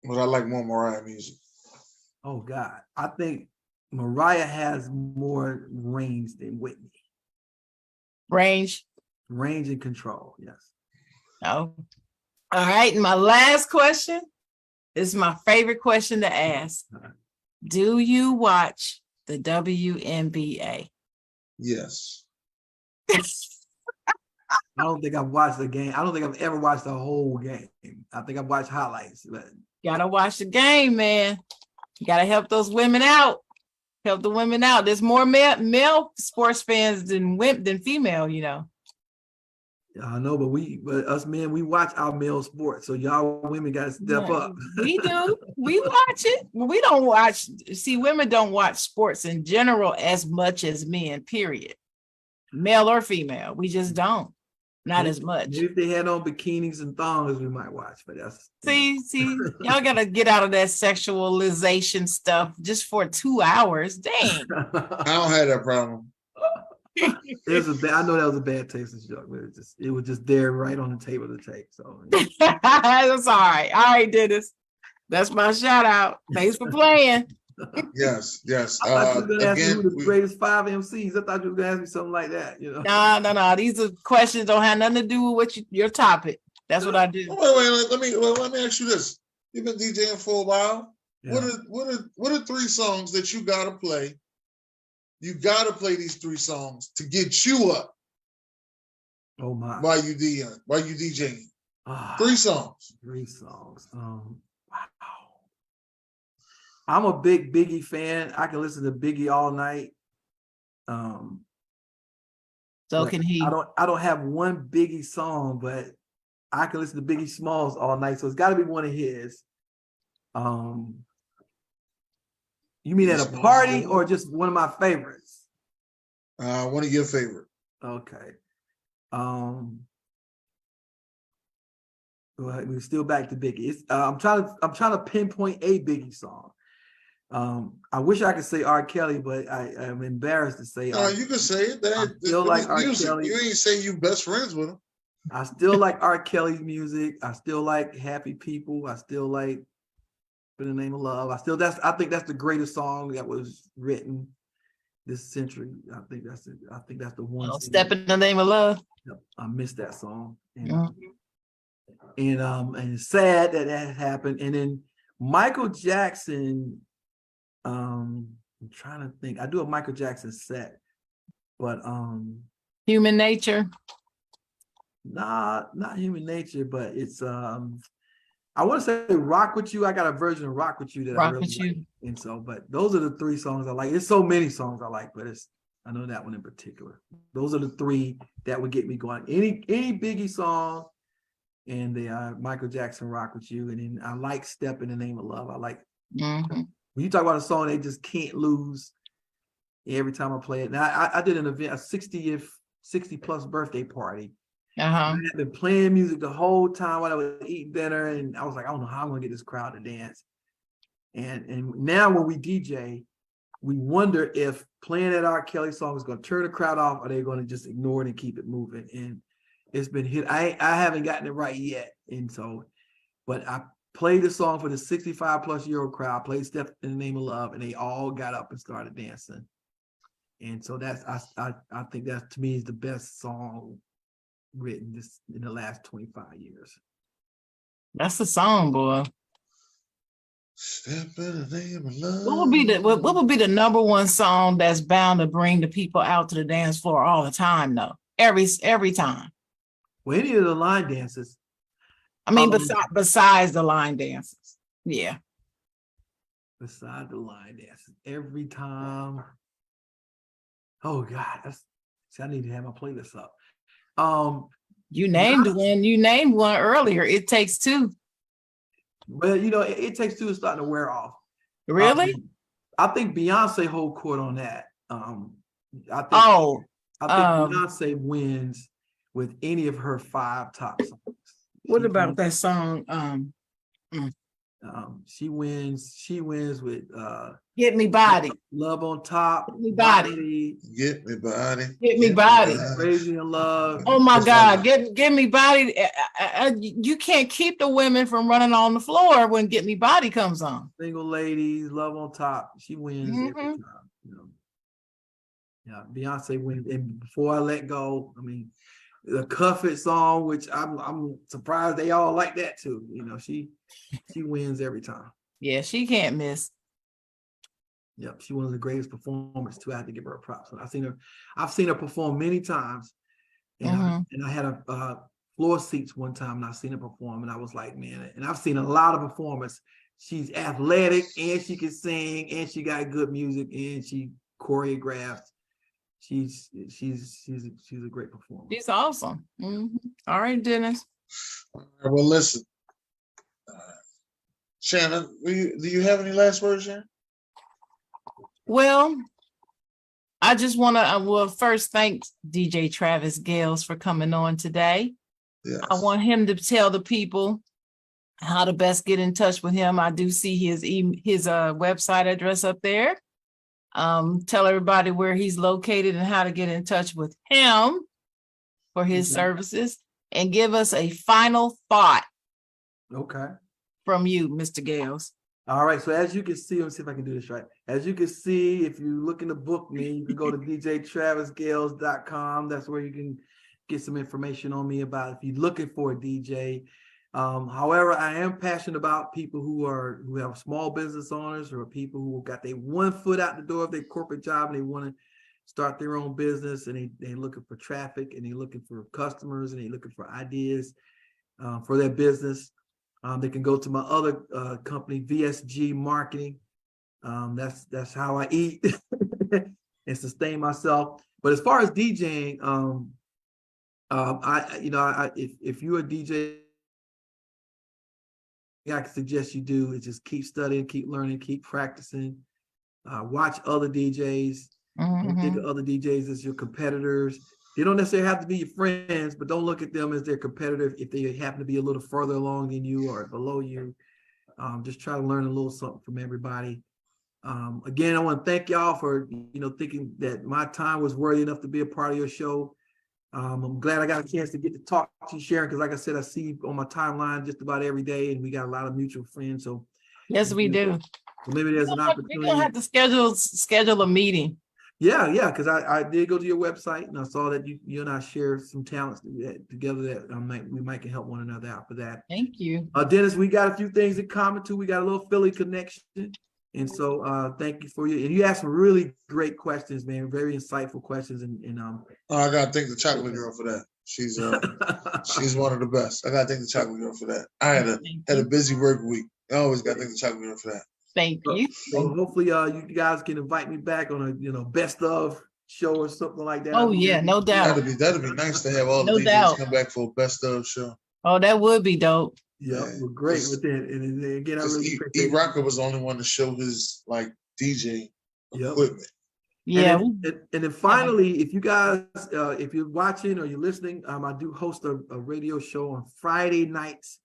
Speaker 3: But I like more Mariah music.
Speaker 5: Oh God. I think Mariah has more range than Whitney.
Speaker 1: Range
Speaker 5: and control, yes.
Speaker 1: Oh. All right. And my last question is my favorite question to ask. Do you watch the WNBA?
Speaker 3: Yes.
Speaker 5: I don't think I've watched the game. I don't think I've ever watched the whole game. I think I've watched highlights. But
Speaker 1: gotta watch the game, man. You gotta help those women out. Help the women out. There's more male sports fans than female,
Speaker 5: I know, but us men, we watch our male sports. So y'all women got to step up.
Speaker 1: We do. We watch it. We don't watch. See, women don't watch sports in general as much as men, period. Male or female. We just don't. Not as much.
Speaker 5: Maybe if they had on bikinis and thongs, we might watch, but that's
Speaker 1: see, y'all gotta get out of that sexualization stuff just for 2 hours. Dang.
Speaker 3: I don't have that problem.
Speaker 5: I know that was a bad tasting joke, but it was just there right on the table to take. So
Speaker 1: that's all right. All right, Dennis. That's my shout out. Thanks for playing.
Speaker 3: Yes.
Speaker 5: I thought you were gonna ask me who the greatest 5 MCs. I thought you were gonna ask me something like that.
Speaker 1: No. These are questions don't have nothing to do with your topic. That's what I do.
Speaker 3: Wait. Let me ask you this. You've been DJing for a while. Yeah. What are 3 songs that you gotta play? You gotta play these 3 songs to get you up.
Speaker 5: Oh my!
Speaker 3: While you DJing? 3 songs.
Speaker 5: 3 songs. Wow. I'm a big Biggie fan. I can listen to Biggie all night.
Speaker 1: So can he.
Speaker 5: I don't have one Biggie song, but I can listen to Biggie Smalls all night. So it's got to be one of his. You mean at a party or just one of my favorites?
Speaker 3: One of your favorite.
Speaker 5: Okay. We're still back to Biggie. I'm trying to pinpoint a Biggie song. I wish I could say R. Kelly, but I'm embarrassed to say.
Speaker 3: You can say it.
Speaker 5: I still like R. Kelly.
Speaker 3: You ain't saying you best friends with him.
Speaker 5: I still like R. Kelly's music. I still like Happy People. I still like In the Name of Love. I think that's the greatest song that was written this century. I think that's the one.
Speaker 1: Step in the Name of Love.
Speaker 5: Yep, I missed that song. And it's sad that happened. And then Michael Jackson. I'm trying to think. I do a Michael Jackson set, but
Speaker 1: Human Nature.
Speaker 5: Nah, not Human Nature, but it's I want to say Rock With You. I got a version of Rock With You that I
Speaker 1: Rock
Speaker 5: really
Speaker 1: With
Speaker 5: like.
Speaker 1: You.
Speaker 5: And so, but those are the 3 songs I like. There's so many songs I like, but I know that one in particular. Those are the 3 that would get me going. Any Biggie song, and the Michael Jackson Rock With You. And then I like Step in the Name of Love. I like when you talk about a song they just can't lose every time I play it. Now I did an event, a 60 plus birthday party. I had been playing music the whole time while I was eating dinner, and I was like, I don't know how I'm gonna get this crowd to dance. And now when we DJ, we wonder if playing that R. Kelly song is gonna turn the crowd off, or they're gonna just ignore it and keep it moving. And it's been hit. I haven't gotten it right yet. And so, but I played the song for the 65 plus year old crowd, played Step in the Name of Love, and they all got up and started dancing. And so that's I think that to me is the best song written this in the last 25 years.
Speaker 1: That's the song, boy.
Speaker 3: Step in the Name of Love.
Speaker 1: What would be the number one song that's bound to bring the people out to the dance floor all the time, though? Every time.
Speaker 5: Well, any of the line dances.
Speaker 1: I mean, besides the line dances. Yeah.
Speaker 5: Besides the line dances. Every time. Oh God, I need to have my playlist up.
Speaker 1: You named one earlier. It Takes Two.
Speaker 5: Well, it Takes Two is starting to wear off.
Speaker 1: Really?
Speaker 5: I think Beyonce hold court on that. I think Beyonce wins with any of her 5 top songs.
Speaker 1: What about that song?
Speaker 5: She wins with
Speaker 1: Get Me Body.
Speaker 5: Love on Top.
Speaker 1: Get Me Body.
Speaker 3: Get Me Body.
Speaker 1: Get Me Body.
Speaker 5: Crazy in Love.
Speaker 1: Oh my God. Get Me Body. You can't keep the women from running on the floor when Get Me Body comes on.
Speaker 5: Single Ladies, Love on Top. She wins every time. Yeah, Beyonce wins. And Before I Let Go, I mean, the Cuff It song, which I'm surprised they all like that too. She wins every time.
Speaker 1: Yeah, she can't miss.
Speaker 5: Yep, she's one of the greatest performers too. I have to give her a props. I've seen her perform many times, and I had a floor seats one time, and I seen her perform, and I was like, man. And I've seen a lot of performers. She's athletic, and she can sing, and she got good music, and she choreographed. She's a great performer.
Speaker 1: She's awesome. All right, Dennis.
Speaker 3: All right, well, listen, Shannon, do you have any last words, Shannon?
Speaker 1: Well, I just want to first thank DJ Travis Gales for coming on today.
Speaker 3: Yes.
Speaker 1: I want him to tell the people how to best get in touch with him. I do see his website address up there. Tell everybody where he's located and how to get in touch with him for his services, and give us a final thought.
Speaker 5: Okay.
Speaker 1: From you, Mr. Gales.
Speaker 5: All right. So as you can see, let me see if I can do this right. As you can see, if you're looking to book me, you can go to djtravisgales.com. That's where you can get some information on me about if you're looking for a DJ. However, I am passionate about people who have small business owners, or people who got their one foot out the door of their corporate job and they want to start their own business, and they're looking for traffic, and they're looking for customers, and they're looking for ideas for their business. They can go to my other company, VSG Marketing. That's how I eat and sustain myself. But as far as DJing, if you're a DJ, I can suggest you do is just keep studying, keep learning, keep practicing. Watch other DJs. Don't think of other DJs as your competitors. They don't necessarily have to be your friends, but don't look at them as their competitor if they happen to be a little further along than you or below you. Just try to learn a little something from everybody. Again, I want to thank y'all for thinking that my time was worthy enough to be a part of your show. I'm glad I got a chance to get to talk to you, Sharon, because like I said, I see you on my timeline just about every day, and we got a lot of mutual friends. So
Speaker 1: yes, we do.
Speaker 5: Maybe there's an opportunity.
Speaker 1: We're gonna have to schedule a meeting.
Speaker 5: Yeah, because I did go to your website, and I saw that you and I share some talents together that we might can help one another out for that.
Speaker 1: Thank you.
Speaker 5: Dennis, we got a few things in common too. We got a little Philly connection. And so thank you for and you asked some really great questions, man. Very insightful questions. And
Speaker 3: I gotta thank the Chocolate Girl for that. She's one of the best. I gotta thank the Chocolate Girl for that. I had a busy work week. I always gotta thank the Chocolate Girl for that.
Speaker 1: Thank you.
Speaker 5: So hopefully you guys can invite me back on a best of show or something like that.
Speaker 1: Oh yeah, no doubt.
Speaker 3: That'd be nice to have all the DJs come back for a best of show.
Speaker 1: Oh, that would be dope.
Speaker 5: Yeah, we're great with that. And again, I really appreciate
Speaker 3: Erock was the only one to show his like DJ equipment.
Speaker 1: Yeah.
Speaker 5: And then finally, if you guys, if you're watching or you're listening, I do host a radio show on Friday nights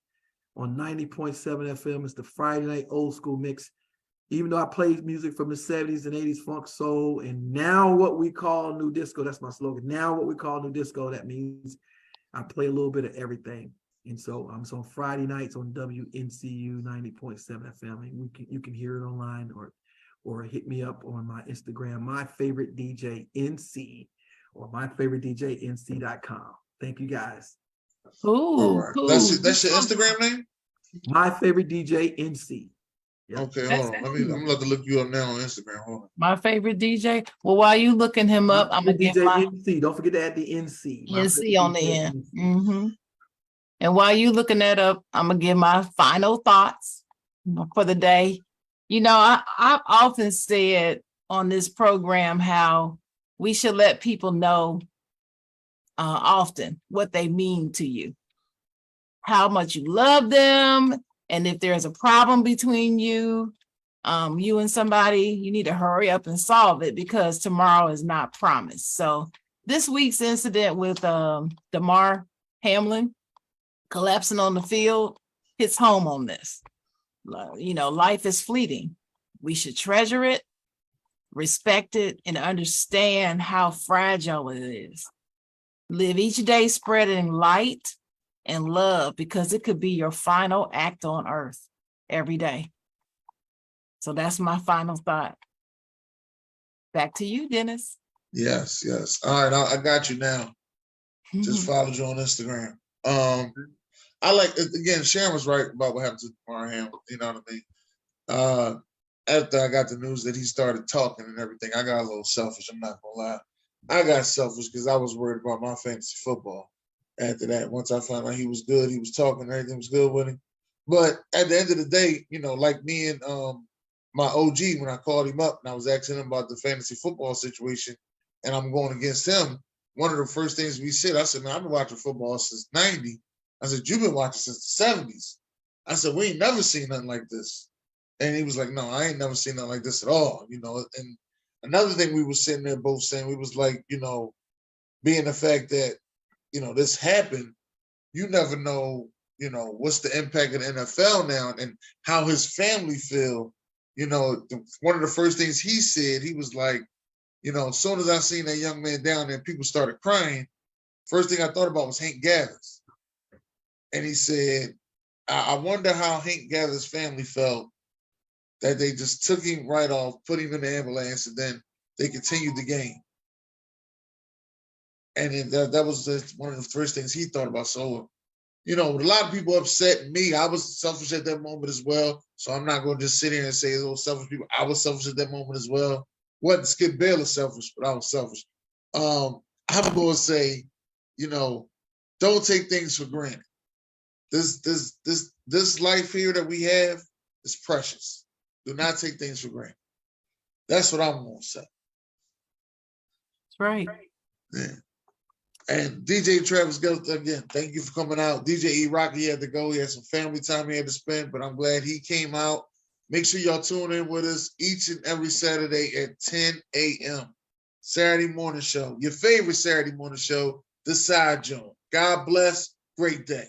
Speaker 5: on 90.7 FM. It's the Friday Night Old School Mix. Even though I played music from the 70s and 80s, funk, soul, and now what we call new disco, that's my slogan. Now what we call new disco, that means I play a little bit of everything. And so I'm on Friday nights on WNCU 90.7 FM. And you can hear it online or hit me up on my Instagram, my favorite DJ NC, or myfavoritedjnc.com. Thank you guys.
Speaker 1: Ooh, cool.
Speaker 3: That's your Instagram name?
Speaker 5: My favorite DJ NC. Yep.
Speaker 3: Okay, hold on. I'm gonna have to look you up now on Instagram. Hold on.
Speaker 1: My favorite DJ. Well, while you looking him up, I'm gonna give my
Speaker 5: NC. Don't forget to add the NC.
Speaker 1: NC on the end. Mm-hmm. And while you looking that up, I'm gonna give my final thoughts for the day. I've often said on this program how we should let people know often what they mean to you, how much you love them. And if there's a problem between you and somebody, you need to hurry up and solve it because tomorrow is not promised. So this week's incident with Damar Hamlin collapsing on the field hits home on this. Life is fleeting. We should treasure it, respect it, and understand how fragile it is. Live each day spreading light and love because it could be your final act on earth every day. So that's my final thought. Back to you, Dennis.
Speaker 3: Yes. All right, I got you now. Just followed you on Instagram. I like, again, Sharon was right about what happened to Damar Hamlin, you know what I mean? After I got the news that he started talking and everything, I got a little selfish, I'm not gonna lie. I got selfish because I was worried about my fantasy football. After that, once I found out he was good, he was talking, everything was good with him. But at the end of the day, like me and my OG, when I called him up and I was asking him about the fantasy football situation and I'm going against him, one of the first things we said, I said, man, I've been watching football since 90. I said, you've been watching since the 70s. I said, we ain't never seen nothing like this. And he was like, no, I ain't never seen nothing like this at all. And another thing we were sitting there both saying, we was like, being the fact that, this happened, you never know, what's the impact of the NFL now and how his family feel. One of the first things he said, he was like, as soon as I seen that young man down there and people started crying, first thing I thought about was Hank Gathers. And he said, I wonder how Hank Gathers' family felt that they just took him right off, put him in the ambulance, and then they continued the game. And then that was just one of the first things he thought about. So, a lot of people upset me. I was selfish at that moment as well. So I'm not going to just sit here and say those selfish people. I was selfish at that moment as well. Wasn't Skip Bayless selfish, but I was selfish. I'm going to say, don't take things for granted. This life here that we have is precious. Do not take things for granted. That's what I'm going to say.
Speaker 1: That's right.
Speaker 3: Yeah. And DJ Travis Ghost, again, thank you for coming out. DJ Erock, he had to go. He had some family time he had to spend, but I'm glad he came out. Make sure y'all tune in with us each and every Saturday at 10 a.m. Saturday morning show. Your favorite Saturday morning show, the Side Jawn. God bless. Great day.